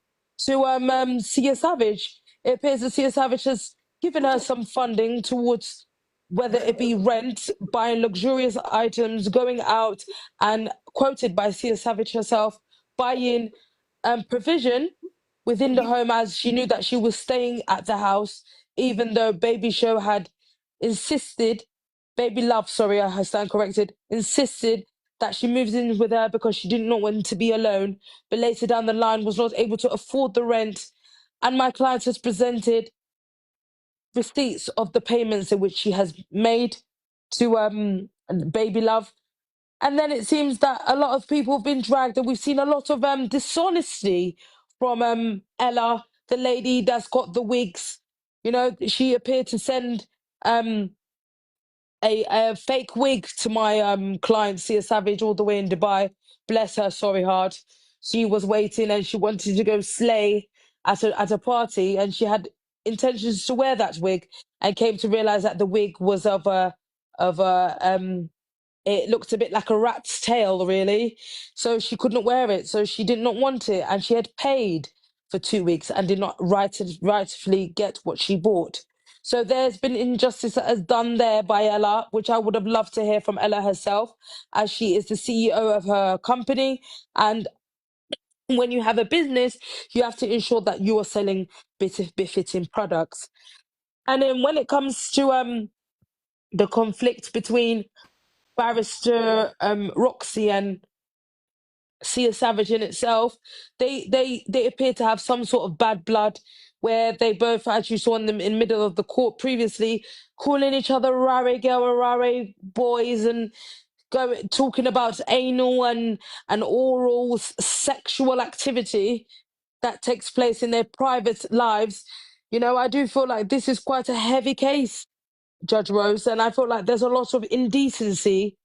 S3: to Sia Savage. It appears that Sia Savage has given her some funding towards whether it be rent, buying luxurious items, going out, and quoted by Sia Savage herself, buying provision within the home as she knew that she was staying at the house, even though Baby Show had insisted, Baby Love, sorry, I stand corrected, insisted that she moves in with her because she did not want to be alone, but later down the line was not able to afford the rent. And my client has presented receipts of the payments in which she has made to Baby Love. And then it seems that a lot of people have been dragged, and we've seen a lot of dishonesty from Ella, the lady that's got the wigs. You know, she appeared to send um, a fake wig to my client, Sia Savage, all the way in Dubai. Bless her, sorry heart. She was waiting and she wanted to go slay at a party, and she had intentions to wear that wig, and came to realize that the wig was of a it looked a bit like a rat's tail, really. So she couldn't wear it. So she did not want it. And she had paid for 2 weeks and did not rightfully get what she bought. So there's been injustice that is done there by Ella, which I would have loved to hear from Ella herself, as she is the CEO of her company. And when you have a business, you have to ensure that you are selling befitting products. And then when it comes to the conflict between Barrister Roxy and Sia Savage in itself, they appear to have some sort of bad blood, where they both, as you saw in the middle of the court previously, calling each other rare girl and rare boys, and talking about anal and oral sexual activity that takes place in their private lives. You know, I do feel like this is quite a heavy case, Judge Rose, and I feel like there's a lot of indecency,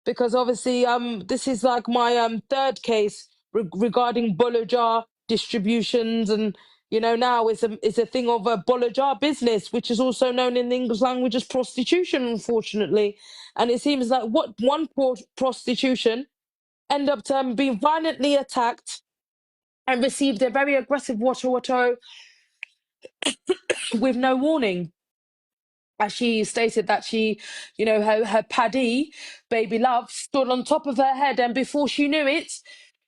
S3: because obviously this is like my third case regarding Bolojar distributions, and you know, now it's a thing of a Bolojar business, which is also known in the English language as prostitution, unfortunately. And it seems like one prostitution ended up being violently attacked and received a very aggressive wato with no warning. As she stated that she, you know, her paddy, baby love, stood on top of her head, and before she knew it,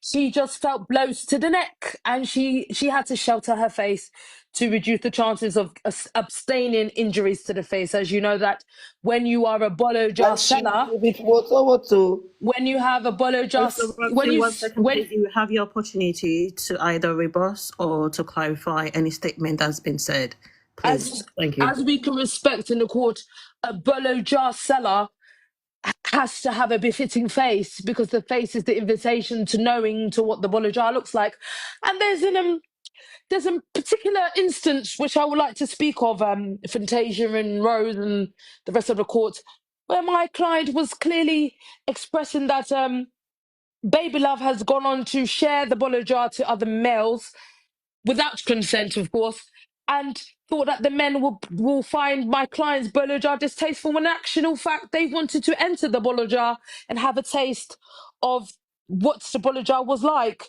S3: she just felt blows to the neck, and she had to shelter her face to reduce the chances of abstaining injuries to the face. As you know, that when you are a bolo jar
S8: And she
S3: seller,
S8: with water.
S3: when you have a bolo jar,
S9: Also,
S3: when
S9: Roxy,
S3: you
S9: one second,
S3: when
S9: please. You have your opportunity to either rebut or to clarify any statement that's been said. Please. Thank you.
S3: as we can respect in the court, a bolo jar seller has to have a befitting face, because the face is the invitation to knowing to what the bolo jar looks like. And there's a particular instance which I would like to speak of, Fantasia and Rose and the rest of the court, where my client was clearly expressing that Baby Love has gone on to share the bolo jar to other males without consent, of course, and thought that the men will find my client's bolo jar distasteful, when in actual fact they wanted to enter the bolo jar and have a taste of what the bolo jar was like.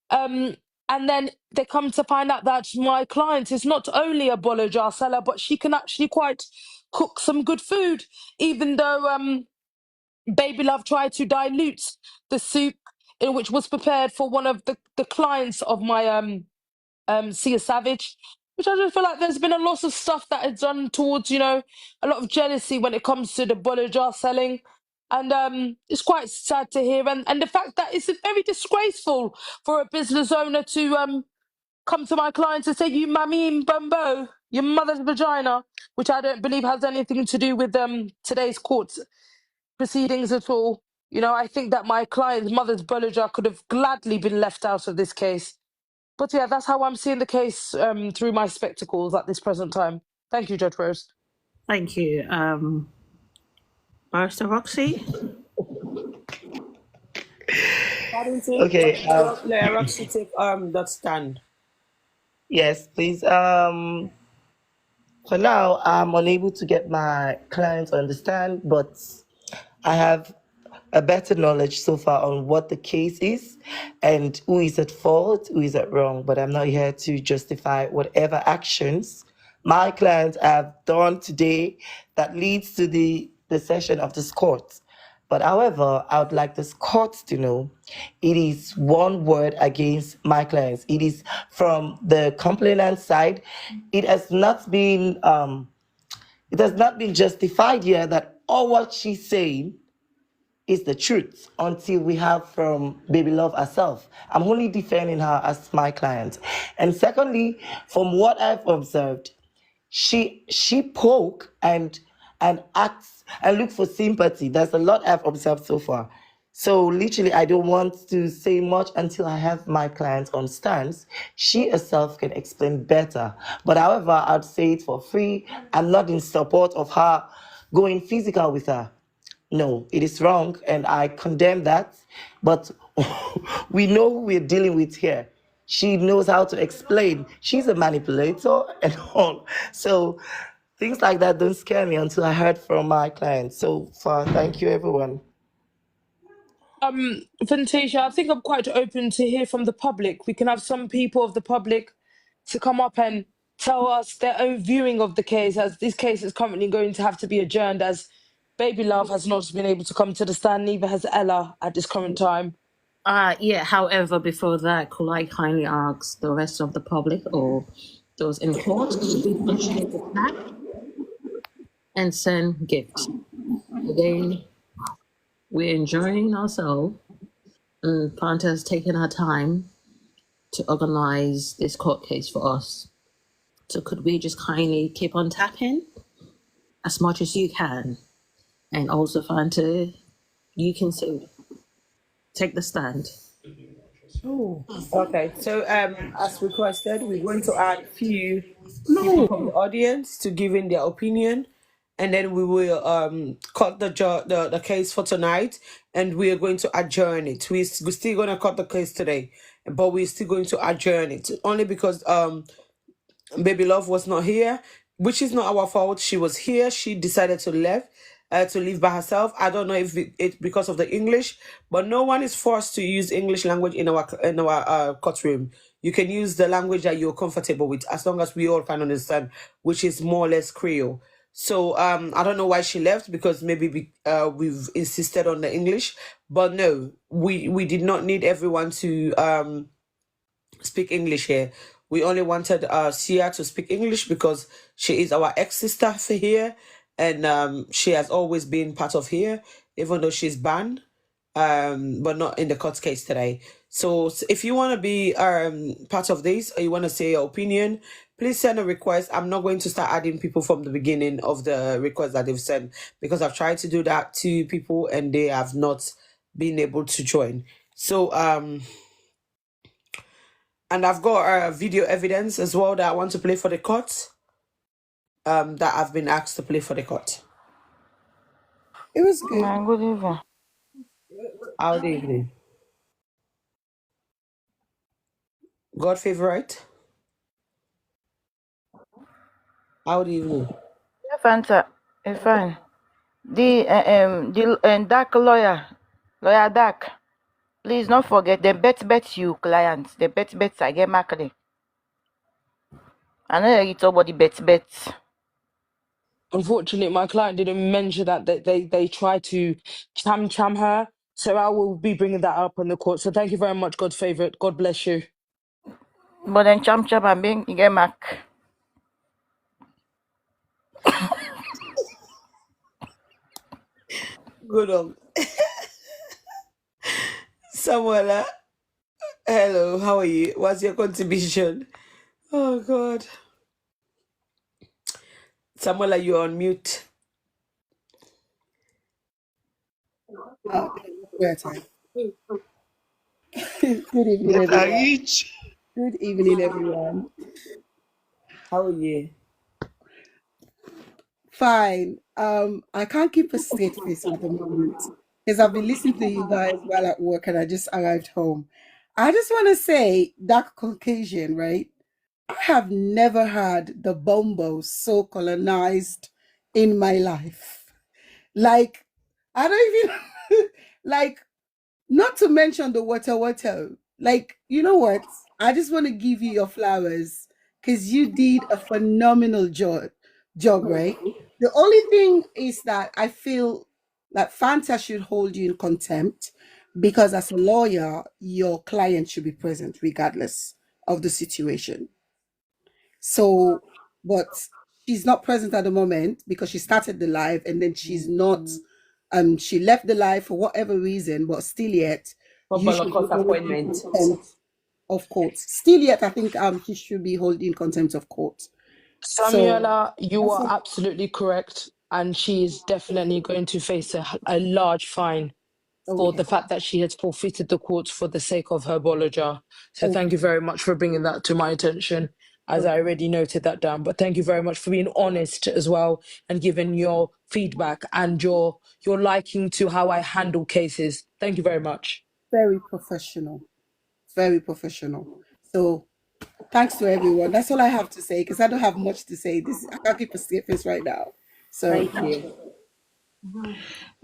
S3: And then they come to find out that my client is not only a bolo jar seller, but she can actually quite cook some good food, even though Baby Love tried to dilute the soup in which was prepared for one of the clients of my Sia Savage, which I just feel like there's been a lot of stuff that is done towards, you know, a lot of jealousy when it comes to the bolo jar selling. And it's quite sad to hear. And the fact that it's very disgraceful for a business owner to come to my clients and say, you mammy in bumbo, your mother's vagina, which I don't believe has anything to do with today's court proceedings at all. You know, I think that my client's mother's bolo jar could have gladly been left out of this case. But yeah, that's how I'm seeing the case through my spectacles at this present time. Thank you, Judge Rose.
S9: Thank you. Barrister Roxy?
S8: Okay.
S1: Let Roxy take that stand.
S8: Yes, please. For now, I'm unable to get my client to understand, but I have a better knowledge so far on what the case is and who is at fault, who is at wrong. But I'm not here to justify whatever actions my clients have done today that leads to the session of this court. But however, I would like this court to know it is one word against my clients. It is from the complainant side. It has not been justified here that all what she's saying is the truth until we have from Baby Love herself. I'm only defending her as my client. And secondly, from what I've observed, she poke and acts and look for sympathy. There's a lot I've observed so far. So literally, I don't want to say much until I have my client on stance. She herself can explain better. But however, I'd say it for free. I'm not in support of her going physical with her. No, it is wrong, and I condemn that. But we know who we're dealing with here. She knows how to explain. She's a manipulator and all. So things like that don't scare me until I heard from my client. So far, thank you, everyone.
S3: Fantasia, I think I'm quite open to hear from the public. We can have some people of the public to come up and tell us their own viewing of the case, as this case is currently going to have to be adjourned, as Baby Love has not been able to come to the stand, neither has Ella at this current time.
S9: Yeah, however, before that, could I kindly ask the rest of the public or those in court to be fortunate to tap and send gifts? Again, we're enjoying ourselves. And Panta's taken her time to organize this court case for us. So could we just kindly keep on tapping as much as you can? And also, Fanta, you can say, take the stand.
S1: Okay, so as requested, we're going to add a few people from the audience to give in their opinion, and then we will cut the case for tonight, and we are going to adjourn it. We're still going to cut the case today, but we're still going to adjourn it only because Baby Love was not here, which is not our fault. She was here. She decided to leave by herself. I don't know if it's because of the English, but no one is forced to use English language in our courtroom. You can use the language that you're comfortable with, as long as we all can understand, which is more or less Creole. So I don't know why she left, because maybe we've insisted on the English, but no, we did not need everyone to speak English here. We only wanted Sia to speak English because she is our ex-sister for here, and she has always been part of here, even though she's banned, but not in the court case today. So if you want to be part of this, or you want to say your opinion, please send a request. I'm not going to start adding people from the beginning of the request that they've sent, because I've tried to do that to people and they have not been able to join. So and I've got video evidence as well that I want to play for the court, that I've been asked to play for the court.
S10: It was good.
S11: Good evening.
S1: Good evening. God favorite. Good evening.
S11: Yeah, Fanta, it's fine. The Dark lawyer Dark. Please don't forget the bet you clients. The bet I get marketing. I know you talk about the bet.
S3: Unfortunately, my client didn't mention that they tried to cham her. So I will be bringing that up on the court. So thank you very much, God's favorite. God bless you.
S11: But then cham and being you get mark.
S1: Good on. Samuela, hello, how are you? What's your contribution? Oh God. Samuela, you're on mute.
S10: Time. Good evening, everyone. Good evening, everyone.
S1: How are you?
S10: Fine. I can't keep a straight face at the moment because I've been listening to you guys while at work and I just arrived home. I just want to say, Dark Caucasian, right? I have never had the bombo so colonized in my life. Like, I don't even like, not to mention the water. Like, you know what? I just want to give you your flowers because you did a phenomenal job, right? The only thing is that I feel that Fanta should hold you in contempt because as a lawyer, your client should be present regardless of the situation. So, but she's not present at the moment because she started the live and then she's not, she left the live for whatever reason, but still yet, you should be
S1: appointment
S10: contempt of court. Still yet, I think she should be holding contempt of court.
S3: Samuela, you are absolutely correct. And she is definitely going to face a large fine for the fact that she has forfeited the court for the sake of her boloja. So thank you very much for bringing that to my attention, as I already noted that down. But thank you very much for being honest as well and giving your feedback and your liking to how I handle cases. Thank you very much.
S10: Very professional. Very professional. So thanks to everyone. That's all I have to say because I don't have much to say. I can't keep a straight face right now. So
S1: thank you.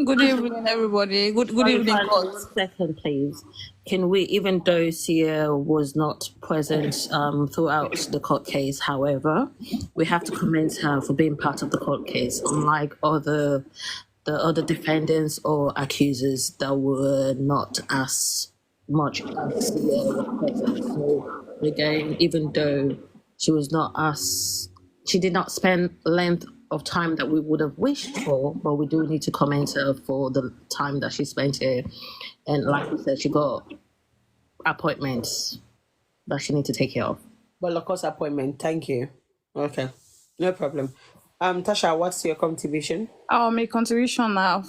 S2: Good evening, everybody. Good evening, court.
S9: 1 second, please. Can we, even though Sia was not present throughout the court case, however, we have to commend her for being part of the court case, unlike the other defendants or accusers that were not as much as Sia was present. So again, even though she did not spend length of time that we would have wished for, but we do need to commend her for the time that she spent here. And like we said, she got appointments that she need to take care of.
S1: But of course, appointment. Thank you. Okay, no problem. Tasha, what's your contribution?
S2: I'll make contribution now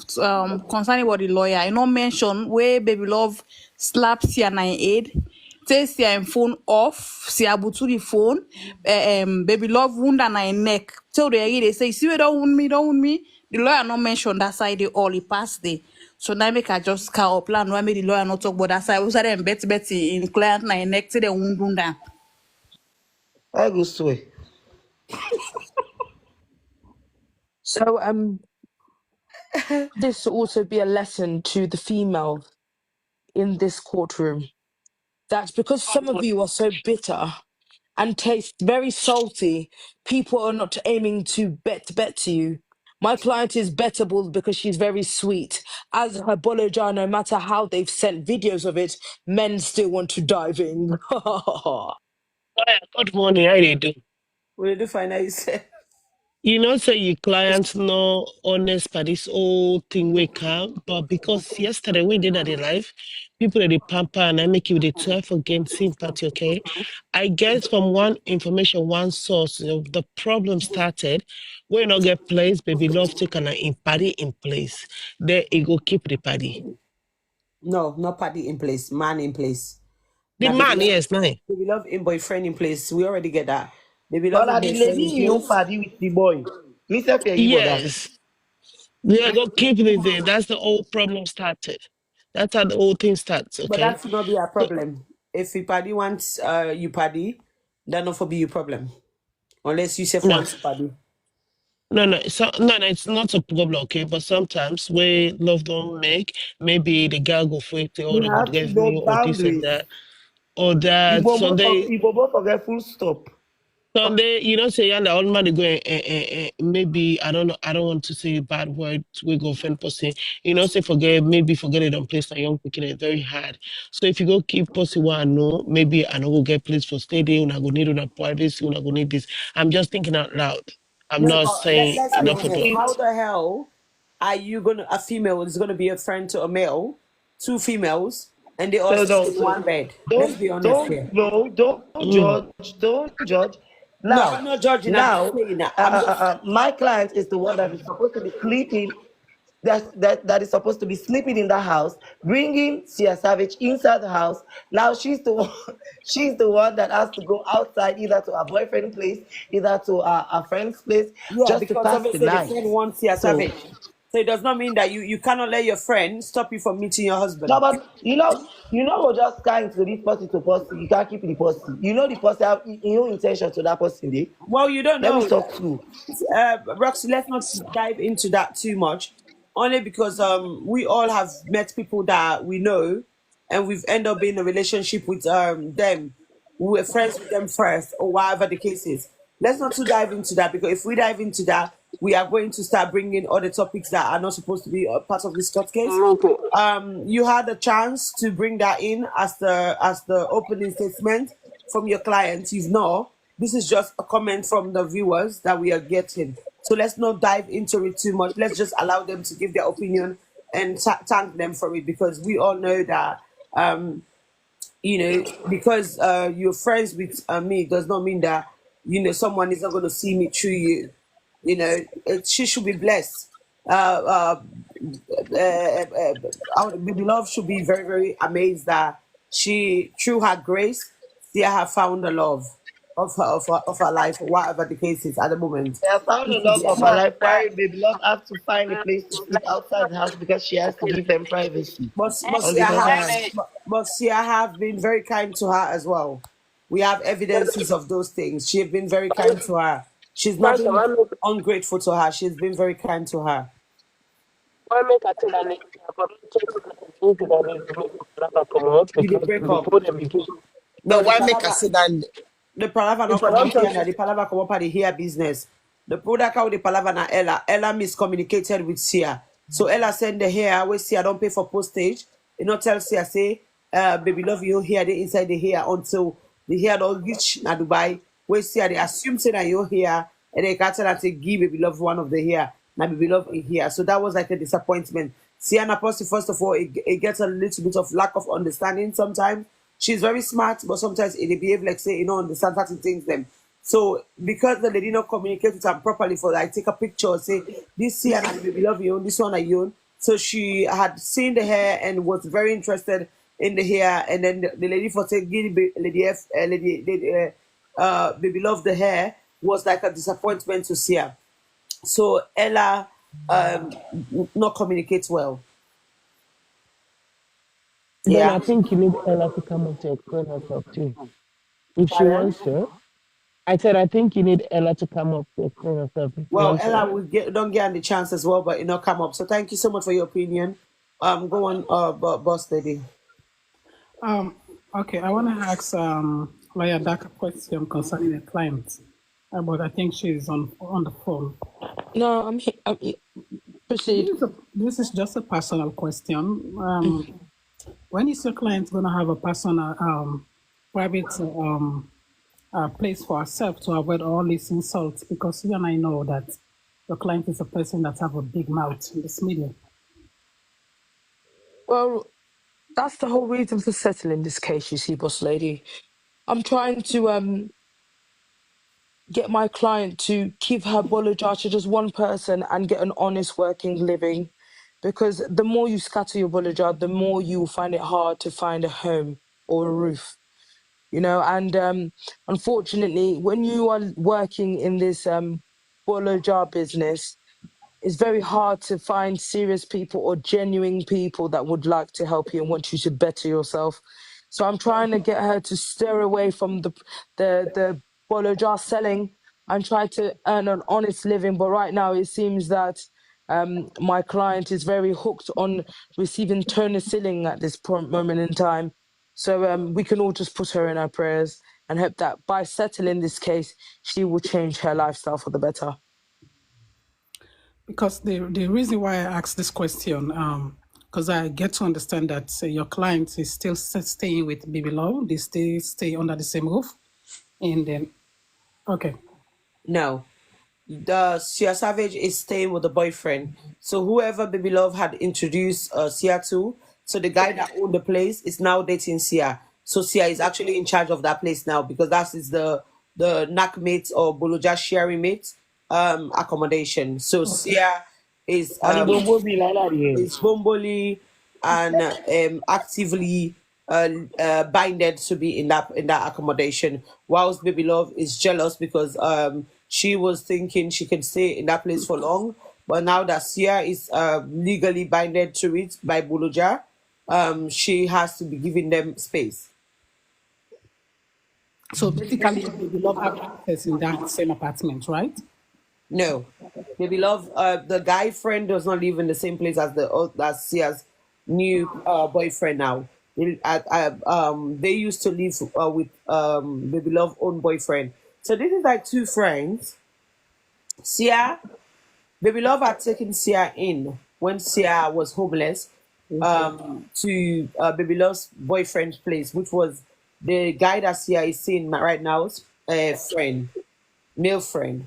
S2: concerning what the lawyer. I know mention where Baby Love slaps Sia 98. Takes Sia phone off. Sia butu the phone. Baby Love wound and I neck. Tell the they say, see, we don't wound me, don't wound me. The lawyer not mention that side they all he passed there. So now make I just call plan. Why make the lawyer not talk about that side? We said them Betty in client 9 neck to the wound down.
S8: I go sway.
S3: So this will also be a lesson to the female in this courtroom. That's because some of you are so bitter and taste very salty. People are not aiming to bet you. My client is bettable because she's very sweet. As her boloja, no matter how they've sent videos of it, men still want to dive in.
S12: Good morning, how you do?
S1: What did you find out you said?
S12: You know, say your clients no honest for this whole thing we come, but because yesterday we did at the live, people at the pamper and I make you the 12 again sympathy, okay? I guess from one information, one source, the problem started when not get place, Baby Love take an in party in place. There it go keep the party.
S1: No, not party in place, man in place.
S12: The
S1: Now,
S12: man, yes, no.
S1: Baby Love in boyfriend in place. We already get that. Baby
S8: But
S1: Love in
S8: the
S1: boyfriend
S8: lady
S1: in
S8: you know
S1: place.
S8: party with the boy. Mr.
S12: Yes. Yeah, go keep it there. That's the whole problem started. That's how the whole thing starts, okay?
S1: But that should not be a problem. If your party wants you party, that not for be your problem. Unless you say
S12: No.
S1: wants party.
S12: No, it's not a problem, okay? But sometimes where love don't make, maybe the girl go for it, or
S8: You
S12: they go
S8: have to
S12: give
S8: know
S12: me, or this and
S8: boundaries.
S12: that, or that.
S8: You both forget full stop.
S12: Sunday, you know, say and the old man they go maybe I don't know, I don't want to say a bad word, we go offend person. You know, say forget it on place a young picking it's very hard. So if you go keep person what I know, maybe I know go get place for stay there, I go need on privacy, I go need this. I'm just thinking out loud. I'm
S1: No,
S12: not
S1: but
S12: saying
S1: let's be
S12: enough of
S1: honest.
S12: it.
S1: How the hell are you a female is gonna be a friend to a male, two females, and they all sleep in one bed? Let's be honest here.
S8: Don't judge. Now,
S1: No, I'm not judging. I'm just saying that.
S8: My client is the one that is supposed to be sleeping. That is supposed to be sleeping in the house, bringing Sia Savage inside the house. Now she's the one that has to go outside, either to her boyfriend's place, either to her friend's place, just to pass the night.
S1: The friend wants Sia Savage. So it does not mean that you cannot let your friend stop you from meeting your husband.
S8: No, but you know, we're just kind to this person to person. You can't keep the person. You know the person have no intention to that person. Dey.
S1: Well, you don't know.
S8: Let me talk through.
S1: Roxy, let's not dive into that too much. Only because we all have met people that we know, and we've ended up being in a relationship with them. We were friends with them first, or whatever the case is. Let's not too dive into that, because if we dive into that, we are going to start bringing other topics that are not supposed to be a part of this court case. You had a chance to bring that in as the opening statement from your client. You've not. This is just a comment from the viewers that we are getting. So let's not dive into it too much. Let's just allow them to give their opinion and thank them for it, because we all know that because you're friends with me does not mean that someone is not going to see me through you. She should be blessed. Our Baby Love should be very, very amazed that she, through her grace, Sia have found the love of her life, whatever the case is at the moment.
S8: She has found the love of her life. Why Baby Love have to find a place to sleep outside the house, because she has to give them privacy.
S1: But Sia have been very kind to her as well. We have evidences of those things. She has been very kind to her. She's not been ungrateful to her. She's been very kind to her. You break up.
S12: No, why make I say that?
S1: The palava not come here, the palava come up at the hair business. The product out the palava na Ella. Ella miscommunicated with Sia. So Ella send the hair where Sia don't pay for postage. You know, tell Sia say, Baby Love, you hear the inside the hair until the hair don't reach na Dubai. Where Sia they assume say that you here and they got to give Baby Love one of the hair. Now Baby Love in here. So that was like a disappointment. Sienna Apostle, first of all, it gets a little bit of lack of understanding sometimes. She's very smart, but sometimes it behave like say, understand certain things them. So because they did not communicate with her properly for like take a picture, say this Sienna Baby Love you own, this one are you own. So she had seen the hair and was very interested in the hair, and then the lady for saying Baby Love the hair was like a disappointment to see her. So Ella not communicates well.
S12: Then
S1: Yeah.
S12: I think you need Ella to come up to explain herself too. If she
S1: Pardon?
S12: wants to. I said I think you need Ella to come up to explain herself if she
S1: Well,
S12: wants to.
S1: Ella will don't get the chance as well, but come up. So thank you so much for your opinion. Go on, boss lady.
S7: Okay, I want to ask Lawyer Dak a question concerning a client, but I think she's on the phone.
S3: No, I'm here. Proceed.
S7: This is just a personal question. When is your client going to have a personal, private place for herself to avoid all these insults? Because you and I know that your client is a person that have a big mouth in this media.
S3: Well, that's the whole reason for settling this case, you see, boss lady. I'm trying to get my client to give her bolojar to just one person and get an honest working living. Because the more you scatter your bolojar, the more you will find it hard to find a home or a roof. And unfortunately, when you are working in this bolojar business, it's very hard to find serious people or genuine people that would like to help you and want you to better yourself. So I'm trying to get her to steer away from the bolo jar selling and try to earn an honest living. But right now it seems that my client is very hooked on receiving tonicilling at this moment in time. So we can all just put her in our prayers and hope that by settling this case, she will change her lifestyle for the better.
S7: Because the reason why I asked this question, because I get to understand that your client is still staying with Baby Love, they still stay under the same roof, and then, okay.
S1: No, the Sia Savage is staying with the boyfriend. So whoever Baby Love had introduced Sia to, so the guy that owned the place is now dating Sia. So Sia is actually in charge of that place now because that is the NAC mate or Boloja sharing mate accommodation. So Sia is bomboli and actively binded to be in that accommodation, whilst Baby Love is jealous because she was thinking she can stay in that place for long, but now that Sia is legally binded to it by Boloja, she has to be giving them space.
S7: So basically, Baby Love have access in that same apartment, right?
S1: No, Baby Love, the guy friend does not live in the same place as Sia's new boyfriend now. They used to live with Baby Love's own boyfriend. So this is like two friends. Sia, Baby Love had taken Sia in when Sia was homeless to Baby Love's boyfriend's place, which was the guy that Sia is seeing right now, friend, male friend.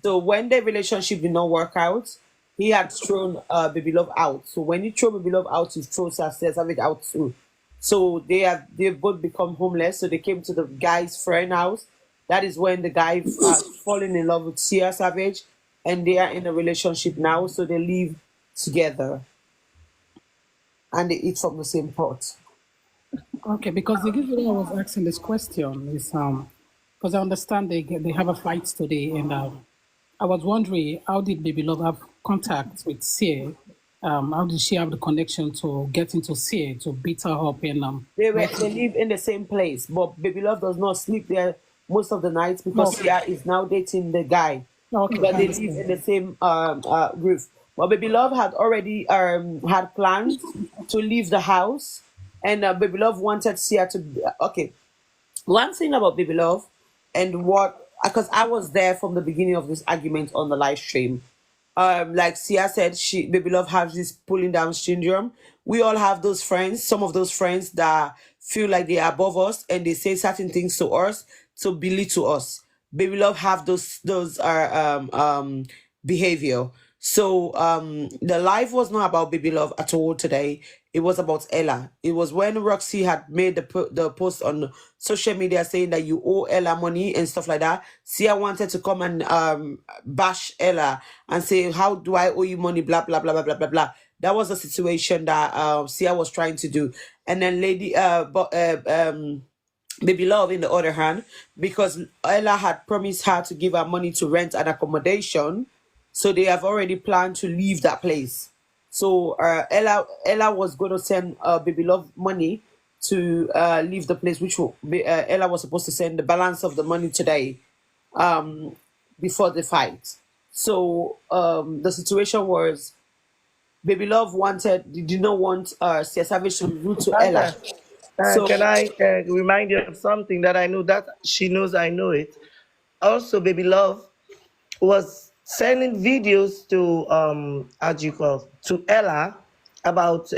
S1: So when the relationship did not work out, he had thrown Baby Love out. So when you throw Baby Love out, you throw Sia Savage out too. So they both become homeless. So they came to the guy's friend house. That is when the guy falling in love with Sia Savage, and they are in a relationship now. So they live together, and they eat from the same pot.
S7: Okay, because the reason I was asking this question is because I understand they have a fight today, and I was wondering how did Baby Love have contact with Sia? How did she have the connection to get into Sia to beat her up? And
S1: they live in the same place, but Baby Love does not sleep there most of the nights because Sia is now dating the guy.
S7: Okay,
S1: but they live in the same roof. But Baby Love had already had plans to leave the house, and Baby Love wanted Sia to. Okay, one thing about Baby Love, and what because I was there from the beginning of this argument on the live stream. Like Sia said, Baby Love has this pulling down syndrome. We all have those friends, some of those friends that feel like they are above us and they say certain things to us to belittle us. Baby Love have those behavior. So the live was not about Baby Love at all today. It was about Ella. It was when Roxy had made the post on social media saying that you owe Ella money and stuff like that. Sia wanted to come and bash Ella and say, how do I owe you money? Blah blah blah blah blah blah blah. That was the situation that Sia was trying to do. And then Baby Love, in the other hand, because Ella had promised her to give her money to rent an accommodation, so they have already planned to leave that place. So Ella was going to send Baby Love money to leave the place, which Ella was supposed to send the balance of the money today, before the fight. So the situation was Baby Love did not want Sia Savage to be rude to Ella. So
S8: Can I remind you of something that I know that she knows I know it? Also, Baby Love was sending videos to to Ella about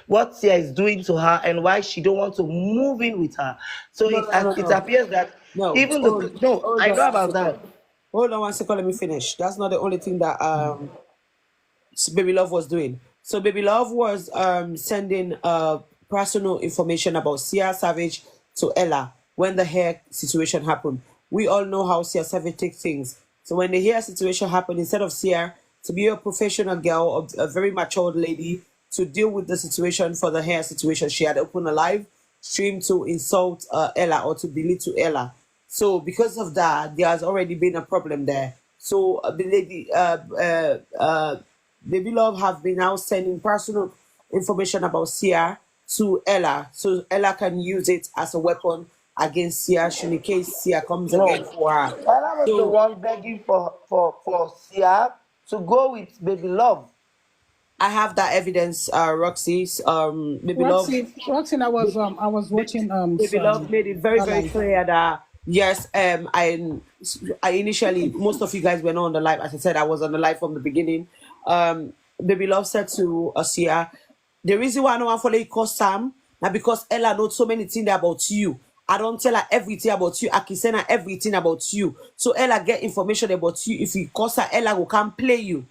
S8: what Sia is doing to her and why she don't want to move in with her. So it appears that even though I know about that.
S1: Hold on one second, let me finish. That's not the only thing that Baby Love was doing. So Baby Love was sending personal information about Sia Savage to Ella when the hair situation happened. We all know how Sia Savage takes things. So when the hair situation happened, instead of Sia to be a professional girl, a very matured lady, to deal with the situation for the hair situation, she had opened a live stream to insult Ella or to belittle Ella. So because of that, there has already been a problem there. So the lady, Baby Love have been now sending personal information about Sia to Ella, so Ella can use it as a weapon against Sia in case Sia comes again for her.
S8: Ella was the one begging for Sia to go with Baby Love.
S1: I have that evidence, Roxy. Baby
S7: Roxy, I was watching.
S1: Baby Love made it very clear that yes, I initially, most of you guys were not on the live. As I said, I was on the live from the beginning. Baby Love said to Sia, the reason why I don't want to follow you cause Sam, now because Ella knows so many things about you. I don't tell her everything about you. I can send her everything about you. So Ella get information about you. If you cause her, Ella will come play you.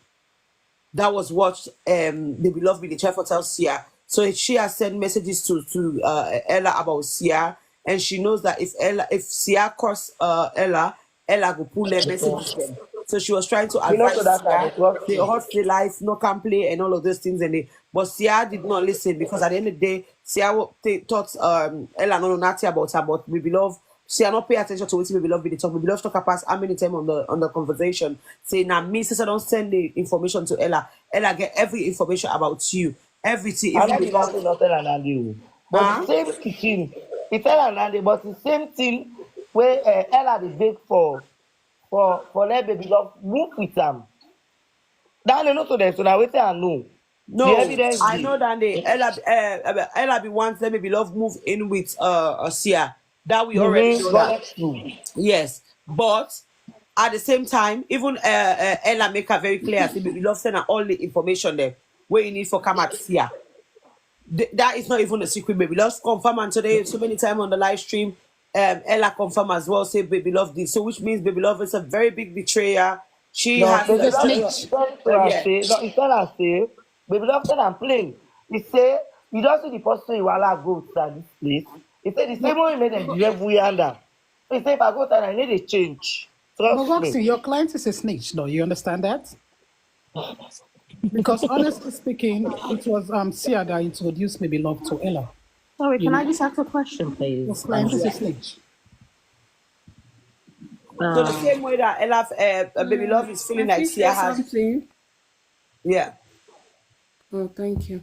S1: That was what Baby Love really tried to tell Sia. So she has sent messages to Ella about Sia, and she knows that if Sia calls Ella will pull their messages them. So she was trying to advise Sia, they hurt the life, no can play, and all of those things. But Sia did not listen, because at the end of the day, Sia thought Ella no nothing about her, but Baby Love, Sia not pay attention to what Baby Love really talk. Baby Love talk past how many times on the conversation, saying now me sister don't send the information to Ella. Ella get every information about you, everything.
S8: I'm not Ella Nandi, but the same thing. It's Ella Nandi, but the same thing where Ella the beg for let Baby Love move with them. That they know so there, so now wait I know.
S1: No, I know that Ella be wants let Baby Love move in with Sia. That we already know that. Yes, but at the same time, even Ella make her very clear. Baby Love send her all the information there where you need for come at Sia. That is not even a secret. Baby Love confirm, and today so many times on the live stream, Ella confirm as well. Say Baby Love did, so which means Baby Love is a very big betrayer. She has
S8: a snitch. It's not say Baby Love said I'm playing. He say you don't see the person you wanna go to this place. He said the same way he made them every under. He said if I go there, I need a change.
S7: But Roxy, your client is a snitch, though. You understand that? Because honestly speaking, it was Sia that introduced Baby Love to Ella.
S5: Sorry, can I just ask a question, please?
S7: Your client is a snitch.
S1: So the same way that Ella, Baby Love is feeling like Sia has
S10: something.
S1: Yeah.
S10: Oh, thank you.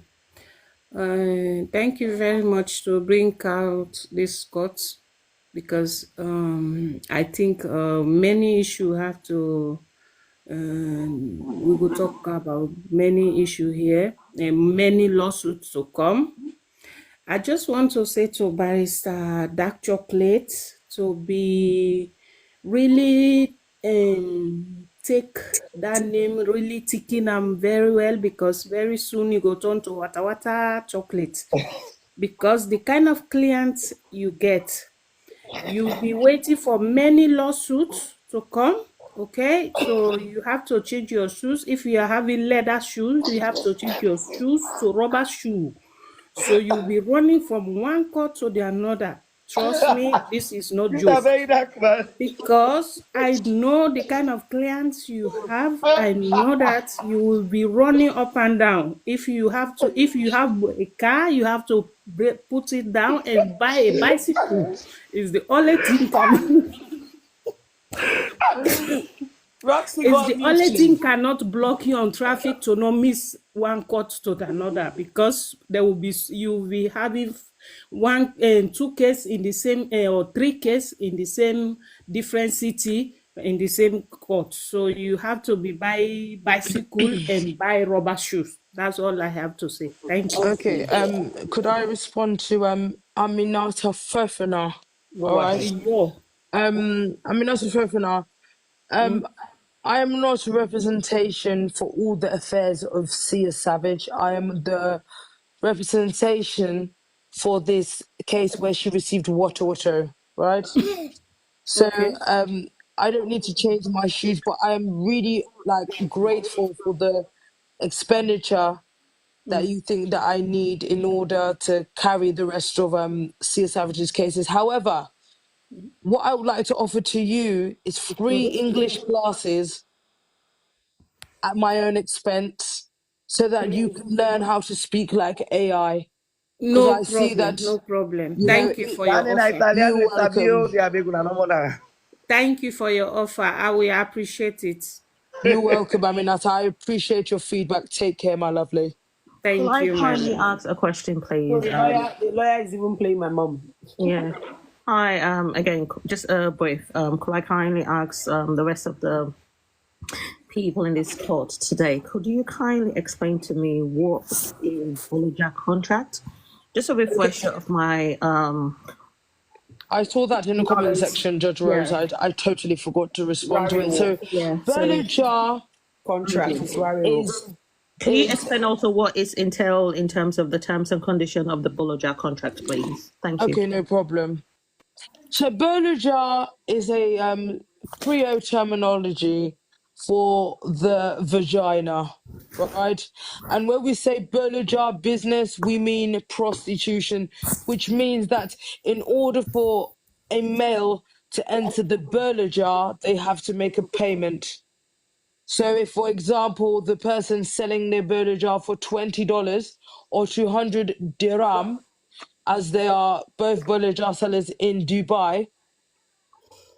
S10: Thank you very much to bring out this court, because I think many issues have to. We will talk about many issues here and many lawsuits to come. I just want to say to Barrister Dark Chocolate to be really take that name, really ticking them very well, because very soon you go turn to Wata Chocolate. Because the kind of clients you get,
S13: You'll be waiting for many lawsuits to come. Okay, so you have to change your shoes. If you are having leather shoes, you have to change your shoes to rubber shoe. So you'll be running from one court to the another. Trust me, this is no
S8: These are
S13: joke.
S8: very dark, man.
S13: Because I know the kind of clients you have. I know that you will be running up and down. If you have a car, you have to put it down and buy a bicycle. It's the only thing
S8: Roxy
S13: it's
S8: got
S13: the
S8: mute,
S13: only thing
S8: please.
S13: cannot block you on traffic to not miss one court to the another, because you'll be having one and two cases in the same or three cases in the same different city in the same court. So you have to be buy bicycle and buy rubber shoes. That's all I have to say. Thank you.
S3: Okay, could I respond to Aminata Fofana? All right.
S13: Yeah.
S3: Aminata Fofana. I am not a representation for all the affairs of Sia Savage. I am the representation for this case where she received water, right? So
S13: Okay.
S3: I don't need to change my shoes, but I am really grateful for the expenditure that you think that I need in order to carry the rest of Sia Savage's cases. However, what I would like to offer to you is free English classes at my own expense so that you can learn how to speak like AI. Because
S13: No
S3: I see
S13: problem.
S3: that,
S13: No problem.
S3: you know,
S13: Thank you for your
S8: Dane na
S13: offer.
S8: Italiano
S3: you're
S8: e sabio
S3: welcome.
S8: di abeguna no mona.
S13: Thank you for your offer. I will appreciate it.
S3: You're welcome, Aminata. I appreciate your feedback. Take care, my lovely.
S5: Could
S13: Thank
S5: I
S13: you, my
S5: kindly
S13: love.
S5: ask a question,
S1: So
S5: please?
S1: the lawyer is even playing my mom.
S5: Yeah. Hi. Again, just brief. Could I kindly ask the rest of the people in this court today? Could you kindly explain to me what is Bollinger contract? Just a refresher of my
S3: I saw that in the comment
S1: Knowledge.
S3: section, Judge Rose.
S5: yeah.
S3: I totally forgot to respond to
S1: Rari
S3: it.
S1: war.
S3: So,
S5: Yeah. So
S3: Berlujar
S1: Contract is Rari war.
S5: can you explain also what is entailed in terms of the terms and condition of the Bollinger contract, please? Thank you.
S3: okay, no problem. So Berlujar is a Creole terminology for the vagina, right? And when we say Berlujar business, we mean prostitution, which means that in order for a male to enter the Berlujar, they have to make a payment. So if, for example, the person selling their Berlujar for $20 or 200 dirham, as they are both Berlujar sellers in Dubai,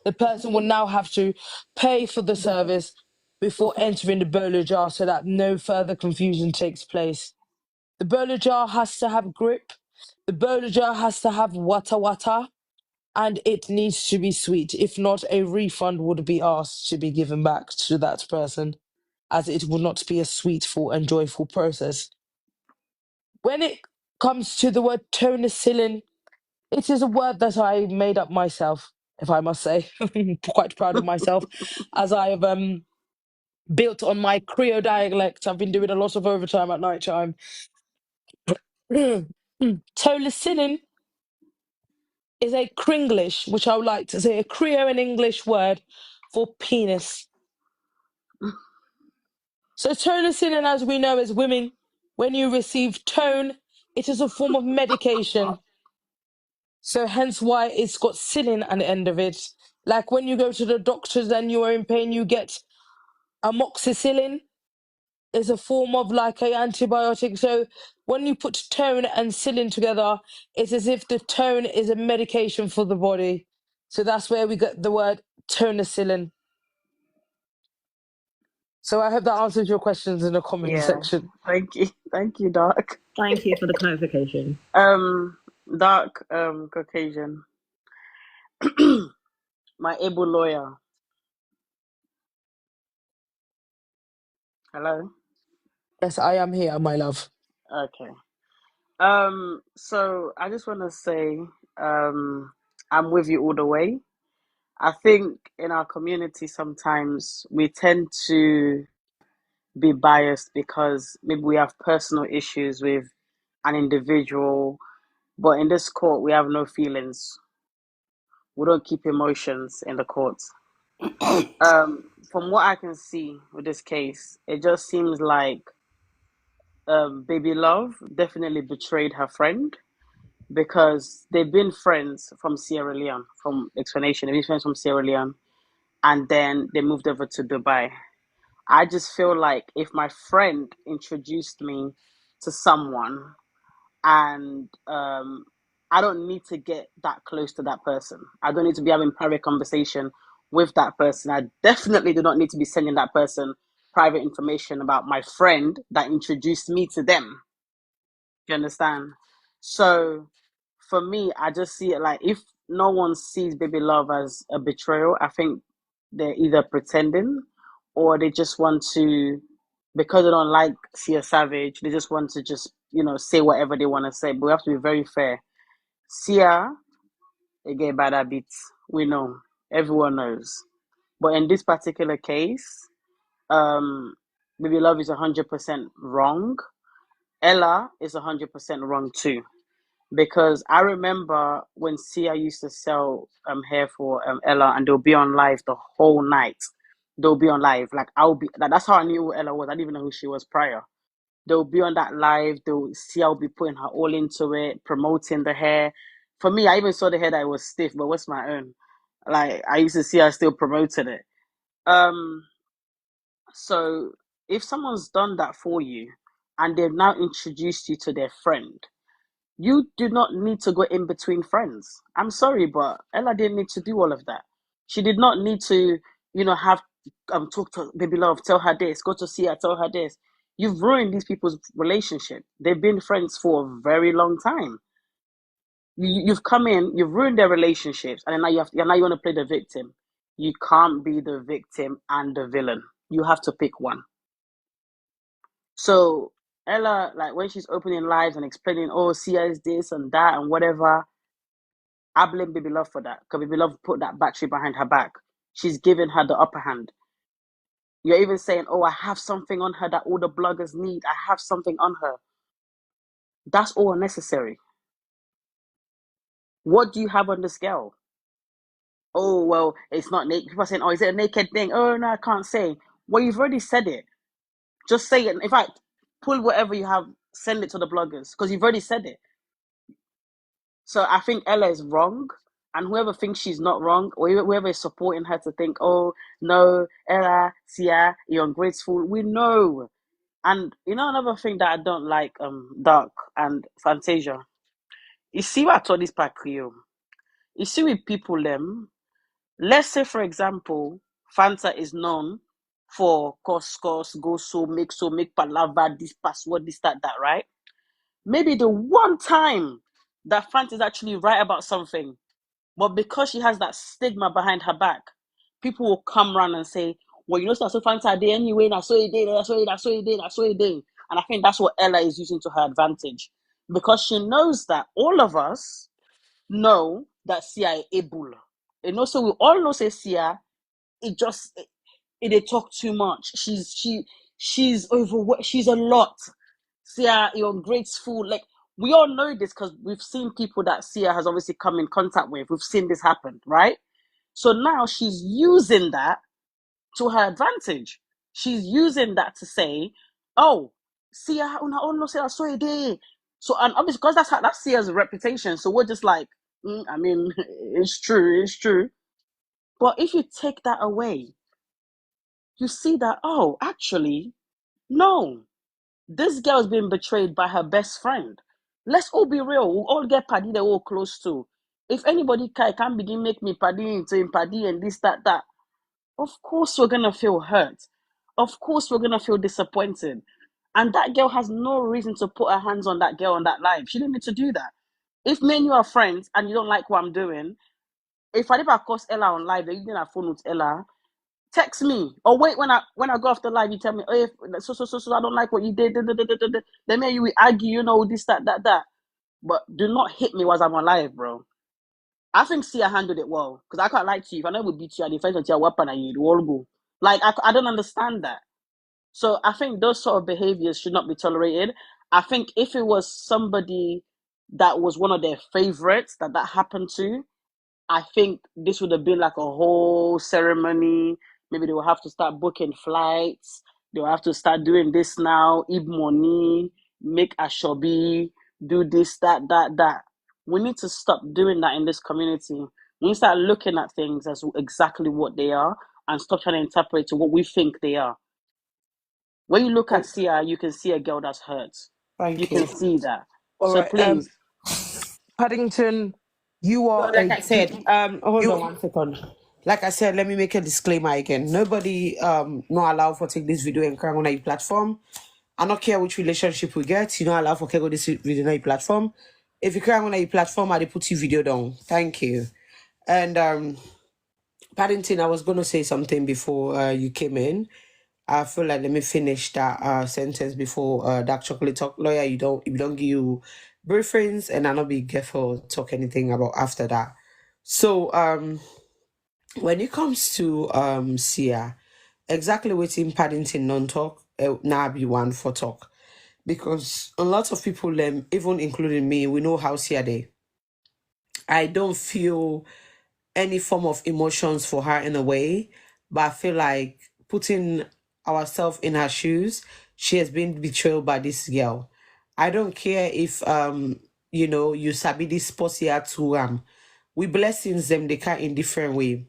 S3: the person will now have to pay for the service before entering the bowler jar so that no further confusion takes place. The bowler jar has to have grip, the bowler jar has to have wata, and it needs to be sweet. If not, a refund would be asked to be given back to that person, as it will not be a sweetful and joyful process. When it comes to the word tonicillin, it is a word that I made up myself, if I must say. I'm quite proud of myself, as I have built on my Creole dialect. I've been doing a lot of overtime at night time. Tolicillin is a Kringlish, which I would like to say a Creole and English word for penis. So tolicillin, as we know as women, when you receive tone, it is a form of medication. So hence why it's got "cillin" at the end of it. Like when you go to the doctors and you are in pain, you get amoxicillin. Is a form of like a antibiotic. So when you put tone and "cillin" together, it's as if the tone is a medication for the body. So that's where we get the word tonicillin. So I hope that answers your questions in the comment
S14: Yeah,
S3: section.
S14: thank you, Dark.
S5: Thank you for the clarification.
S14: Dark, Caucasian, my able lawyer. Hello.
S3: Yes, I am here, my love.
S14: Okay. So I just want to say, I'm with you all the way. I think in our community sometimes we tend to be biased because maybe we have personal issues with an individual, but in this court we have no feelings. We don't keep emotions in the courts. From what I can see with this case, it just seems like Baby Love definitely betrayed her friend because they've been friends from Sierra Leone, from explanation. They've been friends from Sierra Leone, and then they moved over to Dubai. I just feel like if my friend introduced me to someone and I don't need to get that close to that person. I don't need to be having private conversation with that person. I definitely do not need to be sending that person private information about my friend that introduced me to them. You understand? So for me, I just see it like if no one sees Baby Love as a betrayal, I think they're either pretending or they just want to, because they don't like Sia Savage, they just want to just, say whatever they want to say. But we have to be very fair. Sia, again, bad habits. We know. Everyone knows. But in this particular case, Baby Love is 100% wrong. Ella is 100% wrong too. Because I remember when Sia used to sell hair for Ella, and they'll be on live the whole night. They'll be on live. Like that's how I knew who Ella was. I didn't even know who she was prior. They'll be on that live. Sia will be putting her all into it, promoting the hair. For me, I even saw the hair that it was stiff, but what's my own? Like I used to see her still promoting it. So if someone's done that for you, and they've now introduced you to their friend, you do not need to go in between friends. I'm sorry, but Ella didn't need to do all of that. She did not need to, have talk to Baby Love, tell her this, go to see her, tell her this. You've ruined these people's relationship. They've been friends for a very long time. You've come in, you've ruined their relationships, and now you want to play the victim. You can't be the victim and the villain. You have to pick one. So Ella, like when she's opening lives and explaining, oh, Sia is this and that and whatever, I blame Baby Love for that because Baby Love put that battery behind her back. She's giving her the upper hand. You're even saying, oh, I have something on her that all the bloggers need. I have something on her. That's all unnecessary. What do you have on the scale? Oh, well, it's not naked. People are saying, oh, is it a naked thing? Oh, no, I can't say. Well, you've already said it. Just say it. In fact, pull whatever you have, send it to the bloggers because you've already said it. So I think Ella is wrong. And whoever thinks she's not wrong, or whoever is supporting her to think, oh, no, Ella, Sia, you're ungrateful. We know. And another thing that I don't like, Dark and Fantasia, you see what I told this part Creole. You see with people let's say for example, Fanta is known for course, go so, make palava, this password, this, that, right? Maybe the one time that Fanta is actually right about something, but because she has that stigma behind her back, people will come around and say, well, so Fanta did anyway, that's what he did. And I think that's what Ella is using to her advantage. Because she knows that all of us know that Sia is able. And also we all know say Sia, they talk too much. She's overworked. She's a lot. Sia, you're ungrateful. Like, we all know this because we've seen people that Sia has obviously come in contact with. We've seen this happen, right? So now she's using that to her advantage. She's using that to say, oh, Sia, una no say so it did. So, and obviously, because that's Sia's reputation. So we're just like, I mean, it's true. But if you take that away, you see that, oh, actually, no, this girl is being betrayed by her best friend. Let's all be real. We'll all get paddy they're all close to. If anybody can begin make me paddy into him paddy and this, that, of course we're going to feel hurt. Of course we're going to feel disappointed. And that girl has no reason to put her hands on that girl on that live. She didn't need to do that. If me and you are friends and you don't like what I'm doing, if I ever cross Ella on live, you didn't have phone with Ella, text me or wait when I go off the live. You tell me, oh, so I don't like what you did. Then maybe we argue, this, that. But do not hit me while I'm on live, bro. I think Sia handled it well because I can't lie to you. If I know we beat you and defense until your weapon and you all go. Like I don't understand that. So I think those sort of behaviors should not be tolerated. I think if it was somebody that was one of their favorites that happened to, I think this would have been like a whole ceremony. Maybe they will have to start booking flights. They will have to start doing this now, eat money, make a shobi, do this, that. We need to stop doing that in this community. We need to start looking at things as exactly what they are and stop trying to interpret to what we think they are. When you look at Sia, you can see a girl that's hurt.
S1: Thank
S14: You
S1: you.
S14: can see that.
S3: All
S14: So
S3: right.
S14: please,
S3: Paddington, you
S1: So
S3: are
S1: like
S3: a
S1: I said, hold
S3: you.
S1: on 1 second. Like I said, let me make a disclaimer again. Nobody not allowed for take this video and cry on a platform. I don't care which relationship we get, you not allowed for go this video on a platform. If you cry on a platform, I put your video down. Thank you. And Paddington, I was gonna say something before you came in. I feel like let me finish that sentence before Dark Chocolate talk. Lawyer, you don't give you briefings, and I'll not be careful talk anything about after that. So when it comes to Sia, exactly what in Paddington non-talk, now be one for talk. Because a lot of people, even including me, we know how Sia they. I don't feel any form of emotions for her in a way, but I feel like putting ourselves in her shoes, she has been betrayed by this girl. I don't care if you sabi this pussy to we blessings them they can in different way.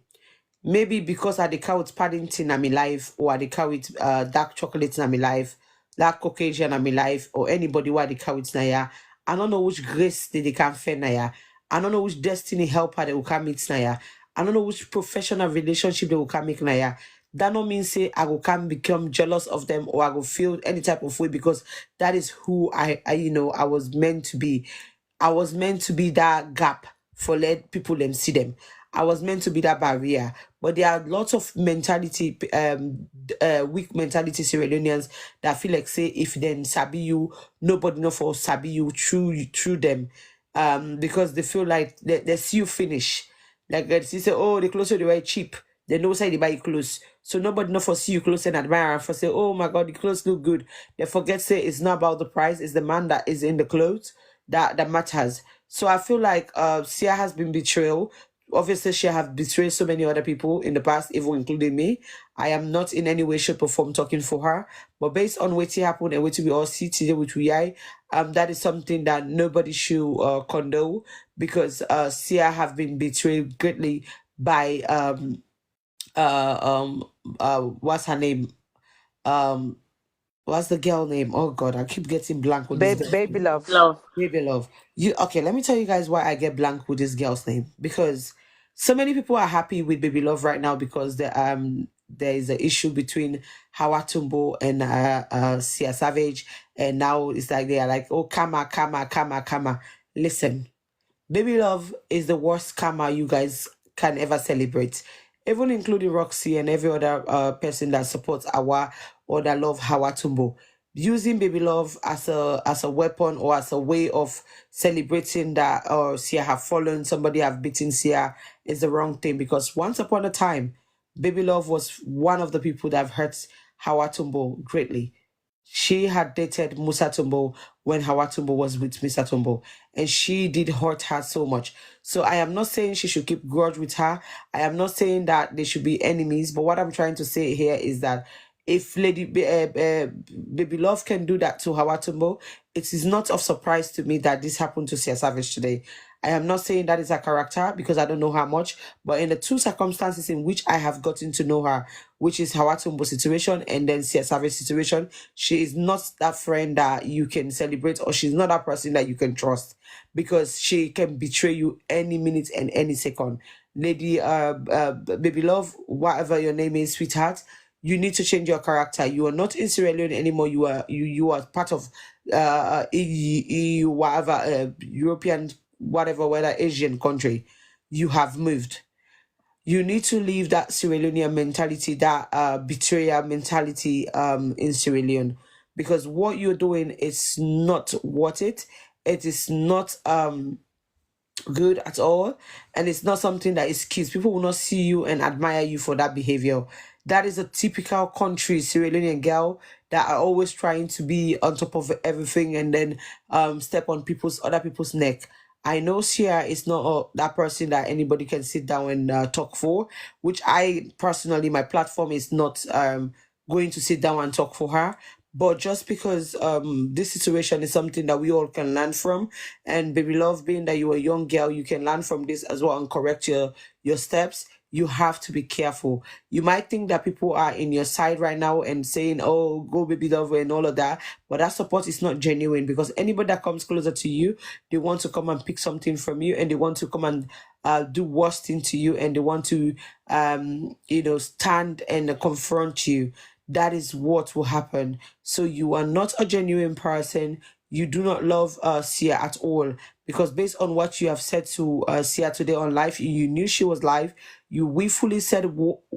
S1: Maybe because I the with Paddington in my life, or I the with dark chocolate in my life, dark Caucasian in my life, or anybody who I the with Naya. I don't know which grace they can find Naya. I don't know which destiny helper they will come meet Naya. I don't know which professional relationship they will come make Naya. That don't mean say I will come become jealous of them or I will feel any type of way, because that is who I I was meant to be. I was meant to be that gap for let people them see them. I was meant to be that barrier. But there are lots of mentality, weak mentality Sierra Leoneans that feel like say if then sabi you, nobody know for sabi you through them. Because they feel like they see you finish. Like they say, oh, the clothes they wear cheap. They know say they buy clothes. So nobody know for see you clothes and admire and for say, oh my god, the clothes look good. They forget say it's not about the price, it's the man that is in the clothes that matters. So I feel like Sia has been betrayed. Obviously, she have betrayed so many other people in the past, even including me. I am not in any way, shape, or form talking for her. But based on what happened and what we all see today with we that is something that nobody should condone, because Sia have been betrayed greatly by what's her name? What's the girl name? Oh God, I keep getting blank with this girl.
S8: Baby love.
S14: love.
S1: Baby love. Okay, let me tell you guys why I get blank with this girl's name. Because so many people are happy with Baby Love right now because there is an issue between Hawa Tumbo and Sia Savage, and now it's like they are like, oh, kama. Listen, Baby Love is the worst karma you guys can ever celebrate, even including Roxy and every other person that supports Awa or that love Hawa Tumbo. Using Baby Love as a weapon or as a way of celebrating that or Sia have fallen, somebody have beaten Sia is the wrong thing, because once upon a time, Baby Love was one of the people that have hurt Hawa Tumbo greatly. She had dated Musa Tumbo when Hawa Tumbo was with Musa Tumbo, and she did hurt her so much. So I am not saying she should keep grudge with her. I am not saying that they should be enemies. But what I'm trying to say here is that if Baby Love can do that to Hawa Tumbo, it is not of surprise to me that this happened to Sia Savage today. I am not saying that is her character because I don't know her much, but in the two circumstances in which I have gotten to know her, which is Hawa Tumbo situation and then Sia Savage situation, she is not that friend that you can celebrate, or she's not that person that you can trust, because she can betray you any minute and any second. Lady Baby Love, whatever your name is, sweetheart, you need to change your character. You are not in Sierra Leone anymore. You are part of EU, whatever, European, whatever, whether Asian country. You have moved. You need to leave that Sierra Leonean mentality, that betrayal mentality in Sierra Leone, because what you're doing is not worth it. It is not good at all, and it's not something that is kids. People will not see you and admire you for that behavior. That is a typical country Sierra Leonean girl that are always trying to be on top of everything and then step on other people's neck. I know Sia is not that person that anybody can sit down and talk for, which I personally, my platform is not going to sit down and talk for her. But just because this situation is something that we all can learn from, and baby love, being that you're a young girl, you can learn from this as well and correct your steps. You have to be careful. You might think that people are in your side right now and saying, oh, go baby love and all of that, but that support is not genuine, because anybody that comes closer to you, they want to come and pick something from you, and they want to come and do worse thing to you, and they want to stand and confront you. That is what will happen. So you are not a genuine person. You do not love Sia at all, because based on what you have said to Sia today on live, you knew she was live. You willfully said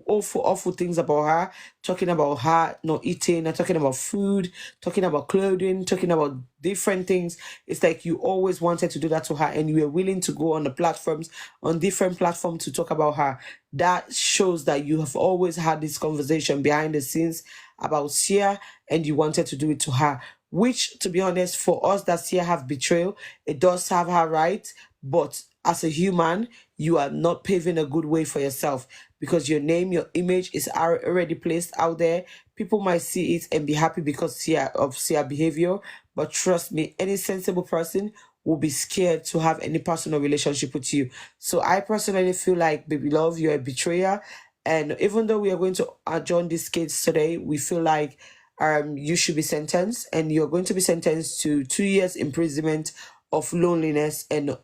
S1: awful things about her, talking about her not eating, talking about food, talking about clothing, talking about different things. It's like you always wanted to do that to her, and you were willing to go on the platforms, on different platforms, to talk about her. That shows that you have always had this conversation behind the scenes about Sia, and you wanted to do it to her. Which, to be honest, for us that Sia have betrayal, it does have her right, but as a human, you are not paving a good way for yourself, because your name, your image is already placed out there. People might see it and be happy because of Sia behavior, but trust me, any sensible person will be scared to have any personal relationship with you. So I personally feel like, baby love, you're a betrayer. And even though we are going to adjourn this case today, we feel like you should be sentenced, and you're going to be sentenced to 2 years imprisonment of loneliness and